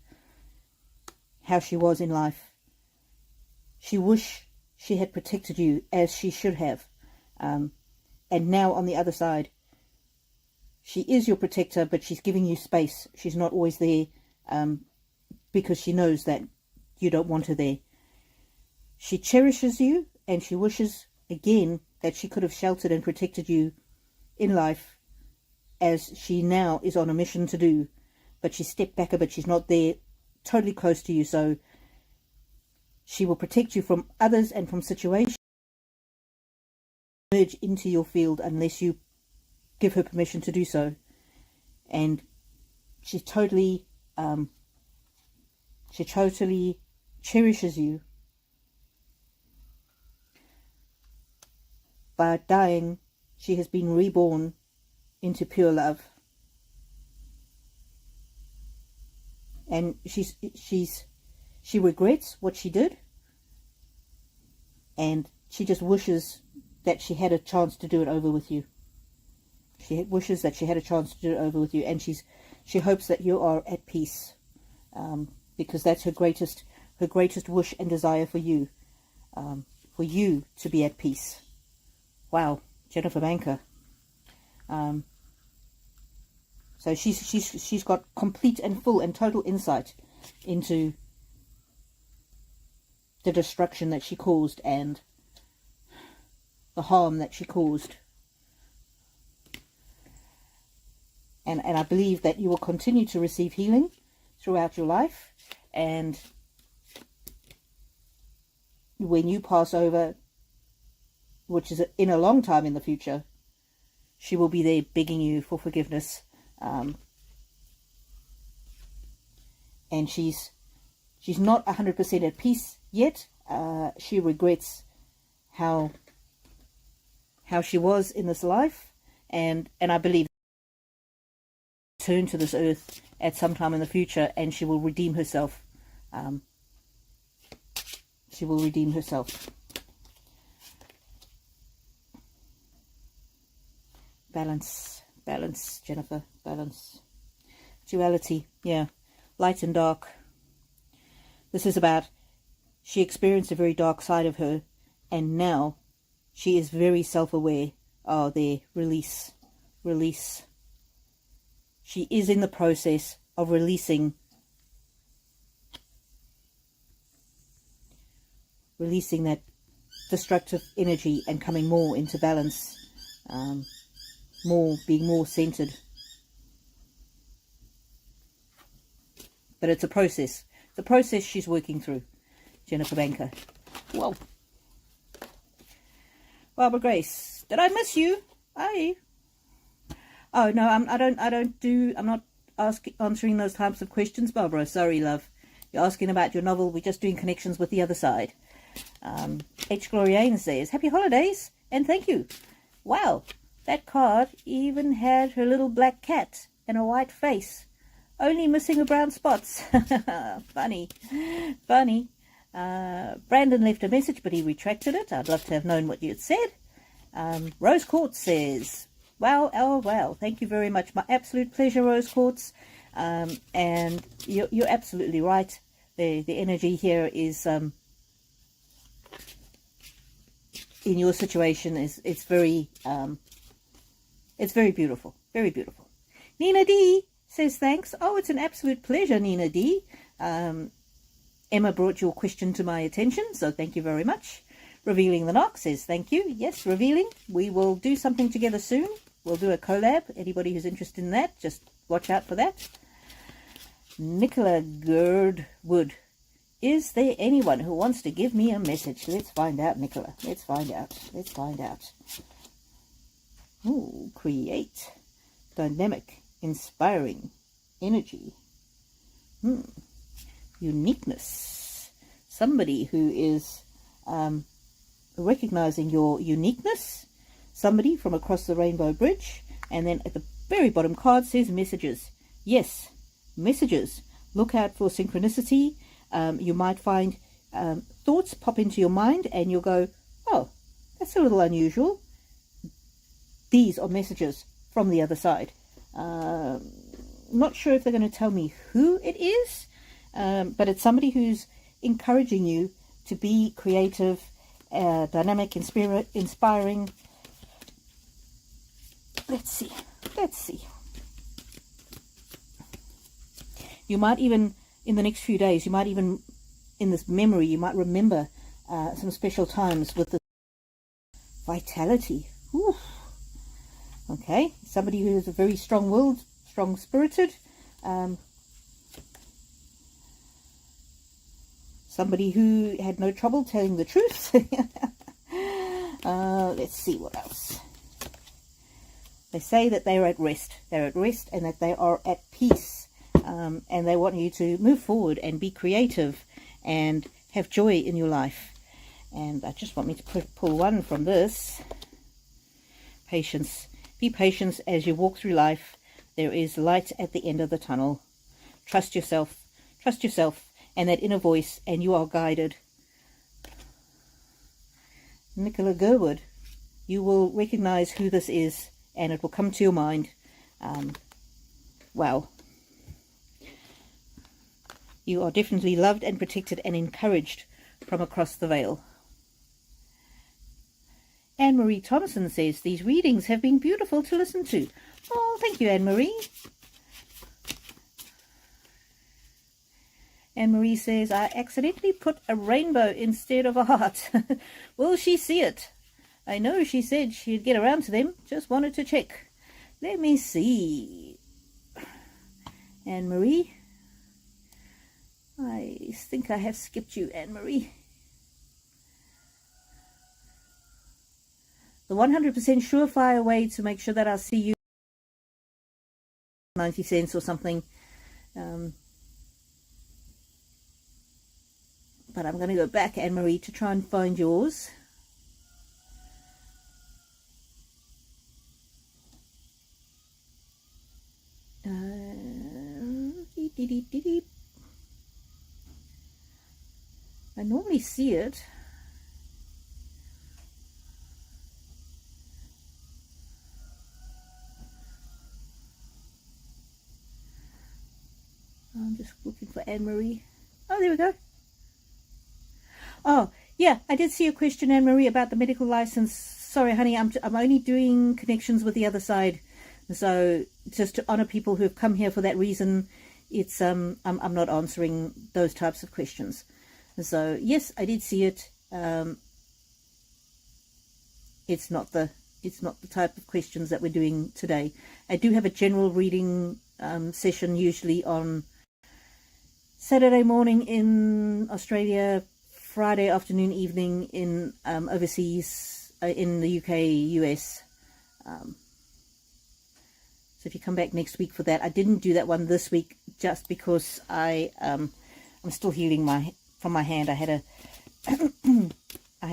how she was in life. She wished she had protected you as she should have. And now on the other side, she is your protector, but she's giving you space. She's not always there because she knows that you don't want her there. She cherishes you, and she wishes again that she could have sheltered and protected you in life, as she now is on a mission to do. But she stepped back a bit. She's not there totally close to you, so she will protect you from others and from situations merge into your field unless you give her permission to do so. And she totally cherishes you. By dying, she has been reborn into pure love, and she regrets what she did, and she just wishes that she had a chance to do it over with you. She wishes that she had a chance to do it over with you, and she hopes that you are at peace, because that's her greatest wish and desire for you to be at peace. Wow, Jennifer Banker. So she's got complete and full and total insight into the destruction that she caused and the harm that she caused. And I believe that you will continue to receive healing throughout your life, and when you pass over, which is in a long time in the future, she will be there begging you for forgiveness. And she's not 100% at peace yet. She regrets how she was in this life, and I believe return to this earth at some time in the future, and she will redeem herself. She will redeem herself. Balance, Jennifer, balance. Duality, yeah. Light and dark. This is about, she experienced a very dark side of her, and now she is very self-aware. Oh, there, release. She is in the process of releasing that destructive energy and coming more into balance. being more centered. But it's a process. It's a process she's working through. Jennifer Banker. Whoa. Barbara Grace. Did I miss you? Aye. Oh no, I'm not answering those types of questions, Barbara. Sorry, love. You're asking about your novel. We're just doing connections with the other side. H. Gloriane says, happy holidays and thank you. Wow, that card even had her little black cat and a white face. Only missing her brown spots. Funny. Funny. Brandon left a message, but he retracted it. I'd love to have known what you had said. Rose Quartz says, wow, oh, wow. Thank you very much. My absolute pleasure, Rose Quartz. And you're absolutely right. The energy here is, in your situation, it's very beautiful. Very beautiful. Nina D says thanks. Oh, it's an absolute pleasure, Nina D. Emma brought your question to my attention, so thank you very much. Revealing the Knock says thank you. Yes, Revealing. We will do something together soon. We'll do a collab. Anybody who's interested in that, just watch out for that. Nicola Girdwood. Is there anyone who wants to give me a message? Let's find out, Nicola. Let's find out. Let's find out. Ooh, create. Dynamic. Inspiring. Energy. Uniqueness. Somebody who is recognizing your uniqueness. Somebody from across the Rainbow Bridge. And then at the very bottom card says messages. Yes, messages. Look out for synchronicity. You might find thoughts pop into your mind and you'll go, oh, that's a little unusual. These are messages from the other side. Not sure if they're going to tell me who it is, but it's somebody who's encouraging you to be creative, dynamic, inspiring. Let's see. You might even, in the next few days, you might even, in this memory, you might remember some special times with the vitality. Whew. Okay, somebody who is a very strong-willed, strong-spirited, somebody who had no trouble telling the truth. Let's see what else. They say that they are at rest. They're at rest and that they are at peace. And they want you to move forward and be creative and have joy in your life. And I just want me to pull one from this. Patience. Be patient as you walk through life. There is light at the end of the tunnel. Trust yourself. Trust yourself and that inner voice, and you are guided. Nicola Gerwood. You will recognize who this is, and it will come to your mind. Wow. You are definitely loved and protected and encouraged from across the veil. Anne-Marie Thompson says, these readings have been beautiful to listen to. Oh, thank you, Anne-Marie. Anne-Marie says, I accidentally put a rainbow instead of a heart. Will she see it? I know she said she'd get around to them. Just wanted to check. Let me see. Anne-Marie. I think I have skipped you, Anne-Marie. The 100% surefire way to make sure that I'll see you 90 cents or something. But I'm going to go back, Anne-Marie, to try and find yours. I normally see it. I'm just looking for Anne-Marie. Oh, there we go. Oh, yeah, I did see a question, Anne-Marie, about the medical license. Sorry, honey, I'm only doing connections with the other side. So just to honor people who have come here for that reason, it's I'm not answering those types of questions. So yes, I did see it. It's not the It's not the type of questions that we're doing today. I do have a general reading session usually on Saturday morning in Australia, Friday afternoon, evening in overseas, in the UK, US. So if you come back next week for that, I didn't do that one this week just because I'm still healing from my hand. I had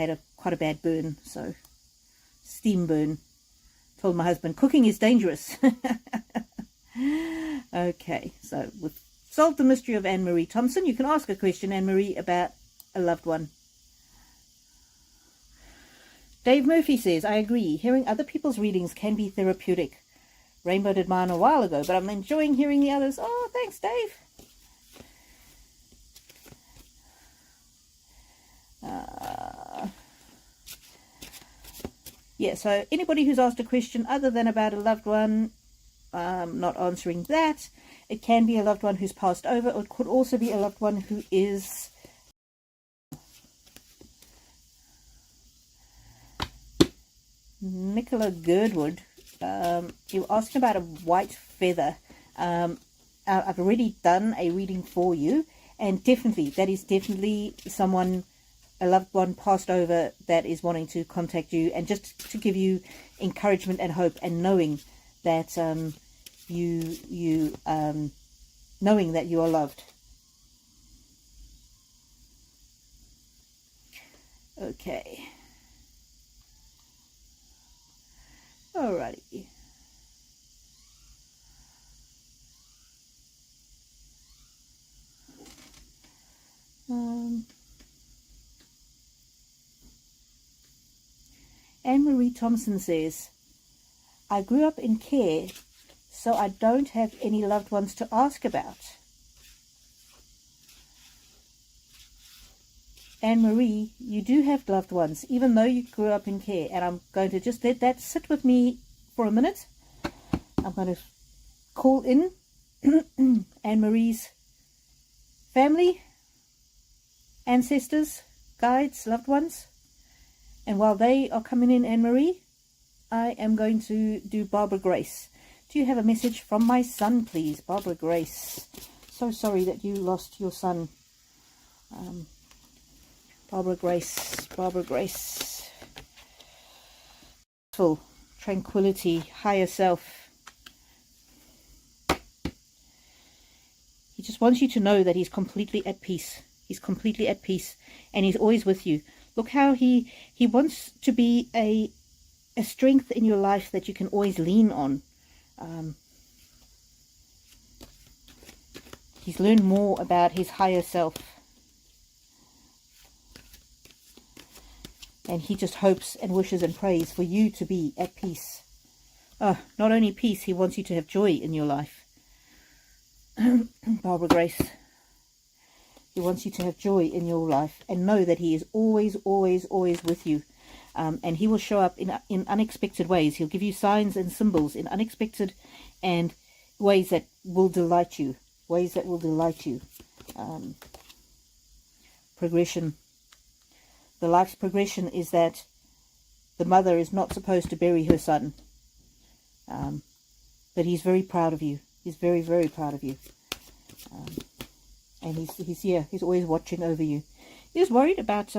a quite a bad burn, so steam burn. Told my husband cooking is dangerous. Okay, so we've solved the mystery of Anne-Marie Thompson. You can ask a question, Anne-Marie, about a loved one. Dave Murphy says, I agree. Hearing other people's readings can be therapeutic. Rainbow did mine a while ago, but I'm enjoying hearing the others. Oh, thanks, Dave. Yeah, so anybody who's asked a question other than about a loved one, not answering that. It can be a loved one who's passed over, or it could also be a loved one who is... Nicola Girdwood, you were asking about a white feather. I've already done a reading for you, and definitely, that is definitely someone, a loved one passed over, that is wanting to contact you, and just to give you encouragement and hope, and knowing that knowing that you are loved. Okay. Alrighty. Anne-Marie Thompson says, I grew up in care, so I don't have any loved ones to ask about. Anne-Marie, you do have loved ones, even though you grew up in care. And I'm going to just let that sit with me for a minute. I'm going to call in Anne-Marie's family, ancestors, guides, loved ones. And while they are coming in, Anne-Marie, I am going to do Barbara Grace. Do you have a message from my son, please? Barbara Grace. So sorry that you lost your son. Barbara Grace, Barbara Grace. Full tranquility, higher self. He just wants you to know that he's completely at peace. He's completely at peace, and he's always with you. Look how he wants to be a strength in your life that you can always lean on. He's learned more about his higher self. And he just hopes and wishes and prays for you to be at peace. Not only peace, he wants you to have joy in your life. Barbara Grace. He wants you to have joy in your life and know that he is always, always, always with you. And he will show up in unexpected ways. He'll give you signs and symbols in unexpected and ways that will delight you. Ways that will delight you. Progression. The life's progression is that the mother is not supposed to bury her son. But he's very proud of you. He's very, very proud of you. And he's here. He's always watching over you. He's worried about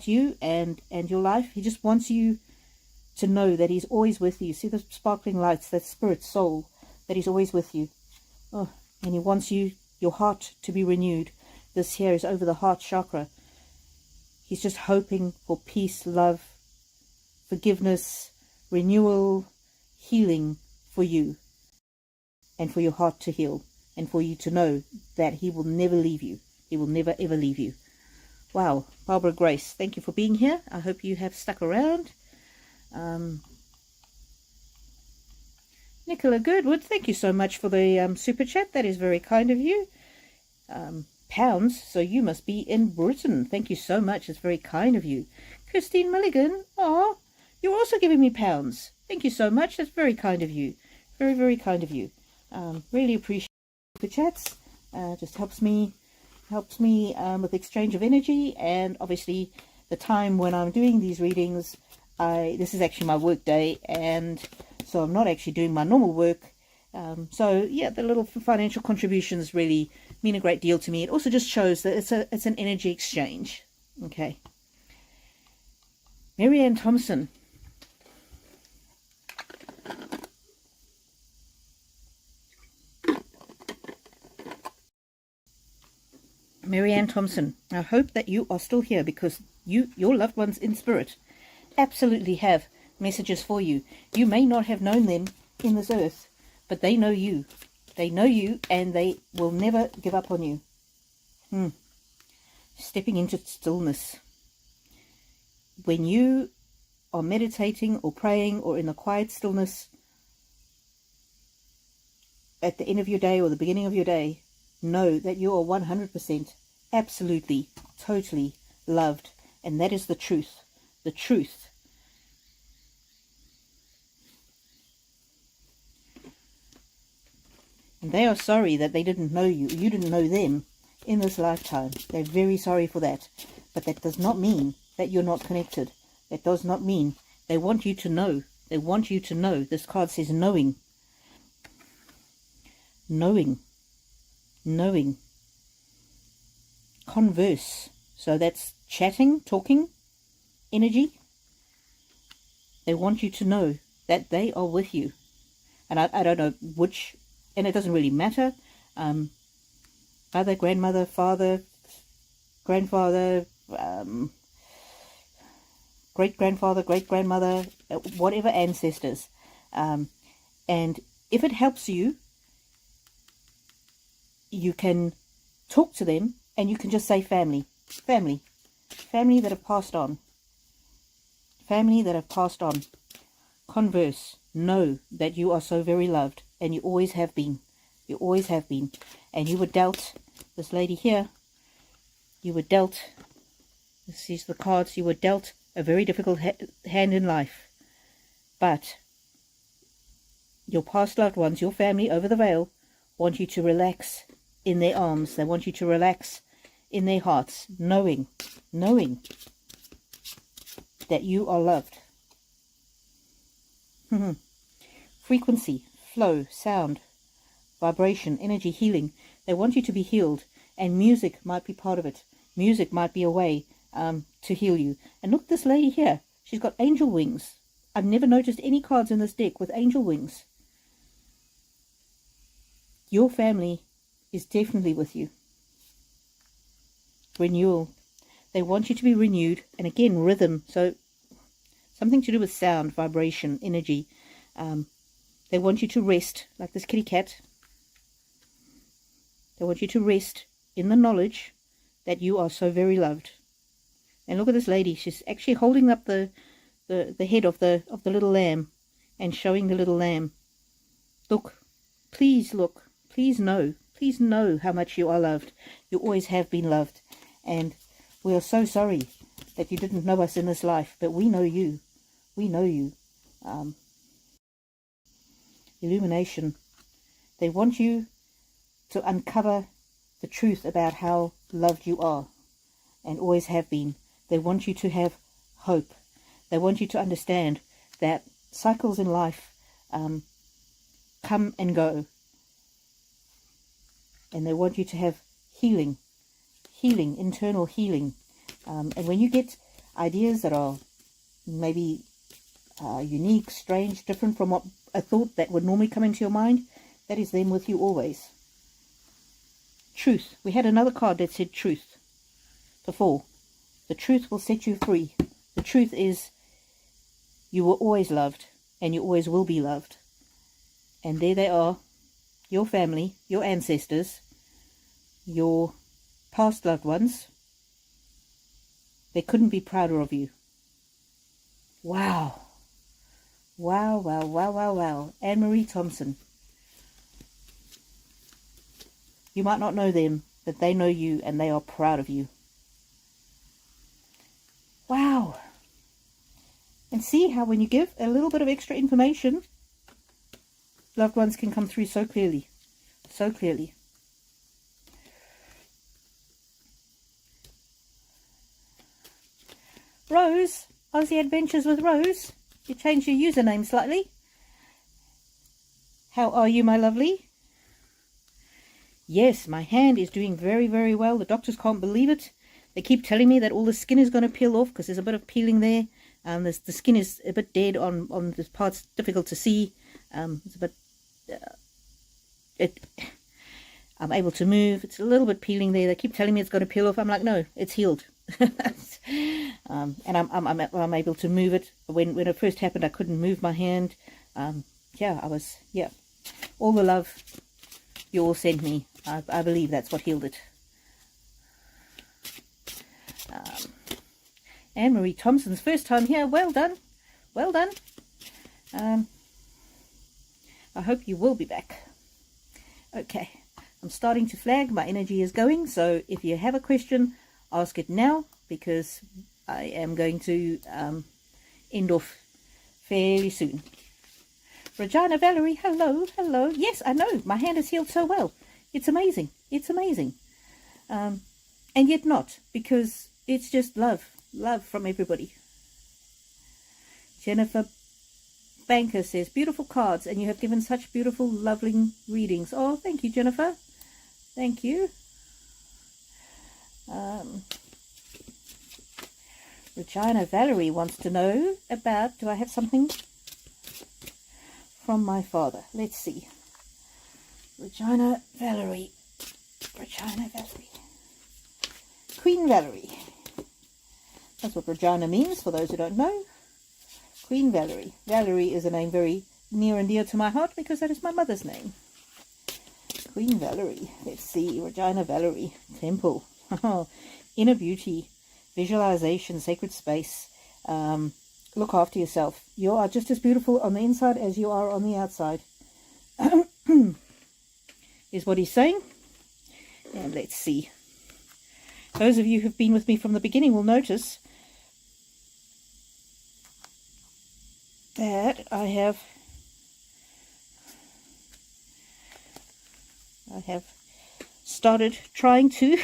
you and your life. He just wants you to know that he's always with you. See the sparkling lights, that spirit soul, that he's always with you. Oh, and he wants your heart to be renewed. This here is over the heart chakra. He's just hoping for peace, love, forgiveness, renewal, healing for you, and for your heart to heal, and for you to know that he will never leave you. He will never, ever leave you. Wow, Barbara Grace, thank you for being here. I hope you have stuck around. Nicola Girdwood, thank you so much for the super chat. That is very kind of you. Pounds, so you must be in Britain. Thank you so much. It's very kind of you. Christine Mulligan, oh, you're also giving me pounds. Thank you so much. That's very kind of you. Very, very kind of you. Really appreciate the chats. Just helps me with exchange of energy, and obviously the time when I'm doing these readings, this is actually my work day, and so I'm not actually doing my normal work. So yeah, the little financial contributions really mean a great deal to me. It also just shows that it's an energy exchange. Okay. Marianne Thompson. Marianne Thompson, I hope that you are still here, because your loved ones in spirit absolutely have messages for you. You may not have known them in this earth, but they know you. They know you, and they will never give up on you. Stepping into stillness. When you are meditating or praying or in the quiet stillness at the end of your day or the beginning of your day, know that you are 100% absolutely, totally loved. And that is the truth. The truth. And they are sorry that they didn't know you. You didn't know them in this lifetime. They're very sorry for that. But that does not mean that you're not connected. That does not mean. They want you to know. They want you to know. This card says knowing. Knowing. Knowing. Converse. So that's chatting, talking, energy. They want you to know that they are with you. And I don't know which, and it doesn't really matter. Mother, grandmother, father, grandfather, great-grandfather, great-grandmother, whatever ancestors. And if it helps you, you can talk to them, and you can just say family. Family. Family that have passed on. Family that have passed on. Converse. Know that you are so very loved, and you always have been. You always have been. And you were dealt, this lady here, you were dealt, this is the cards, you were dealt a very difficult hand in life. But your past loved ones, your family over the veil, want you to relax in their arms. They want you to relax in their hearts, knowing that you are loved. Frequency, flow, sound, vibration, energy, healing. They want you to be healed, and music might be part of it. Music might be a way to heal you. And look, this lady here, she's got angel wings. I've never noticed any cards in this deck with angel wings. Your family is definitely with you. Renewal. They want you to be renewed, and again, rhythm. So something to do with sound, vibration, energy. They want you to rest, like this kitty cat. They want you to rest in the knowledge that you are so very loved. And look at this lady. She's actually holding up the head of the little lamb and showing the little lamb. Look, please look, please know how much you are loved. You always have been loved. And we are so sorry that you didn't know us in this life, but we know you. We know you. Illumination. They want you to uncover the truth about how loved you are and always have been. They want you to have hope. They want you to understand that cycles in life come and go. And they want you to have healing, internal healing. And when you get ideas that are maybe unique, strange, different from what a thought that would normally come into your mind, that is them with you always. Truth. We had another card that said truth before. The truth will set you free. The truth is you were always loved, and you always will be loved. And there they are, your family, your ancestors, your past loved ones. They couldn't be prouder of you. Wow. Wow, wow, wow, wow, wow. Anne-Marie Thompson. You might not know them, but they know you, and they are proud of you. Wow. And see how when you give a little bit of extra information, loved ones can come through so clearly. So clearly. Rose, Aussie Adventures with Rose. You changed your username slightly. How are you, my lovely? Yes, my hand is doing very, very well. The doctors can't believe it. They keep telling me that all the skin is going to peel off because there's a bit of peeling there. The skin is a bit dead on this part's difficult to see. It's a bit... I'm able to move. It's a little bit peeling there. They keep telling me it's going to peel off. I'm like, no, it's healed. And I'm able to move it. When it first happened, I couldn't move my hand. Yeah, all the love you all sent me, I believe that's what healed it. Anne-Marie Thompson's first time here. Well done. Well done. I hope you will be back. Okay, I'm starting to flag. My energy is going. So if you have a question, ask it now, because I am going to end off fairly soon. Regina Valerie, hello, hello. Yes, I know. My hand has healed so well. It's amazing. It's amazing. And yet not, because it's just love. Love from everybody. Jennifer Banker says, beautiful cards, and you have given such beautiful, lovely readings. Oh, thank you, Jennifer. Thank you. Regina Valerie wants to know about, do I have something from my father? Let's see. Regina Valerie. Regina Valerie. Queen Valerie. That's what Regina means, for those who don't know. Queen Valerie. Valerie is a name very near and dear to my heart, because that is my mother's name. Queen Valerie. Let's see. Regina Valerie. Temple. Inner beauty. Visualization. Sacred space. Look after yourself. You are just as beautiful on the inside as you are on the outside. Is what he's saying. And let's see. Those of you who've been with me from the beginning will notice that I have started trying to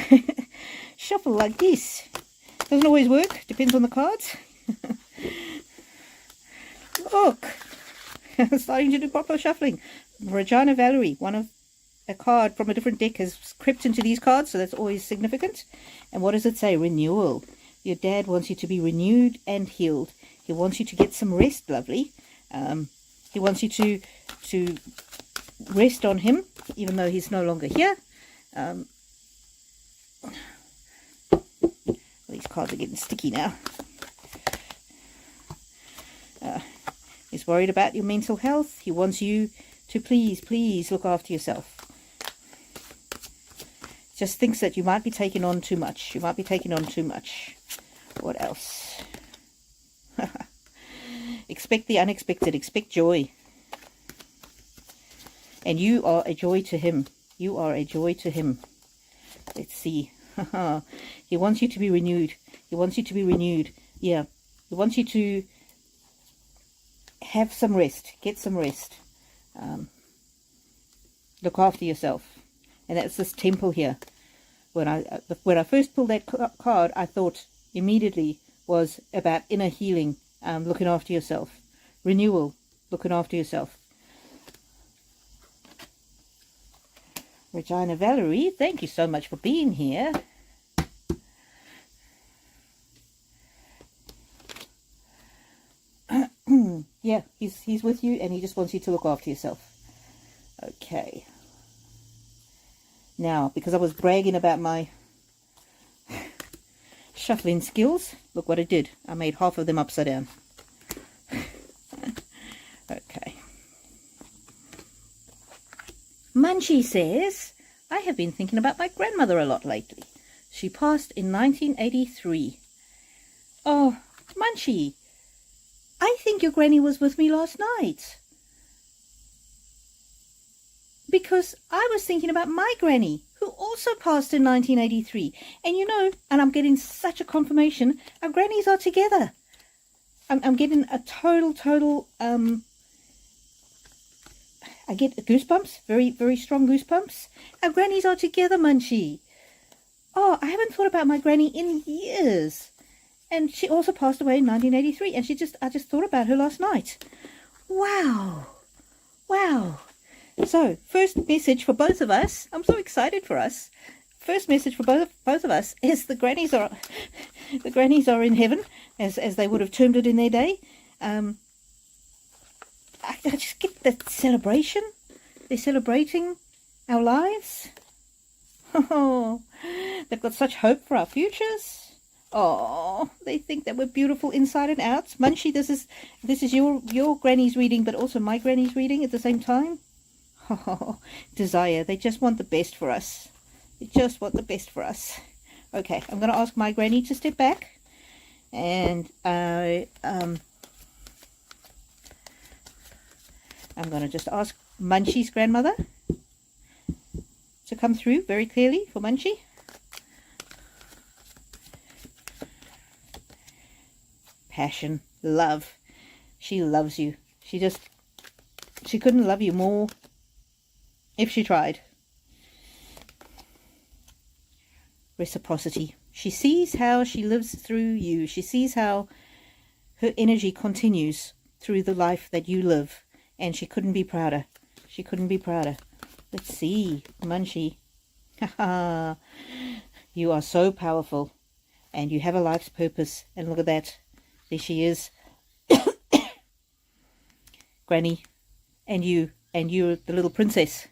shuffle like this. Doesn't always work, depends on the cards. Look, I'm starting to do proper shuffling. Regina Valerie, a card from a different deck has crept into these cards, so that's always significant. And what does it say? Renewal. Your dad wants you to be renewed and healed. He wants you to get some rest, lovely. He wants you to rest on him, even though he's no longer here. These cards are getting sticky now. He's worried about your mental health. He wants you to please look after yourself. Just thinks that you might be taking on too much. You might be taking on too much. What else? Expect the unexpected. Expect joy. And you are a joy to him. You are a joy to him. Let's see. He wants you to be renewed. He wants you to be renewed. Yeah. He wants you to have some rest. Get some rest. Look after yourself. And that's this temple here. When I first pulled that card, I thought immediately was about inner healing, looking after yourself. Renewal, looking after yourself. Regina Valerie, thank you so much for being here. Yeah, he's with you, and he just wants you to look after yourself. Okay. Now, because I was bragging about my shuffling skills, look what I did. I made half of them upside down. Okay. Munchie says, I have been thinking about my grandmother a lot lately. She passed in 1983. Oh, Munchie, I think your granny was with me last night. Because I was thinking about my granny, who also passed in 1983. And you know, and I'm getting such a confirmation, our grannies are together. I'm getting a total, I get goosebumps, very, very strong goosebumps. Our grannies are together, Munchie. Oh, I haven't thought about my granny in years. And she also passed away in 1983. And I just thought about her last night. Wow. Wow. So, first message for both of us. I'm so excited for us. First message for both of us is the grannies are in heaven, as they would have termed it in their day. I just get that celebration. They're celebrating our lives. Oh, they've got such hope for our futures. Oh, they think that we're beautiful inside and out. Munchie, this is your granny's reading, but also my granny's reading at the same time. Oh, desire. They just want the best for us. They just want the best for us. Okay, I'm going to ask my granny to step back, and I'm going to just ask Munchie's grandmother to come through very clearly for Munchie. Passion, love. She loves you. She couldn't love you more if she tried. Reciprocity. She sees how she lives through you. She sees how her energy continues through the life that you live. And she couldn't be prouder. She couldn't be prouder. Let's see, Munchie. Haha. You are so powerful. And you have a life's purpose. And look at that. There she is. Granny. And you're the little princess.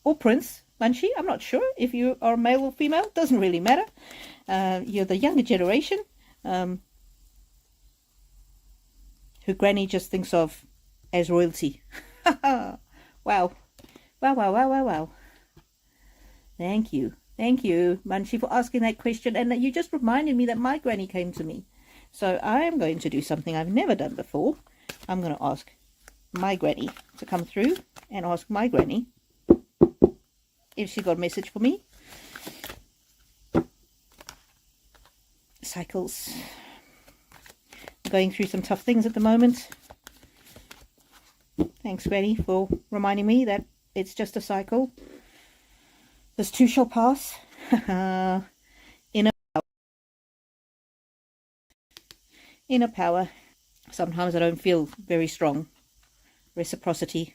Or prince, Munchie. I'm not sure if you are male or female. Doesn't really matter. You're the younger generation. Who Granny just thinks of as royalty. Wow. Wow, wow, wow, wow, wow. Thank you. Thank you, Munchie, for asking that question. And you just reminded me that my granny came to me. So I am going to do something I've never done before. I'm going to ask my granny to come through and ask my granny if she got a message for me. Cycles. I'm going through some tough things at the moment. Thanks, Granny, for reminding me that it's just a cycle. This too shall pass. Inner power. Inner power. Sometimes I don't feel very strong. Reciprocity.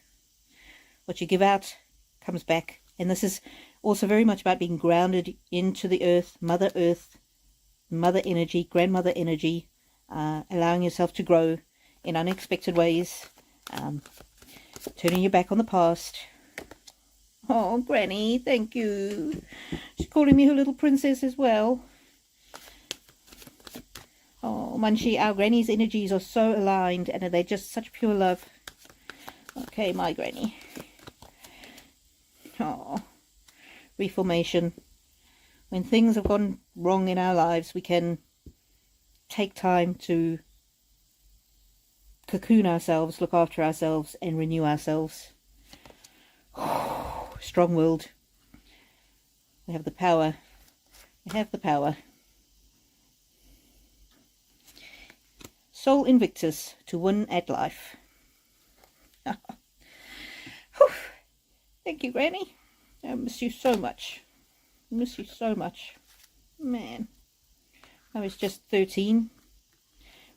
What you give out comes back. And this is also very much about being grounded into the earth, mother energy, grandmother energy, allowing yourself to grow in unexpected ways, turning your back on the past. Oh, Granny, thank you. She's calling me her little princess as well. Oh, Munchie, our Granny's energies are so aligned, and they're just such pure love. Okay, my Granny. Oh, reformation. When things have gone wrong in our lives, we can take time to cocoon ourselves, look after ourselves, and renew ourselves. Strong-willed. We have the power. We have the power. Soul Invictus to win at life. Thank you, Granny. I miss you so much. I miss you so much. Man. I was just 13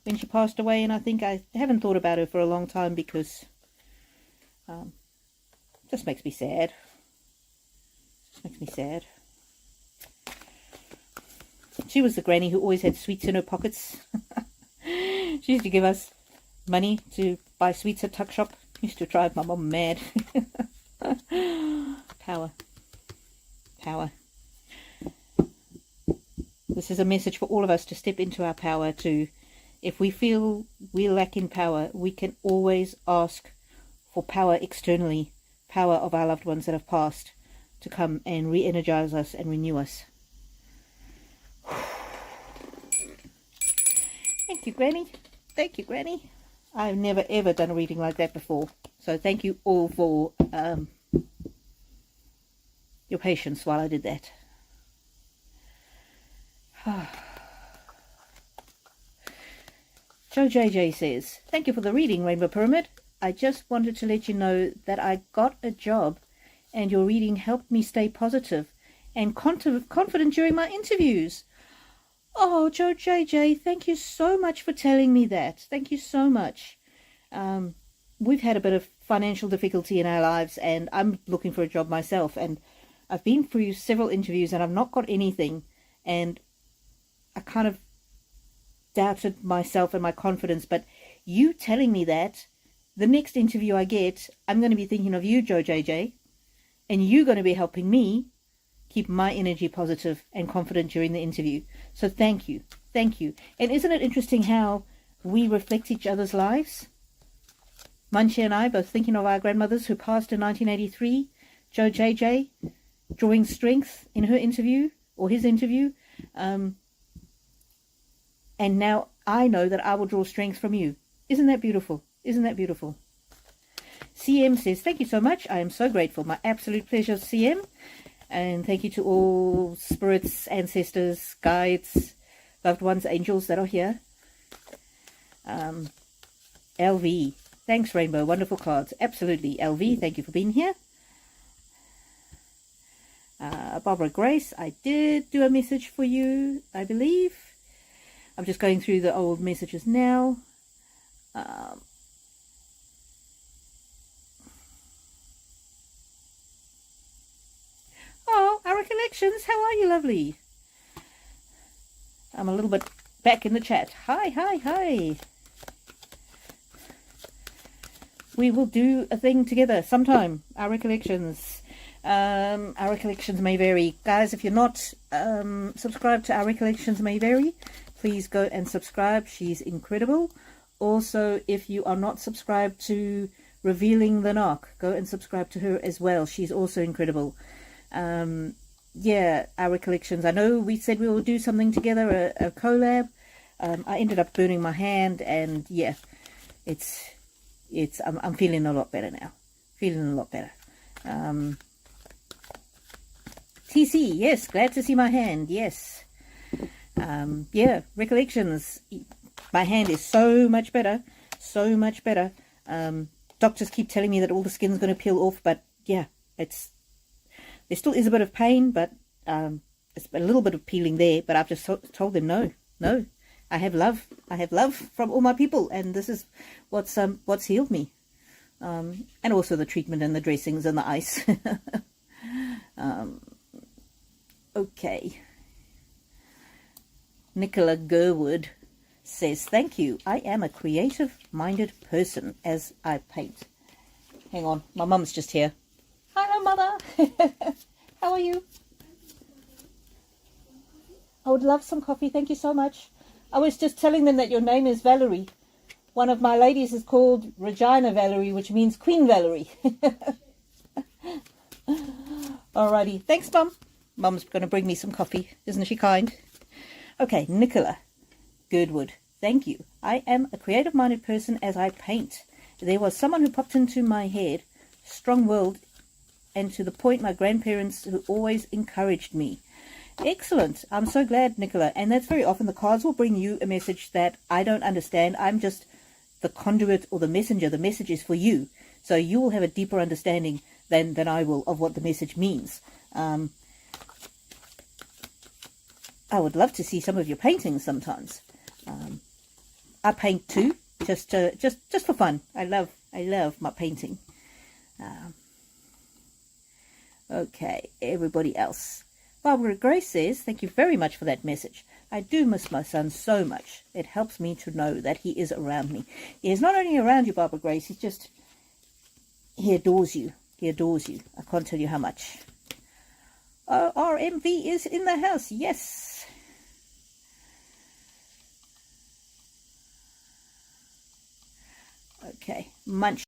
when she passed away, and I think I haven't thought about her for a long time because it just makes me sad. Makes me sad. She was the granny who always had sweets in her pockets. She used to give us money to buy sweets at Tuck Shop. Used to drive my mum mad. Power. Power. This is a message for all of us to step into our power. If we feel we lack in power, we can always ask for power externally. Power of our loved ones that have passed to come and re-energize us and renew us. Thank you, Granny. Thank you, Granny. I've never ever done a reading like that before. So thank you all for your patience while I did that. Joe JJ says, thank you for the reading, Rainbow Pyramid. I just wanted to let you know that I got a job and your reading helped me stay positive and confident during my interviews. Oh, Joe JJ, thank you so much for telling me that. Thank you so much. We've had a bit of financial difficulty in our lives, and I'm looking for a job myself, and I've been through several interviews and I've not got anything, and I kind of doubted myself and my confidence. But you telling me that, the next interview I get, I'm going to be thinking of you, Joe JJ, and you're going to be helping me keep my energy positive and confident during the interview. So thank you. Thank you. And isn't it interesting how we reflect each other's lives? Munchie and I both thinking of our grandmothers who passed in 1983. Joe JJ drawing strength in her interview, or his interview. And now I know that I will draw strength from you. Isn't that beautiful? Isn't that beautiful? CM says, thank you so much. I am so grateful. My absolute pleasure, CM. And thank you to all spirits, ancestors, guides, loved ones, angels that are here. LV, thanks Rainbow, wonderful cards. Absolutely, LV, thank you for being here. Barbara Grace, I did do a message for you, I believe. I'm just going through the old messages now. Oh, our recollections, how are you, lovely? I'm a little bit back in the chat. Hi, hi, hi. We will do a thing together sometime. Our recollections. Our recollections may vary. Guys, if you're not subscribed to Our Recollections May Vary, please go and subscribe. She's incredible. Also, if you are not subscribed to Revealing the Knock, go and subscribe to her as well. She's also incredible. Yeah, Our Recollections. I know we said we will do something together, a collab. I ended up burning my hand, and yeah, I'm feeling a lot better now. Feeling a lot better. TC, yes, glad to see my hand, yes. Yeah, recollections. My hand is so much better, so much better. Doctors keep telling me that all the skin's going to peel off, but yeah, there still is a bit of pain, but it's a little bit of peeling there. But I've just told them no. I have love from all my people, and this is what's healed me. And also the treatment and the dressings and the ice. Okay. Nicola Gerwood says, thank you. I am a creative-minded person as I paint. Hang on, my mum's just here. Hello, Mother. How are you? I would love some coffee. Thank you so much. I was just telling them that your name is Valerie. One of my ladies is called Regina Valerie, which means Queen Valerie. Alrighty. Thanks, Mum. Mum's going to bring me some coffee. Isn't she kind? Okay, Nicola Girdwood. Thank you. I am a creative-minded person as I paint. There was someone who popped into my head, strong-willed, and to the point my grandparents who always encouraged me. Excellent. I'm so glad, Nicola. And that's very often the cards will bring you a message that I don't understand. I'm just the conduit or the messenger. The message is for you. So you will have a deeper understanding than I will of what the message means. I would love to see some of your paintings sometimes. I paint too, just for fun. I love my painting. Okay, everybody else. Barbara Grace says, thank you very much for that message. I do miss my son so much. It helps me to know that he is around me. He is not only around you, Barbara Grace, he adores you. He adores you. I can't tell you how much. RMV is in the house. Yes. Okay, Munch.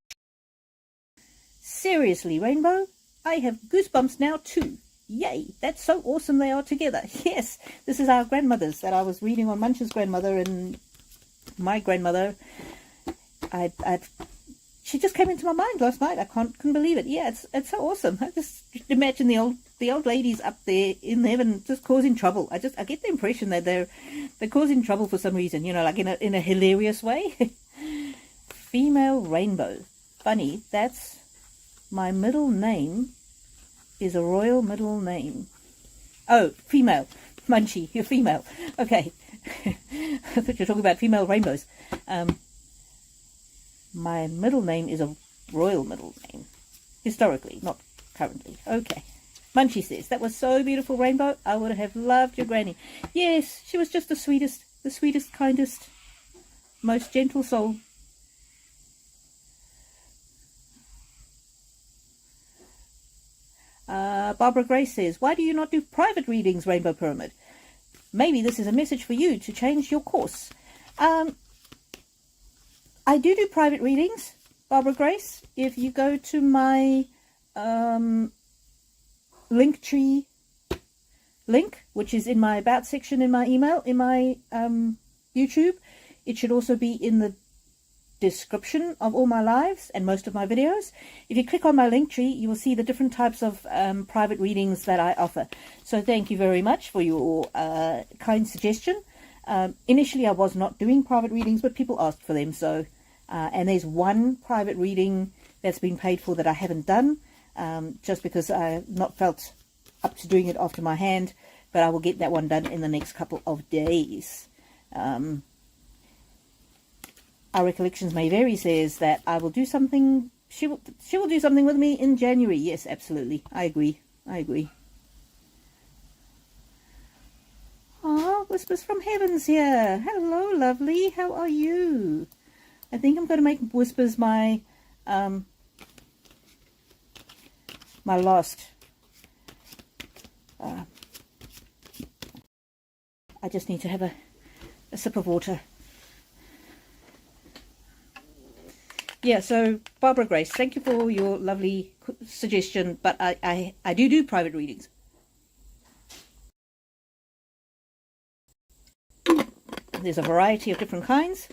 Seriously, Rainbow, I have goosebumps now too. Yay, that's so awesome they are together. Yes, this is our grandmothers that I was reading on Munch's grandmother and my grandmother. She just came into my mind last night. I couldn't believe it. Yeah, it's so awesome. I just imagine the old ladies up there in heaven just causing trouble. I get the impression that they're causing trouble for some reason, you know, like in a hilarious way. Female Rainbow. Funny, that's my middle name is a royal middle name. Oh, female. Munchie, you're female. Okay. I thought you were talking about female rainbows. My middle name is a royal middle name. Historically, not currently. Okay. Munchie says, that was so beautiful, Rainbow. I would have loved your granny. Yes, she was just the sweetest, kindest, most gentle soul. Barbara Grace says, why do you not do private readings, Rainbow Pyramid? Maybe this is a message for you to change your course. I do private readings, Barbara Grace. If you go to my Linktree link, which is in my about section in my email, in my YouTube, it should also be in the description of all my lives and most of my videos. If you click on my Linktree, you will see the different types of private readings that I offer. So thank you very much for your kind suggestion. Initially I was not doing private readings, but people asked for them. So and there's one private reading that's been paid for that I haven't done, just because I've not felt up to doing it after my hand, but I will get that one done in the next couple of days. Our recollections may vary says that I will do something, she will do something with me in January. Yes, absolutely. I agree. Oh, Whispers from Heaven's here. Hello, lovely. How are you? I think I'm going to make Whispers my my last. I just need to have a sip of water. Yeah, so Barbara Grace, thank you for your lovely suggestion, but I do private readings. There's a variety of different kinds,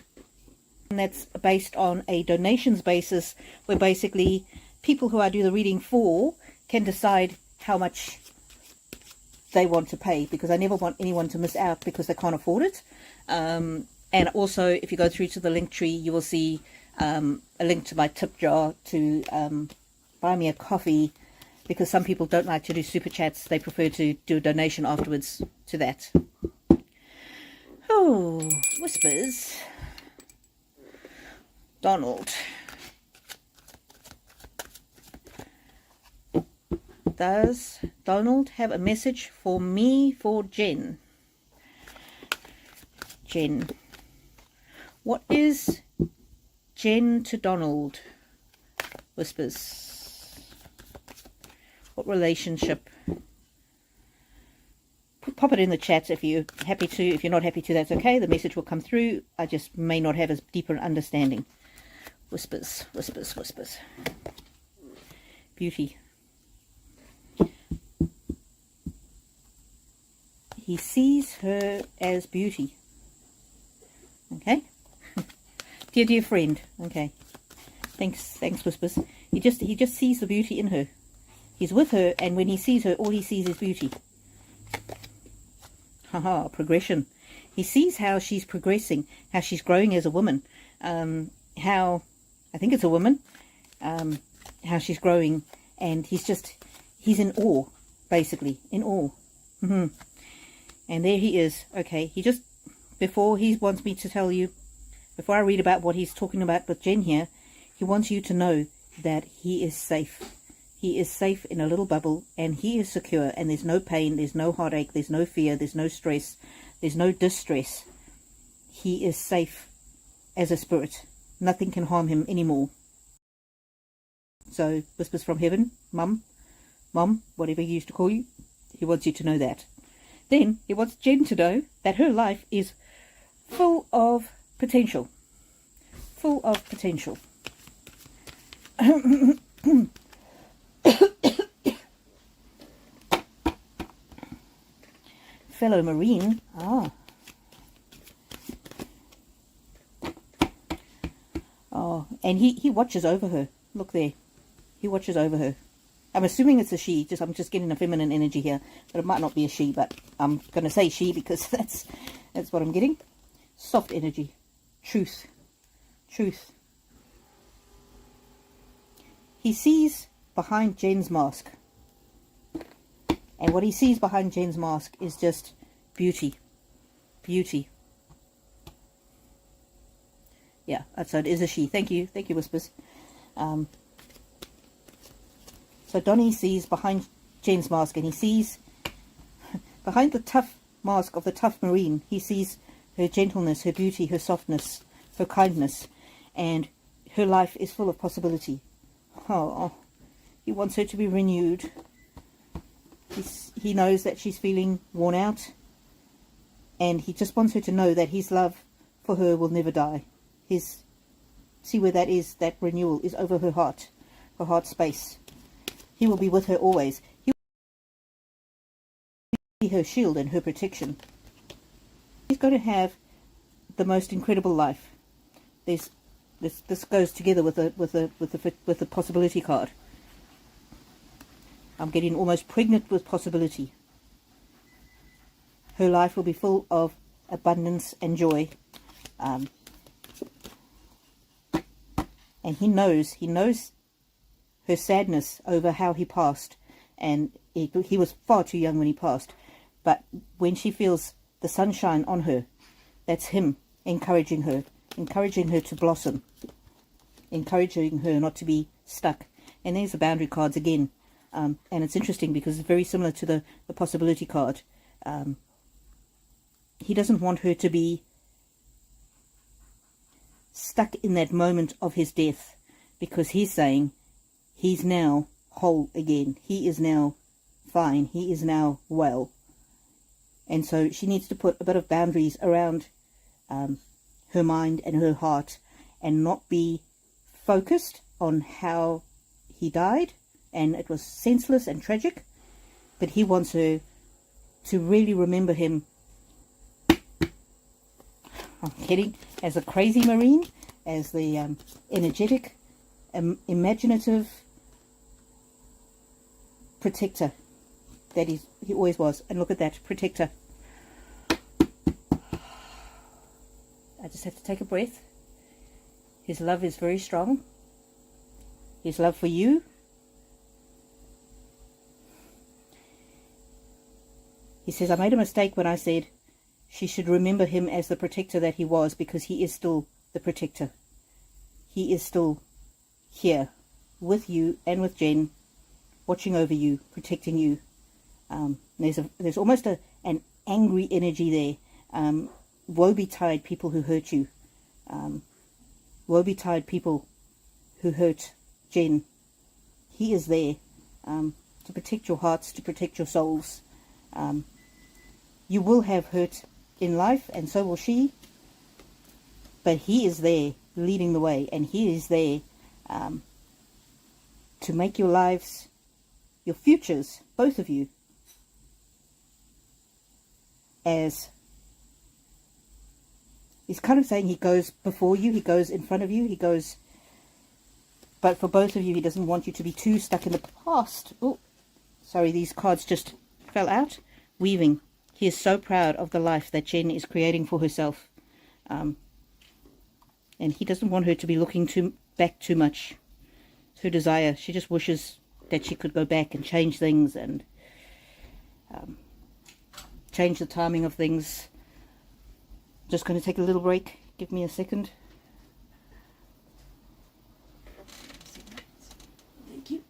and that's based on a donations basis, where basically people who I do the reading for can decide how much they want to pay, because I never want anyone to miss out because they can't afford it. And also, if you go through to the Linktree, you will see a link to my tip jar to buy me a coffee, because some people don't like to do super chats. They prefer to do a donation afterwards to that. Oh, Whispers. Donald. Does Donald have a message for me for Jen? Jen. What is Jen to Donald? Whispers. What relationship? Pop it in the chat if you're happy to. If you're not happy to, that's okay. The message will come through. I just may not have as deeper understanding. Whispers, whispers, whispers. Beauty. He sees her as beauty. Okay. Dear friend. Okay. Thanks, Whispers. He just sees the beauty in her. He's with her, and when he sees her, all he sees is beauty. Haha, progression. He sees how she's progressing, how she's growing as a woman. How, I think it's a woman, how she's growing, and he's in awe, basically, in awe. And there he is. Okay, before he wants me to tell you, before I read about what he's talking about with Jen here, he wants you to know that he is safe. He is safe in a little bubble, and he is secure, and there's no pain, there's no heartache, there's no fear, there's no stress, there's no distress. He is safe as a spirit. Nothing can harm him anymore. So, Whispers from Heaven, Mum, whatever he used to call you, he wants you to know that. Then, he wants Jen to know that her life is full of potential. Full of potential. Fellow Marine. Oh, and he watches over her. Look there. He watches over her. I'm assuming it's a she. I'm just getting a feminine energy here, but it might not be a she, but I'm going to say she because that's what I'm getting. Soft energy. Truth. He sees behind Jen's mask. And what he sees behind Jen's mask is just beauty. Beauty. Yeah, so it is a she. Thank you, Whispers. So Donnie sees behind Jen's mask, and he sees behind the tough mask of the tough Marine, he sees her gentleness, her beauty, her softness, her kindness, and her life is full of possibility. Oh, he wants her to be renewed. He knows that she's feeling worn out, and he just wants her to know that his love for her will never die. See where that is, that renewal is over her heart space. He will be with her always. He will be her shield and her protection. He's going to have the most incredible life. This goes together with the possibility card. I'm getting almost pregnant with possibility. Her life will be full of abundance and joy. And he knows her sadness over how he passed. And he was far too young when he passed. But when she feels the sunshine on her, that's him encouraging her to blossom, encouraging her not to be stuck. And there's the boundary cards again. And it's interesting because it's very similar to the possibility card. He doesn't want her to be stuck in that moment of his death, because he's saying he's now whole again. He is now fine. He is now well. And so she needs to put a bit of boundaries around her mind and her heart, and not be focused on how he died, and it was senseless and tragic, but he wants her to really remember him, I'm kidding, as a crazy Marine, as the energetic, imaginative protector that he always was. And look at that, protector. I just have to take a breath. His love is very strong. His love for you. He says, I made a mistake when I said she should remember him as the protector that he was, because he is still the protector. He is still here with you and with Jen, watching over you, protecting you. There's almost an angry energy there. Woe betide people who hurt you. Woe betide people who hurt Jen. He is there to protect your hearts, to protect your souls. You will have hurt in life, and so will she. But he is there leading the way, and he is there to make your lives, your futures, both of you, as he's kind of saying he goes before you, he goes in front of you, he goes, but for both of you, he doesn't want you to be too stuck in the past. Oh, sorry, these cards just fell out. Weaving. He is so proud of the life that Jen is creating for herself. And he doesn't want her to be looking back too much. It's her desire. She just wishes that she could go back and change things, and change the timing of things. Just going to take a little break. Give me a second. Thank you.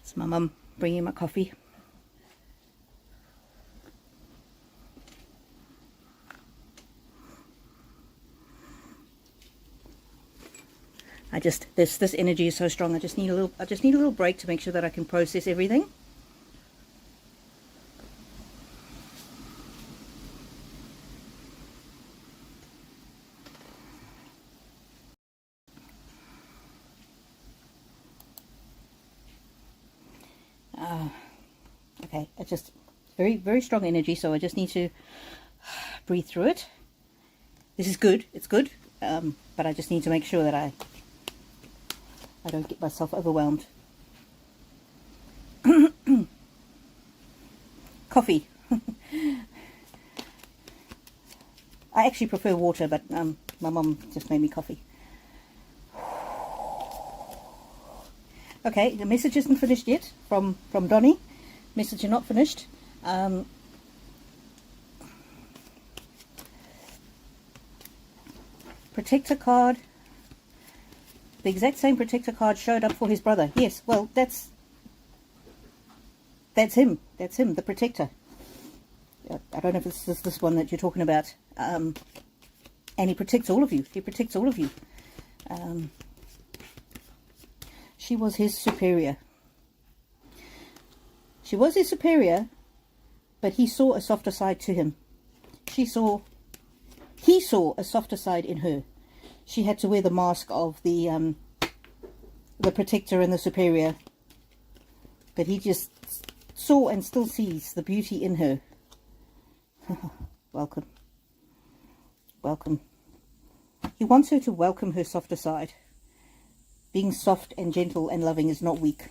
It's my mum bringing my coffee. This energy is so strong. I just need a little break to make sure that I can process everything. Okay, it's just very, very strong energy, so I just need to breathe through it. This is good. It's good, but I just need to make sure that I don't get myself overwhelmed. Coffee. I actually prefer water, but my mum just made me coffee. Okay, the message isn't finished yet from Donnie. Message not finished. Protector card. The exact same protector card showed up for his brother. Yes, well, that's him. That's him, the protector. I don't know if it's this one that you're talking about. And he protects all of you. He protects all of you. She was his superior. She was his superior, but he saw a softer side to him. He saw a softer side in her. She had to wear the mask of the protector and the superior, but he just saw and still sees the beauty in her. Welcome. Welcome. He wants her to welcome her softer side. Being soft and gentle and loving is not weak.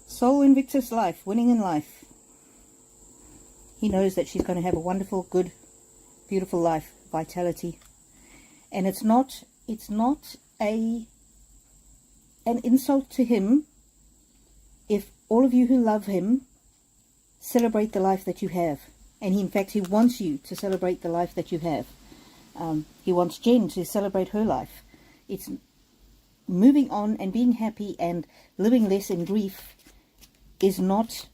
Soul Invictus life, winning in life. He knows that she's going to have a wonderful, good, beautiful life, vitality. And it's not an insult to him if all of you who love him celebrate the life that you have. And in fact, he wants you to celebrate the life that you have. He wants Jen to celebrate her life. It's moving on and being happy and living less in grief is not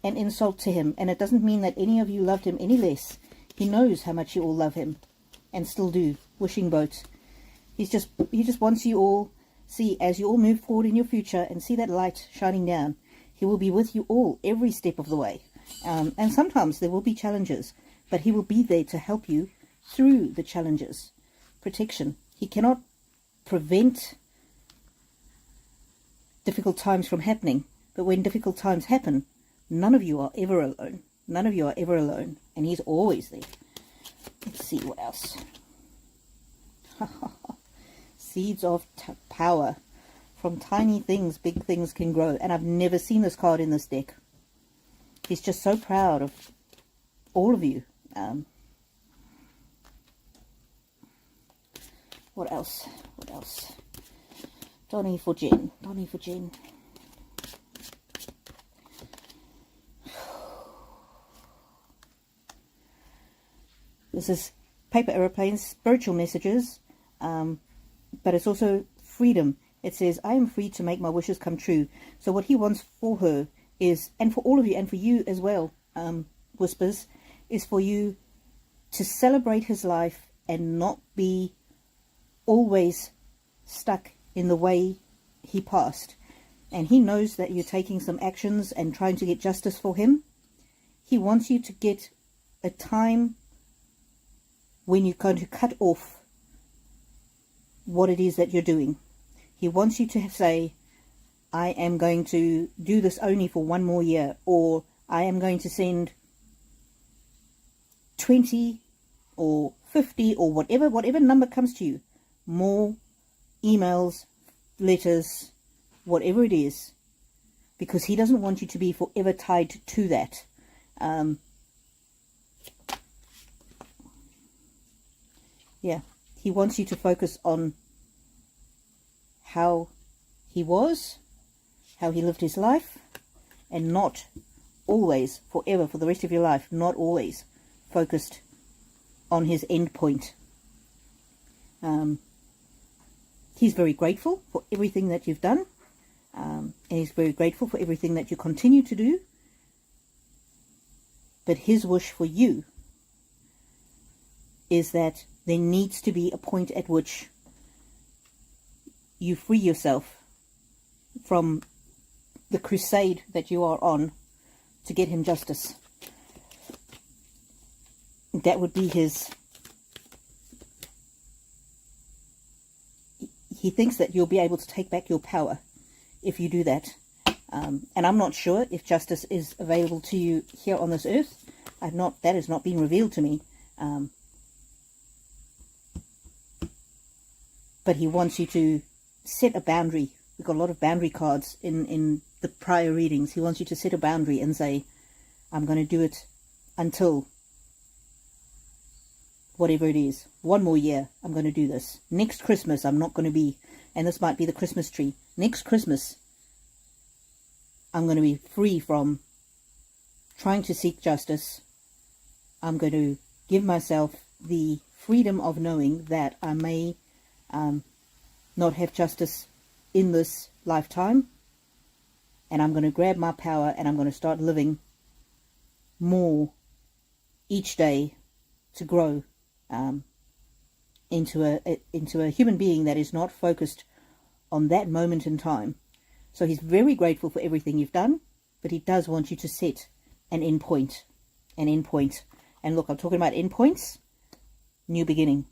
an insult to him, and it doesn't mean that any of you loved him any less. He knows how much you all love him and still do. Wishing both. He just wants you all see, as you all move forward in your future and see that light shining down, he will be with you all every step of the way. And sometimes there will be challenges, but he will be there to help you through the challenges. Protection. He cannot prevent difficult times from happening. But when difficult times happen, none of you are ever alone. None of you are ever alone. And he's always there. Let's see what else. Seeds of power. From tiny things, big things can grow. And I've never seen this card in this deck. He's just so proud of all of you. What else? What else? Donnie for Jen. Donnie for Jen. This is paper aeroplanes, spiritual messages, but it's also freedom. It says, I am free to make my wishes come true. So what he wants for her is, and for all of you, and for you as well, Whispers, is for you to celebrate his life and not be always stuck in the way he passed. And he knows that you're taking some actions and trying to get justice for him. He wants you to get a time when you're going to cut off what it is that you're doing. He wants you to say, I am going to do this only for 1 more year, or I am going to send 20 or 50 or whatever number comes to you, more emails, letters, whatever it is, because he doesn't want you to be forever tied to that. Yeah, he wants you to focus on how he was, how he lived his life, and not always, forever, for the rest of your life, not always focused on his end point. He's very grateful for everything that you've done, and he's very grateful for everything that you continue to do, but his wish for you is that there needs to be a point at which you free yourself from the crusade that you are on to get him justice. That would be his... He thinks that you'll be able to take back your power if you do that. And I'm not sure if justice is available to you here on this earth. That has not been revealed to me. But he wants you to set a boundary. We've got a lot of boundary cards in the prior readings. He wants you to set a boundary and say, I'm going to do it until whatever it is. One more year, I'm going to do this. Next Christmas, I'm not going to be, and this might be the Christmas tree. Next Christmas, I'm going to be free from trying to seek justice. I'm going to give myself the freedom of knowing that I may not have justice in this lifetime. And I'm going to grab my power and I'm going to start living more each day to grow into a human being that is not focused on that moment in time. So he's very grateful for everything you've done, but he does want you to set an end point. An end point. And look, I'm talking about end points. New beginning.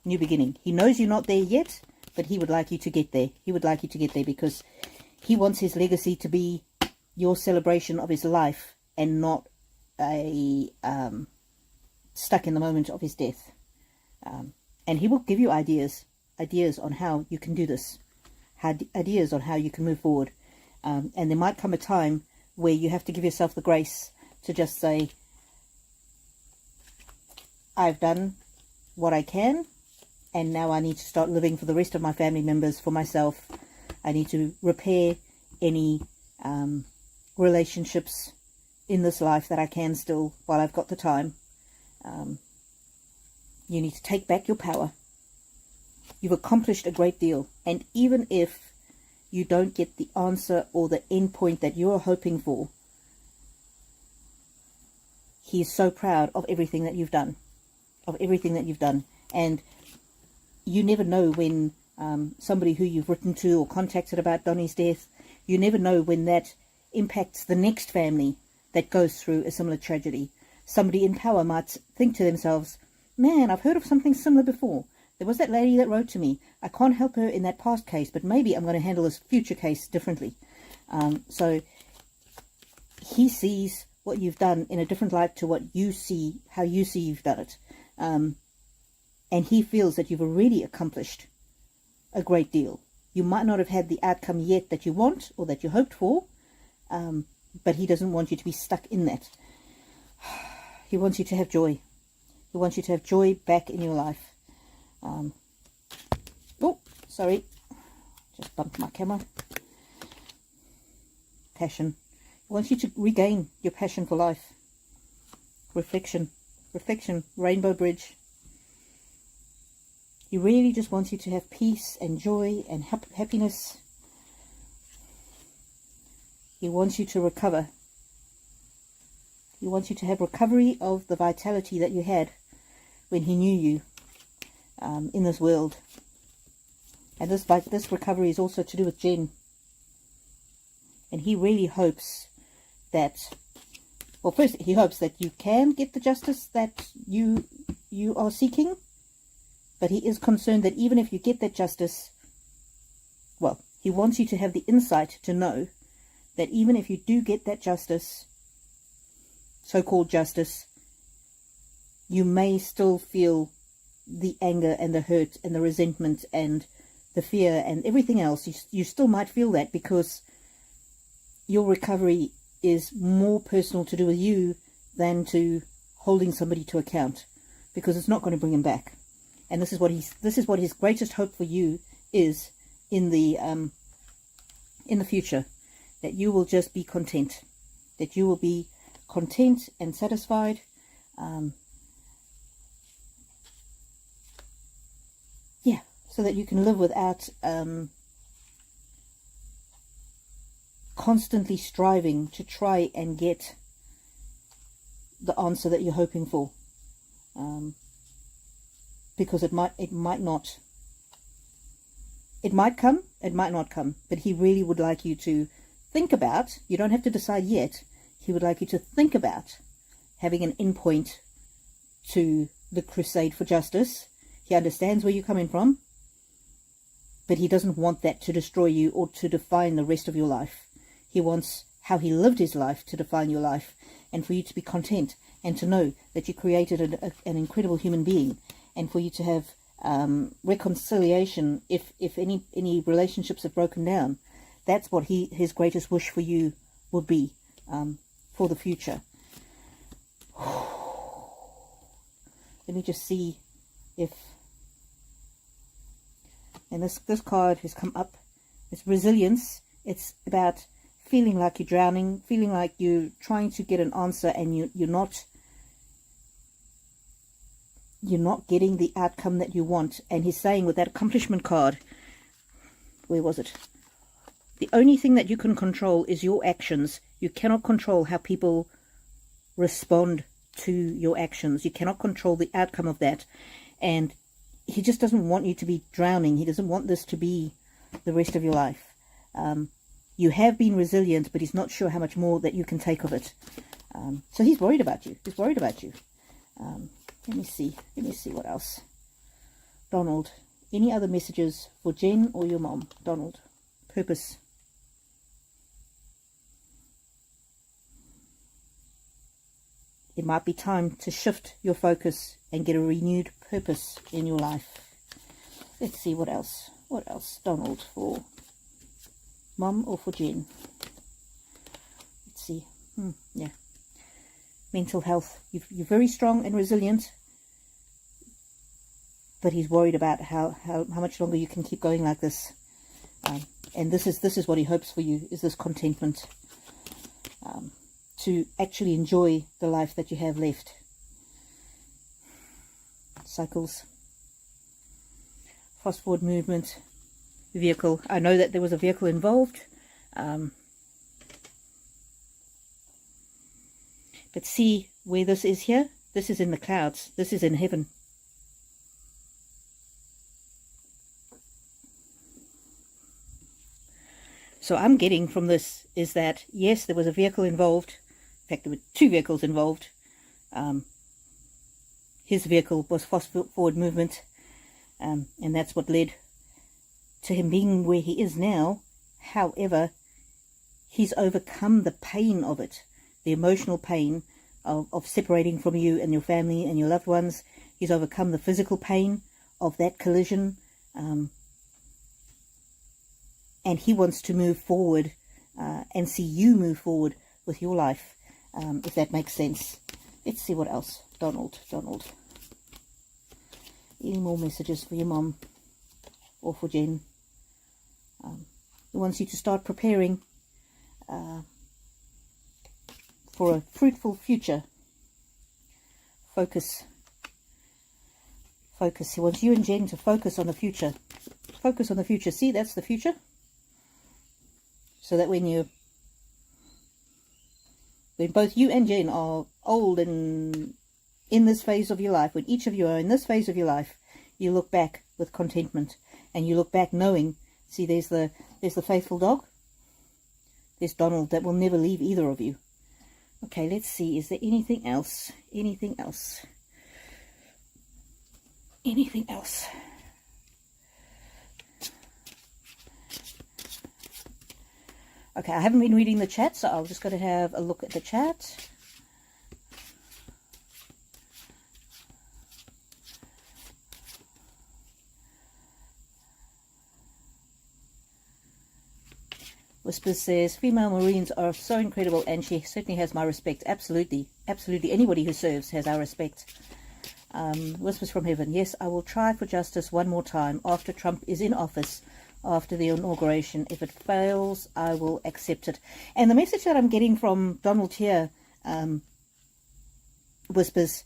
New beginning. He knows you're not there yet, but he would like you to get there. He would like you to get there because he wants his legacy to be your celebration of his life and not a stuck in the moment of his death. And he will give you ideas on how you can do this, ideas on how you can move forward. And there might come a time where you have to give yourself the grace to just say, I've done what I can, and now I need to start living for the rest of my family members, for myself. I need to repair any relationships in this life that I can still, while I've got the time. You need to take back your power. You've accomplished a great deal. And even if you don't get the answer or the end point that you're hoping for, he is so proud of everything that you've done. Of everything that you've done. And you never know when somebody who you've written to or contacted about Donnie's death, you never know when that impacts the next family that goes through a similar tragedy. Somebody in power might think to themselves, man, I've heard of something similar before. There was that lady that wrote to me. I can't help her in that past case, but maybe I'm going to handle this future case differently. So he sees what you've done in a different light to what you see, how you see you've done it. And he feels that you've already accomplished a great deal. You might not have had the outcome yet that you want or that you hoped for, but he doesn't want you to be stuck in that. He wants you to have joy. He wants you to have joy back in your life. Oh, sorry. Just bumped my camera. Passion. He wants you to regain your passion for life. Reflection. Reflection. Rainbow bridge. He really just wants you to have peace and joy and happiness. He wants you to recover. He wants you to have recovery of the vitality that you had when he knew you in this world. And this recovery is also to do with Jen. And he really hopes that, well, first he hopes that you can get the justice that you are seeking. But he is concerned that even if you get that justice, well, he wants you to have the insight to know that even if you do get that justice, so-called justice, you may still feel the anger and the hurt and the resentment and the fear and everything else. You still might feel that because your recovery is more personal to do with you than to holding somebody to account, because it's not going to bring him back. And this is what his greatest hope for you is in the future, that you will just be content, that you will be content and satisfied. Yeah, so that you can live without constantly striving to try and get the answer that you're hoping for. Because it might come, it might not come, but he really would like you to think about, you don't have to decide yet, he would like you to think about having an endpoint to the crusade for justice. He understands where you're coming from, but he doesn't want that to destroy you or to define the rest of your life. He wants how he lived his life to define your life, and for you to be content and to know that you created an incredible human being, and for you to have reconciliation if any relationships have broken down. That's what his greatest wish for you would be for the future. Let me just see if... And this card has come up. It's resilience. It's about feeling like you're drowning, feeling like you're trying to get an answer and you're not getting the outcome that you want. And he's saying with that accomplishment card, where was it? The only thing that you can control is your actions. You cannot control how people respond to your actions. You cannot control the outcome of that. And he just doesn't want you to be drowning. He doesn't want this to be the rest of your life. You have been resilient, but he's not sure how much more that you can take of it. So he's worried about you. He's worried about you. Let me see. Let me see what else. Donald, any other messages for Jen or your mom? Donald, purpose. It might be time to shift your focus and get a renewed purpose in your life. Let's see what else. What else, Donald, for Mom or for Jen? Let's see. Yeah. Mental health. You're very strong and resilient, but he's worried about how much longer you can keep going like this. And this is what he hopes for you, is this contentment. To actually enjoy the life that you have left. Cycles. Fast forward movement. Vehicle. I know that there was a vehicle involved. But see where this is here? This is in the clouds. This is in heaven. So I'm getting from this is that, yes, there was a vehicle involved. In fact, there were two vehicles involved. His vehicle was fast forward movement. And that's what led to him being where he is now. However, he's overcome the pain of it. The emotional pain of separating from you and your family and your loved ones. He's overcome the physical pain of that collision. And he wants to move forward and see you move forward with your life, if that makes sense. Let's see what else. Donald. Any more messages for your mom or for Jen? He wants you to start preparing for a fruitful future. Focus. He wants you and Jen to focus on the future. Focus on the future. See, that's the future. So that when both you and Jen are old and in this phase of your life, when each of you are in this phase of your life, you look back with contentment, and you look back knowing, see, there's the faithful dog. There's Donald that will never leave either of you. Okay, let's see. Is there anything else? Anything else? Anything else? Okay, I haven't been reading the chat, so I'm just going to have a look at the chat. Whispers says, female Marines are so incredible, and she certainly has my respect. Absolutely. Absolutely. Anybody who serves has our respect. Whispers from Heaven. Yes, I will try for justice one more time after Trump is in office, after the inauguration. If it fails, I will accept it. And the message that I'm getting from Donald here, Whispers,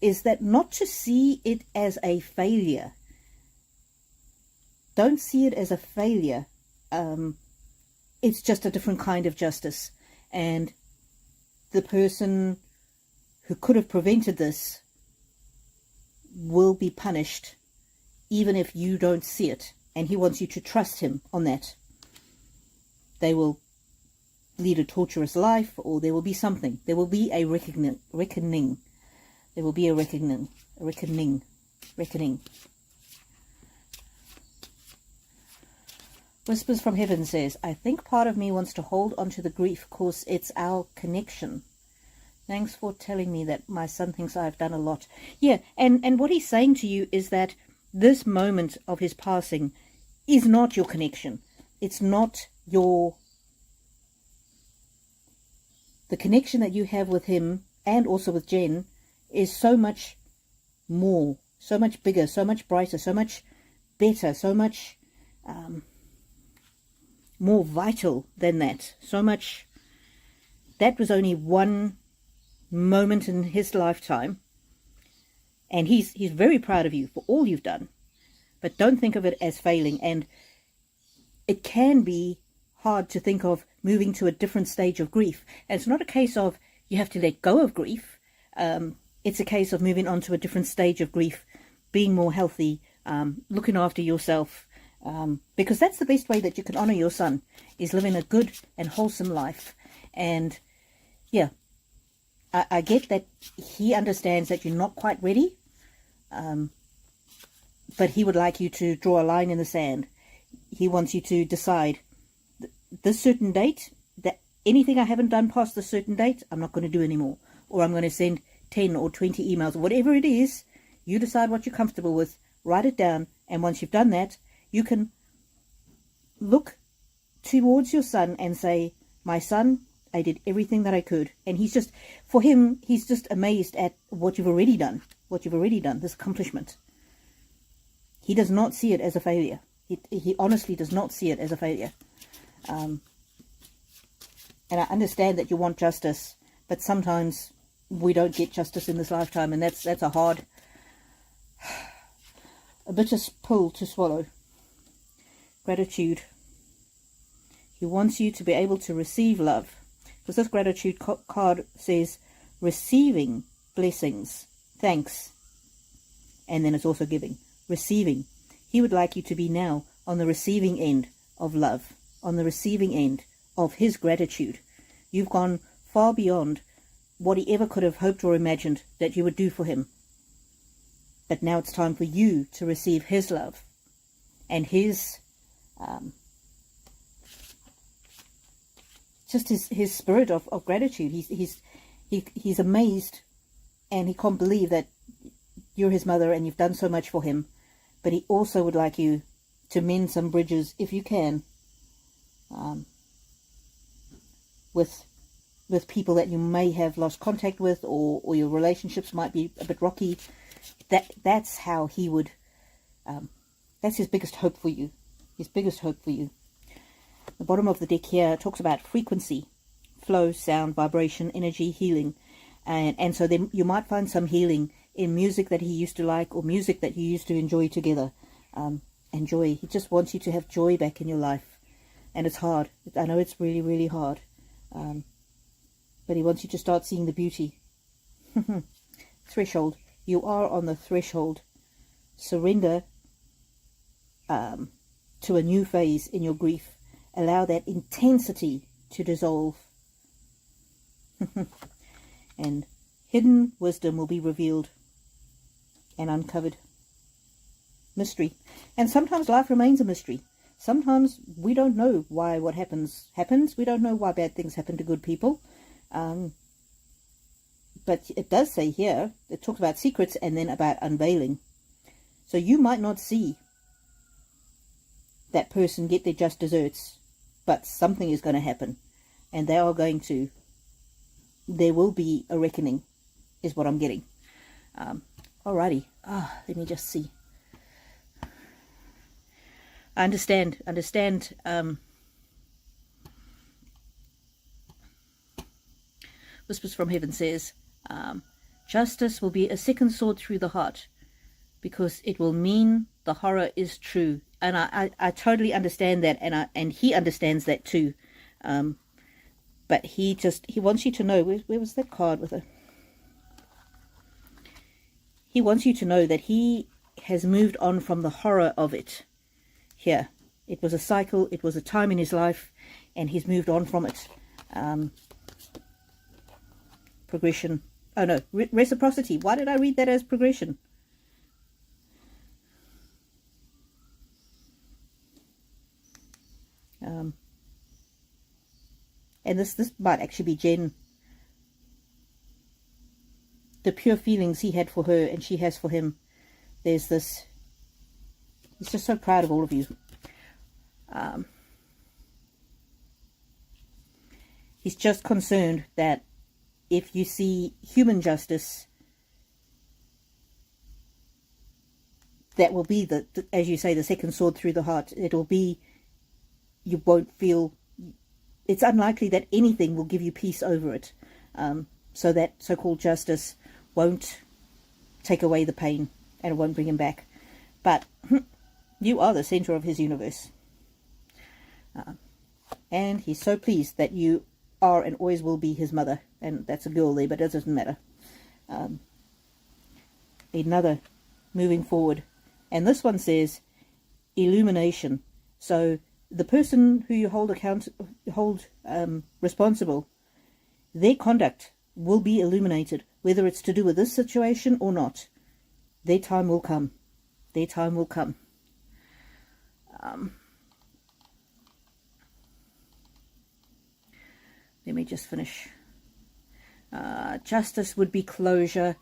is that not to see it as a failure. Don't see it as a failure. It's just a different kind of justice. And the person who could have prevented this will be punished, even if you don't see it. And he wants you to trust him on that. They will lead a torturous life, or there will be something. There will be a reckoning. There will be a reckoning. Whispers from Heaven says, I think part of me wants to hold on to the grief because it's our connection. Thanks for telling me that my son thinks I've done a lot. Yeah, and what he's saying to you is that this moment of his passing is not your connection. It's not the connection that you have with him and also with Jen is so much more, so much bigger, so much brighter, so much better, so much more vital than that. So much. That was only one moment in his lifetime, and he's very proud of you for all you've done. But don't think of it as failing. And it can be hard to think of moving to a different stage of grief. And it's not a case of you have to let go of grief. It's a case of moving on to a different stage of grief, being more healthy, looking after yourself, because that's the best way that you can honor your son, is living a good and wholesome life. And yeah, I get that he understands that you're not quite ready, but he would like you to draw a line in the sand. He wants you to decide this certain date, that anything I haven't done past this certain date, I'm not going to do anymore. Or I'm going to send 10 or 20 emails, whatever it is. You decide what you're comfortable with, write it down, and once you've done that, you can look towards your son and say, my son, I did everything that I could. And he's just, for him, he's just amazed at what you've already done, this accomplishment. He does not see it as a failure. He honestly does not see it as a failure. And I understand that you want justice, but sometimes we don't get justice in this lifetime, and that's a bitter pill to swallow. Gratitude. He wants you to be able to receive love, because this gratitude card says receiving blessings, thanks, and then it's also giving, receiving. He would like you to be now on the receiving end of love, on the receiving end of his gratitude. You've gone far beyond what he ever could have hoped or imagined that you would do for him. But now it's time for you to receive his love and his just his spirit of gratitude. He's amazed, and he can't believe that you're his mother and you've done so much for him. But he also would like you to mend some bridges, if you can, with people that you may have lost contact with, or your relationships might be a bit rocky. That's how he would, that's his biggest hope for you. His biggest hope for you. The bottom of the deck here talks about frequency, flow, sound, vibration, energy, healing. And so then you might find some healing in music that he used to like, or music that you used to enjoy together. And joy. He just wants you to have joy back in your life. And it's hard. I know it's really, really hard. But he wants you to start seeing the beauty. Threshold. You are on the threshold. Surrender to a new phase in your grief. Allow that intensity to dissolve. And hidden wisdom will be revealed and uncovered. Mystery. And sometimes life remains a mystery. Sometimes we don't know why what happens. We don't know why bad things happen to good people. But it does say here, it talks about secrets and then about unveiling. So you might not see that person get their just desserts, but something is going to happen. And they are going to, there will be a reckoning, is what I'm getting. Alrighty. Let me just see. I understand. Whispers from Heaven says, justice will be a second sword through the heart, because it will mean the horror is true. And I totally understand that, and he understands that too. But he wants you to know, where was that card with it? He wants you to know that he has moved on from the horror of it. Here, it was a cycle, it was a time in his life, and he's moved on from it. Progression. Oh no, reciprocity. Why did I read that as progression? And this might actually be Jen. The pure feelings he had for her and she has for him. There's this. He's just so proud of all of you. He's just concerned that if you see human justice, that will be the, as you say, the second sword through the heart. It'll be, you won't feel, it's unlikely that anything will give you peace over it. So that so-called justice won't take away the pain, and it won't bring him back. But you are the center of his universe. And he's so pleased that you are and always will be his mother. And that's a girl there, but it doesn't matter. Another moving forward. And this one says illumination. So the person who you hold responsible, their conduct will be illuminated, whether it's to do with this situation or not. Their time will come. Their time will come. Let me just finish. Justice would be closure.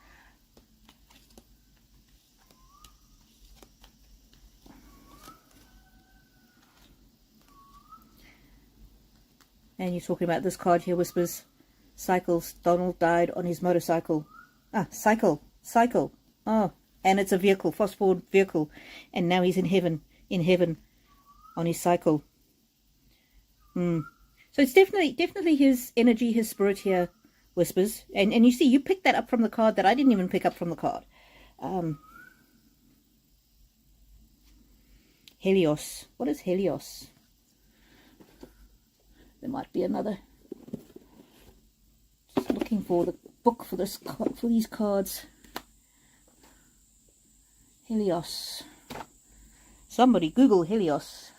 And you're talking about this card here, Whispers. Cycles. Donald died on his motorcycle. Cycle. Oh, and it's a vehicle, fast-forward vehicle. And now he's in heaven on his cycle. So it's definitely his energy, his spirit here, Whispers. And you see, you picked that up from the card that I didn't even pick up from the card. Helios. What is Helios? There might be another. Just looking for the book for this, for these cards. Helios. Somebody Google Helios.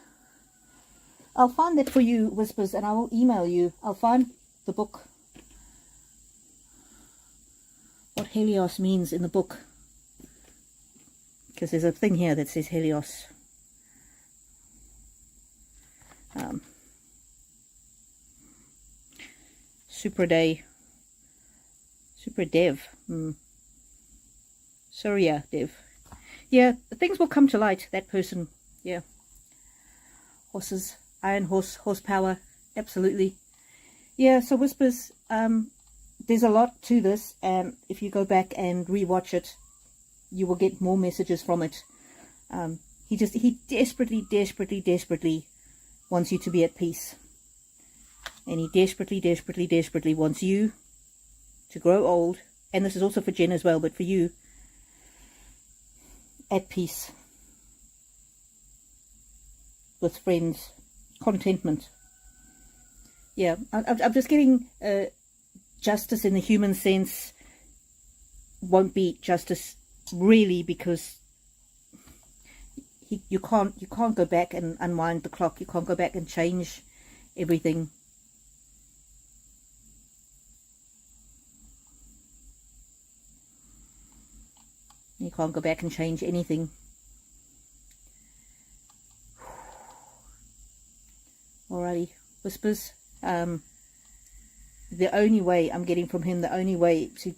I'll find that for you, Whispers, and I will email you. I'll find the book. What Helios means in the book. Because there's a thing here that says Helios. Supradev. Surya Dev. Yeah, things will come to light, that person. Yeah. Horses, iron horse, horsepower, absolutely. Yeah, so Whispers, there's a lot to this, and if you go back and rewatch it, you will get more messages from it. He desperately wants you to be at peace. And he desperately wants you to grow old, and this is also for Jen as well, but for you, at peace. With friends, contentment. Yeah, I'm just getting justice in the human sense won't be justice really, because you can't go back and unwind the clock. You can't go back and change everything. You can't go back and change anything. Alrighty, Whispers. The only way I'm getting from him, the only way to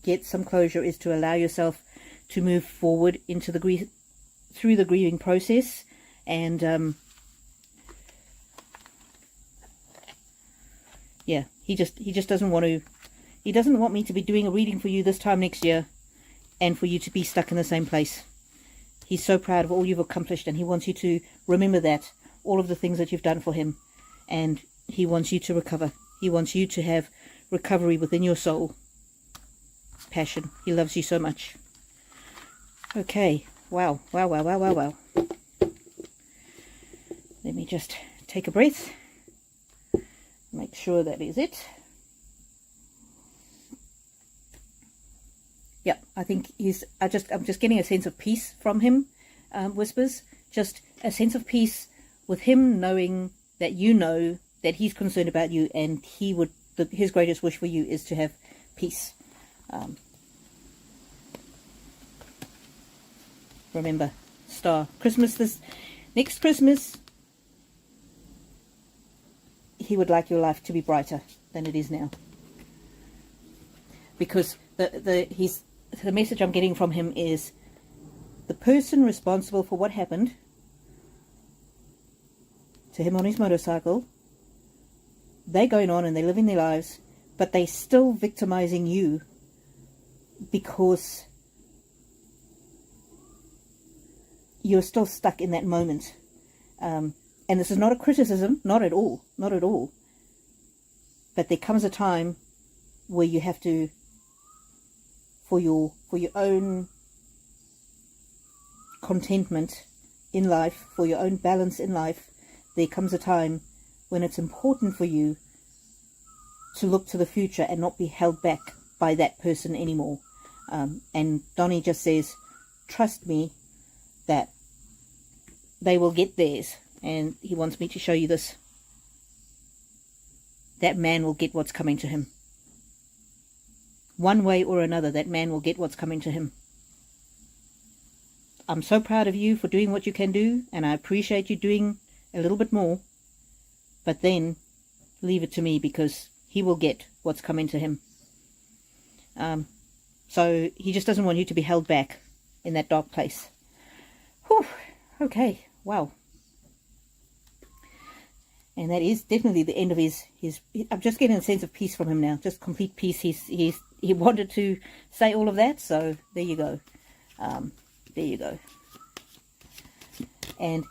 get some closure is to allow yourself to move forward into the through the grieving process, and yeah, he just doesn't want to. He doesn't want me to be doing a reading for you this time next year, and for you to be stuck in the same place. He's so proud of all you've accomplished, and he wants you to remember that, all of the things that you've done for him, and he wants you to recover. He wants you to have recovery within your soul. Passion. He loves you so much. Okay. Wow. Let me just take a breath. Make sure that is it. Yeah, I think I'm just getting a sense of peace from him, Whispers. Just a sense of peace with him knowing that you know that he's concerned about you, and his greatest wish for you is to have peace. Remember, star. Next Christmas, he would like your life to be brighter than it is now. Because the message I'm getting from him is the person responsible for what happened to him on his motorcycle, they're going on and they're living their lives, but they're still victimizing you because you're still stuck in that moment. And this is not a criticism, not at all, not at all. But there comes a time where you have to, for your own contentment in life, for your own balance in life, there comes a time when it's important for you to look to the future and not be held back by that person anymore. And Donnie just says, trust me that they will get theirs. And he wants me to show you this. That man will get what's coming to him. One way or another, that man will get what's coming to him. I'm so proud of you for doing what you can do, and I appreciate you doing a little bit more. But then, leave it to me, because he will get what's coming to him. So, he just doesn't want you to be held back in that dark place. Whew, okay, wow. And that is definitely the end of his. I'm just getting a sense of peace from him now. Just complete peace. He wanted to say all of that, so there you go. There you go. And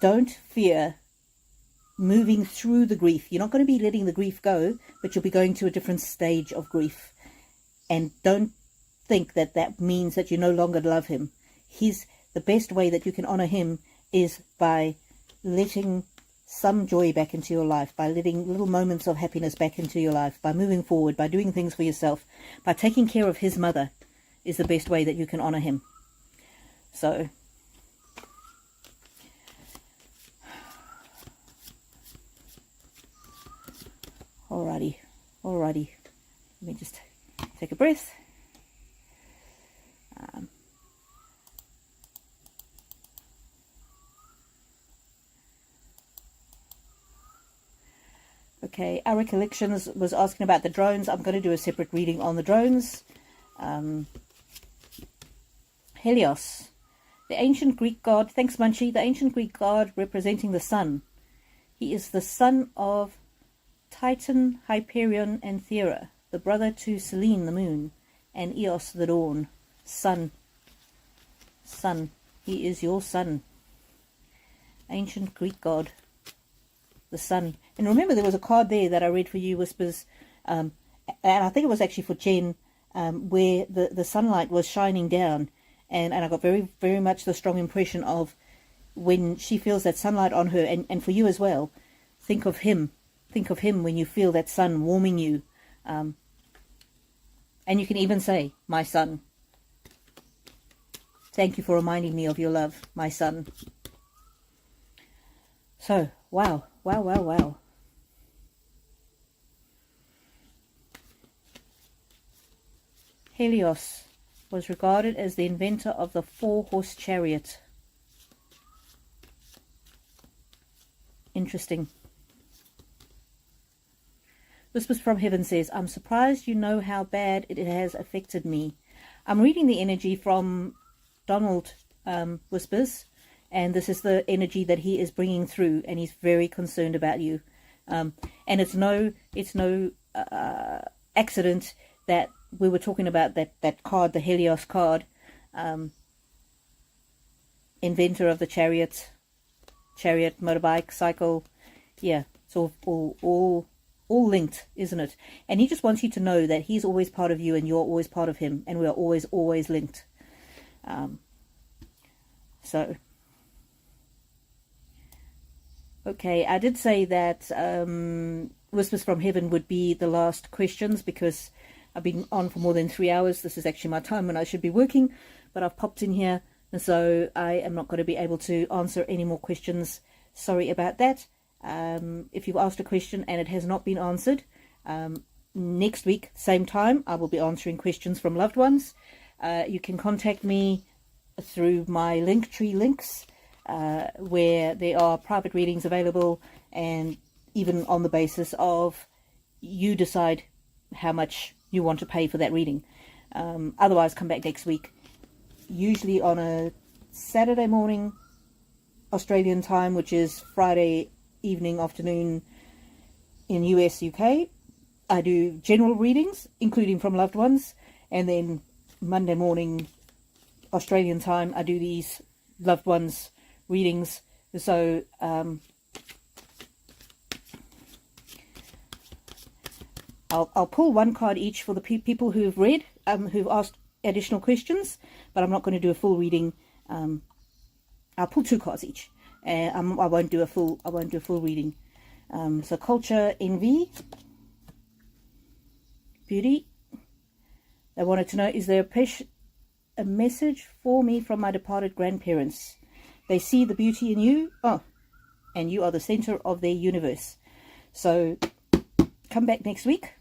don't fear moving through the grief. You're not going to be letting the grief go, but you'll be going to a different stage of grief. And don't think that that means that you no longer love him. The best way that you can honor him is by letting some joy back into your life, by letting little moments of happiness back into your life, by moving forward, by doing things for yourself, by taking care of his mother is the best way that you can honor him. So, alrighty. Let me just take a breath. Okay, our recollections was asking about the drones. I'm going to do a separate reading on the drones. Helios, the ancient Greek god, thanks Munchie, the ancient Greek god representing the sun. He is the son of Titan, Hyperion, and Thera, the brother to Selene, the moon, and Eos, the dawn. Sun. He is your son. Ancient Greek god. The sun. And remember, there was a card there that I read for you, Whispers, and I think it was actually for Jen, where the sunlight was shining down, and I got very, very much the strong impression of when she feels that sunlight on her, and for you as well, think of him when you feel that sun warming you, and you can even say, my son. Thank you for reminding me of your love, my son. So, wow. Helios was regarded as the inventor of the 4-horse chariot. Interesting. Whispers from Heaven says, I'm surprised you know how bad it has affected me. I'm reading the energy from Donald, Whispers, and this is the energy that he is bringing through, and he's very concerned about you. And it's no accident that we were talking about that card, the Helios card, inventor of the chariot, motorbike, cycle. Yeah, it's all linked, isn't it? And he just wants you to know that he's always part of you, and you're always part of him, and we are always linked. So. Okay, I did say that Whispers from Heaven would be the last questions because I've been on for more than 3 hours. This is actually my time when I should be working, but I've popped in here, and so I am not going to be able to answer any more questions. Sorry about that. If you've asked a question and it has not been answered, next week, same time, I will be answering questions from loved ones. You can contact me through my Linktree links, where there are private readings available, and even on the basis of you decide how much you want to pay for that reading. Otherwise, come back next week, usually on a Saturday morning Australian time, which is Friday evening, afternoon in US, UK. I do general readings, including from loved ones, and then Monday morning Australian time, I do these loved ones readings. So I'll pull one card each for the people who've read, who've asked additional questions, but I'm not going to do a full reading. I'll pull 2 cards each. I won't do a full reading. So culture, envy, beauty. They wanted to know, is there a message for me from my departed grandparents? They see the beauty in you. Oh, and you are the center of their universe. So come back next week.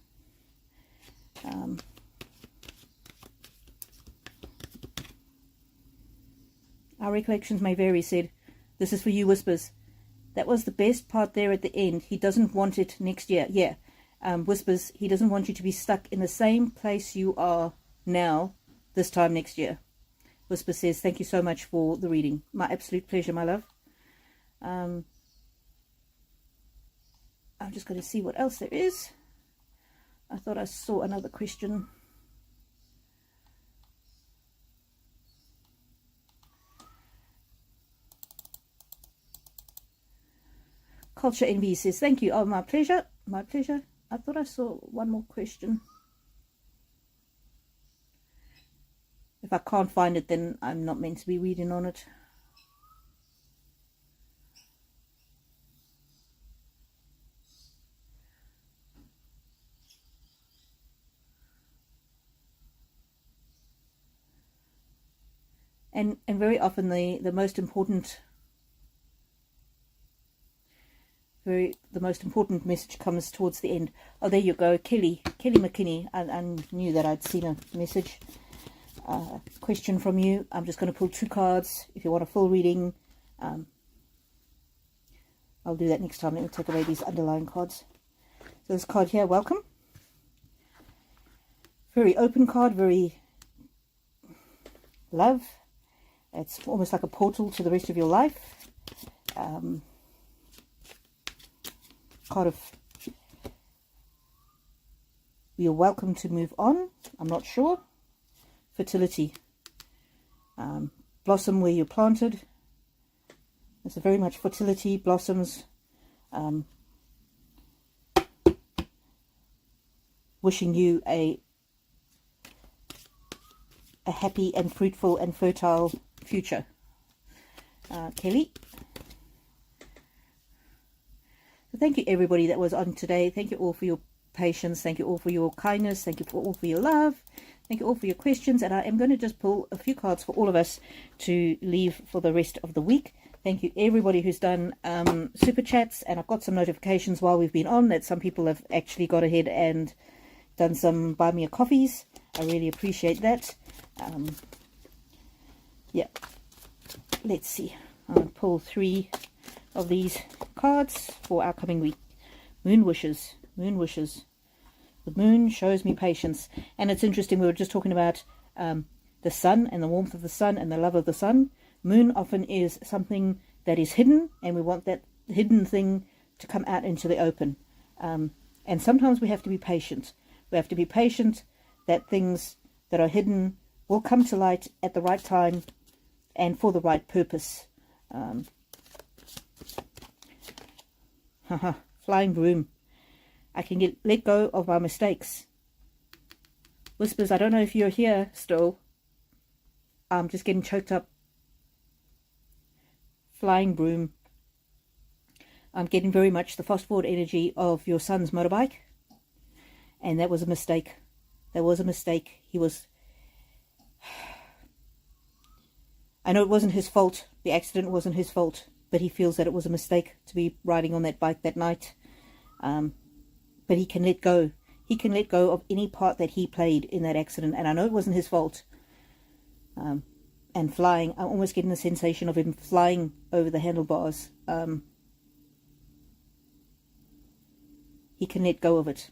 Our recollections may vary, said. This is for you, Whispers. That was the best part there at the end. He doesn't want it next year. Yeah. Whispers, he doesn't want you to be stuck in the same place you are now this time next year. Whisper says, thank you so much for the reading. My absolute pleasure, my love. I'm just going to see what else there is. I thought I saw another question. Culture Envy says, thank you. Oh, my pleasure. My pleasure. I thought I saw one more question. If I can't find it, then I'm not meant to be reading on it. And very often the most important message comes towards the end. Oh, there you go, Kelly McKinney. I knew that I'd seen a message, question from you. I'm just going to pull 2 cards. If you want a full reading, I'll do that next time. Let me take away these underlying cards. So this card here, welcome. Very open card, very love. It's almost like a portal to the rest of your life. Card of you're welcome to move on. I'm not sure. Fertility. Blossom where you're planted. It's a very much fertility, blossoms. Wishing you a happy and fruitful and fertile future. Kelly. So thank you everybody that was on today. Thank you all for your patience. Thank you all for your kindness. Thank you all for your love. Thank you all for your questions. And I am going to just pull a few cards for all of us to leave for the rest of the week. Thank you everybody who's done super chats. And I've got some notifications while we've been on that some people have actually got ahead and done some buy me a coffees. I really appreciate that. Yeah, let's see. I'll pull 3 of these cards for our coming week. Moon wishes. Moon wishes. The moon shows me patience. And it's interesting, we were just talking about the sun and the warmth of the sun and the love of the sun. Moon often is something that is hidden, and we want that hidden thing to come out into the open. And sometimes we have to be patient. We have to be patient that things that are hidden will come to light at the right time and for the right purpose. Flying broom. I can let go of my mistakes. Whispers, I don't know if you're here still. I'm just getting choked up. Flying broom. I'm getting very much the fast forward energy of your son's motorbike. And that was a mistake. That was a mistake. He was... I know it wasn't his fault. The accident wasn't his fault. But he feels that it was a mistake to be riding on that bike that night. But he can let go. He can let go of any part that he played in that accident. And I know it wasn't his fault. And flying, I'm almost getting the sensation of him flying over the handlebars. He can let go of it.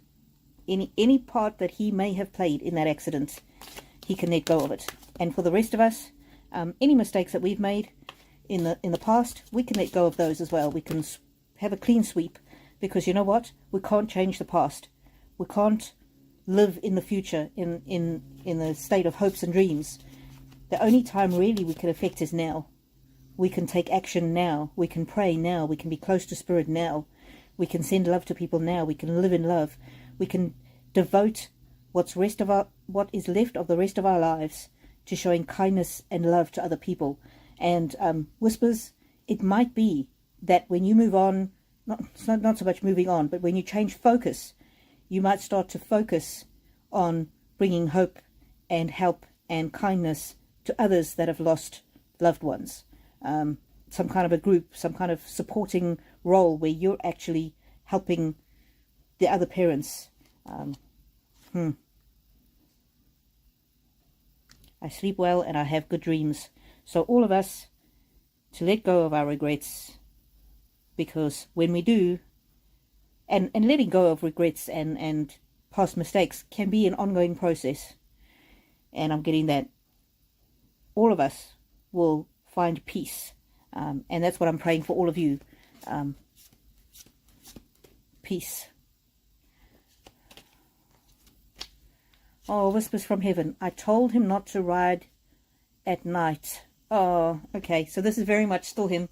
Any part that he may have played in that accident, he can let go of it. And for the rest of us, any mistakes that we've made in the past, we can let go of those as well. We can have a clean sweep, because you know what? We can't change the past. We can't live in the future in the state of hopes and dreams. The only time really we can affect is now. We can take action now. We can pray now. We can be close to spirit now. We can send love to people now. We can live in love. We can devote what is left of the rest of our lives to showing kindness and love to other people. And Whispers, it might be that when you move on, not so much moving on, but when you change focus, you might start to focus on bringing hope and help and kindness to others that have lost loved ones. Some kind of a group, some kind of supporting role where you're actually helping the other parents. I sleep well and I have good dreams. So all of us, to let go of our regrets, because when we do, and letting go of regrets and past mistakes can be an ongoing process. And I'm getting that all of us will find peace. And that's what I'm praying for all of you. Peace. Oh, Whispers from Heaven. I told him not to ride at night. Oh, okay. So this is very much still him.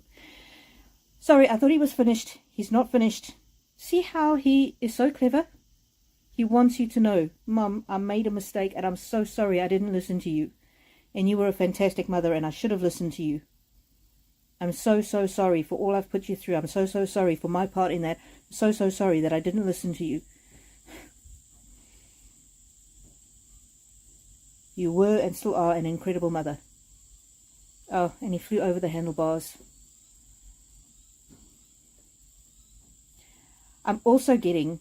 Sorry, I thought he was finished. He's not finished. See how he is so clever? He wants you to know, Mum, I made a mistake and I'm so sorry I didn't listen to you. And you were a fantastic mother and I should have listened to you. I'm so sorry for all I've put you through. I'm so sorry for my part in that. I'm so sorry that I didn't listen to you. You were and still are an incredible mother. Oh, and he flew over the handlebars. I'm also getting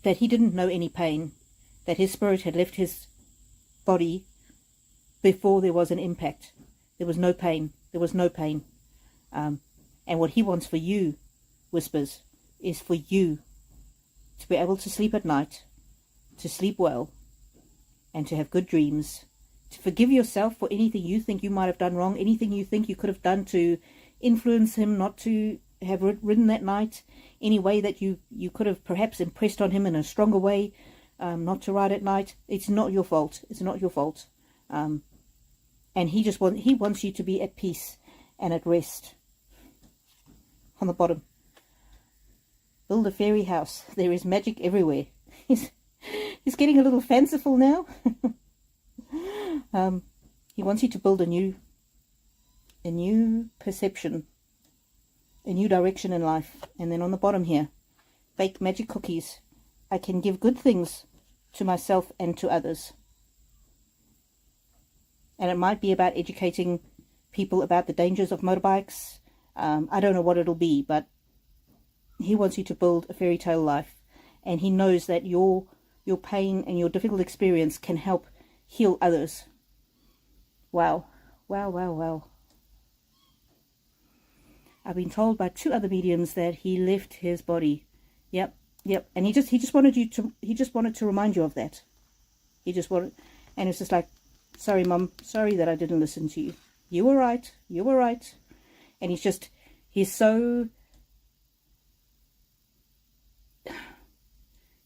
that he didn't know any pain, that his spirit had left his body before there was an impact. There was no pain. There was no pain. And what he wants for you, Whispers, is for you to be able to sleep at night, to sleep well, and to have good dreams, to forgive yourself for anything you think you might have done wrong, anything you think you could have done to influence him not to have ridden that night, any way that you could have perhaps impressed on him in a stronger way, not to ride at night. It's not your fault. It's not your fault. And he wants you to be at peace and at rest. On the bottom, build a fairy house. There is magic everywhere. He's getting a little fanciful now. He wants you to build a new perception, a new direction in life. And then on the bottom here, bake magic cookies. I can give good things to myself and to others. And it might be about educating people about the dangers of motorbikes. I don't know what it'll be, but he wants you to build a fairy tale life. And he knows that your pain and your difficult experience can help heal others. Wow. Wow. I've been told by 2 other mediums that he left his body. Yep. And he just wanted to remind you of that. And it's just like, sorry, Mum, sorry that I didn't listen to you. You were right. And he's so,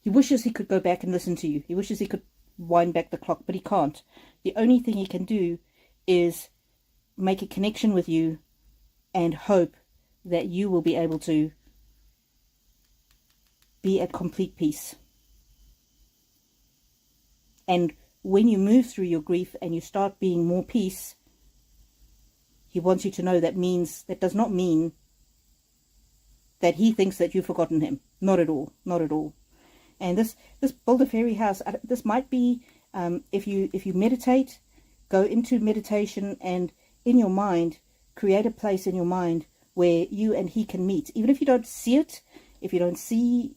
he wishes he could go back and listen to you. He wishes he could wind back the clock, but he can't. The only thing he can do is make a connection with you and hope that you will be able to be at complete peace. And when you move through your grief and you start being more peace, he wants you to know that does not mean that he thinks that you've forgotten him. Not at all. And this build a fairy house, this might be, if you meditate, go into meditation and in your mind, create a place in your mind where you and he can meet. Even if you don't see it, if you don't see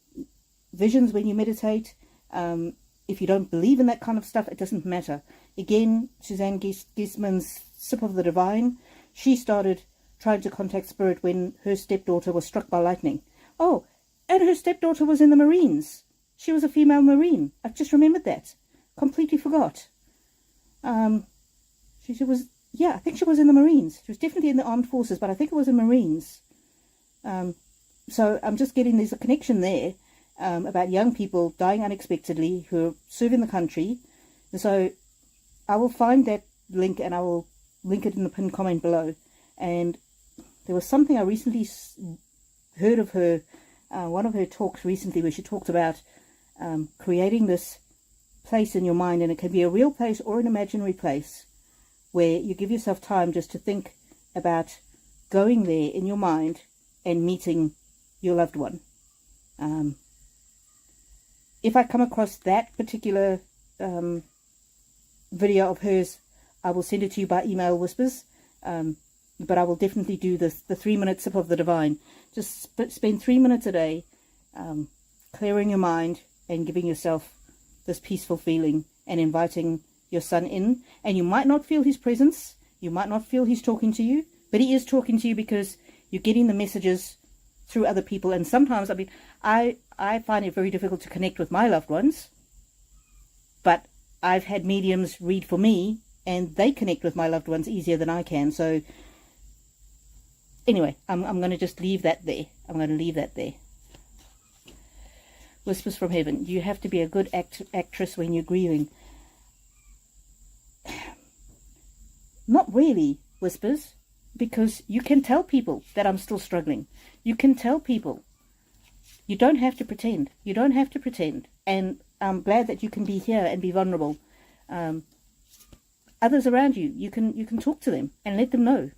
visions when you meditate, if you don't believe in that kind of stuff, it doesn't matter. Again, Suzanne Gieseman's Sip of the Divine, she started trying to contact spirit when her stepdaughter was struck by lightning. Oh, and her stepdaughter was in the Marines. She was a female Marine. I've just remembered that. Completely forgot. I think she was in the Marines. She was definitely in the armed forces, but I think it was in Marines. So I'm just getting, there's a connection there about young people dying unexpectedly who are serving the country. And so I will find that link and I will link it in the pinned comment below. And there was something I recently heard of her, one of her talks recently, where she talked about creating this place in your mind, and it can be a real place or an imaginary place, where you give yourself time just to think about going there in your mind and meeting your loved one. If I come across that particular video of hers, I will send it to you by email, Whispers. But I will definitely do the 3-minute sip of the divine. Just spend 3 minutes a day clearing your mind and giving yourself this peaceful feeling and inviting your son in. And you might not feel his presence. You might not feel he's talking to you, but he is talking to you because you're getting the messages through other people. And sometimes, I mean, I find it very difficult to connect with my loved ones, but I've had mediums read for me, and they connect with my loved ones easier than I can. So anyway, I'm going to just leave that there. I'm going to leave that there. Whispers from Heaven. You have to be a good actress when you're grieving. Not really, Whispers, because you can tell people that I'm still struggling. You can tell people. You don't have to pretend. You don't have to pretend. And I'm glad that you can be here and be vulnerable. Others around you, you can talk to them and let them know.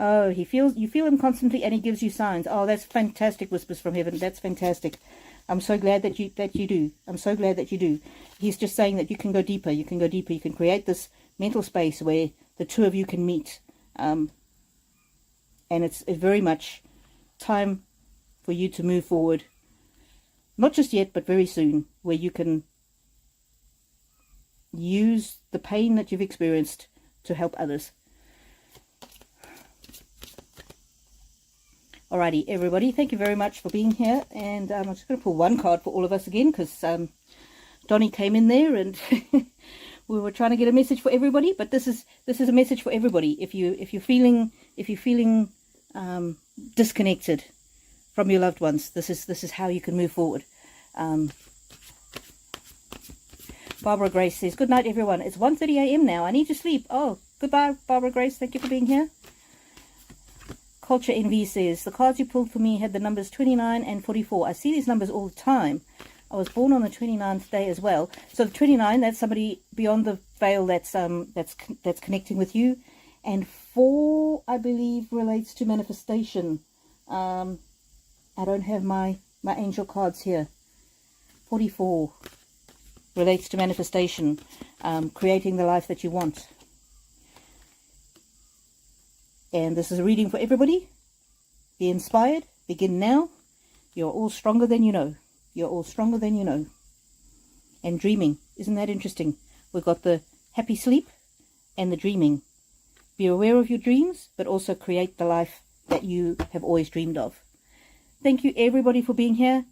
Oh, you feel him constantly, and he gives you signs. Oh, that's fantastic, Whispers from Heaven. That's fantastic. I'm so glad that you do. I'm so glad that you do. He's just saying that you can go deeper. You can go deeper. You can create this mental space where the two of you can meet. And it's very much time for you to move forward. Not just yet, but very soon, where you can use the pain that you've experienced to help others. Alrighty, everybody, thank you very much for being here. And I'm just going to pull one card for all of us again, because Donnie came in there and we were trying to get a message for everybody. But this is a message for everybody. If you're feeling disconnected from your loved ones, this is how you can move forward. Barbara Grace says, good night, everyone. It's 1:30 a.m. now. I need to sleep. Oh, goodbye, Barbara Grace. Thank you for being here. Culture Envy says, the cards you pulled for me had the numbers 29 and 44. I see these numbers all the time. I was born on the 29th day as well. So the 29, that's somebody beyond the veil that's connecting with you. And 4, I believe, relates to manifestation. I don't have my angel cards here. 44 relates to manifestation, creating the life that you want. And this is a reading for everybody. Be inspired. Begin now. You're all stronger than you know. You're all stronger than you know. And dreaming. Isn't that interesting? We've got the happy sleep and the dreaming. Be aware of your dreams, but also create the life that you have always dreamed of. Thank you, everybody, for being here.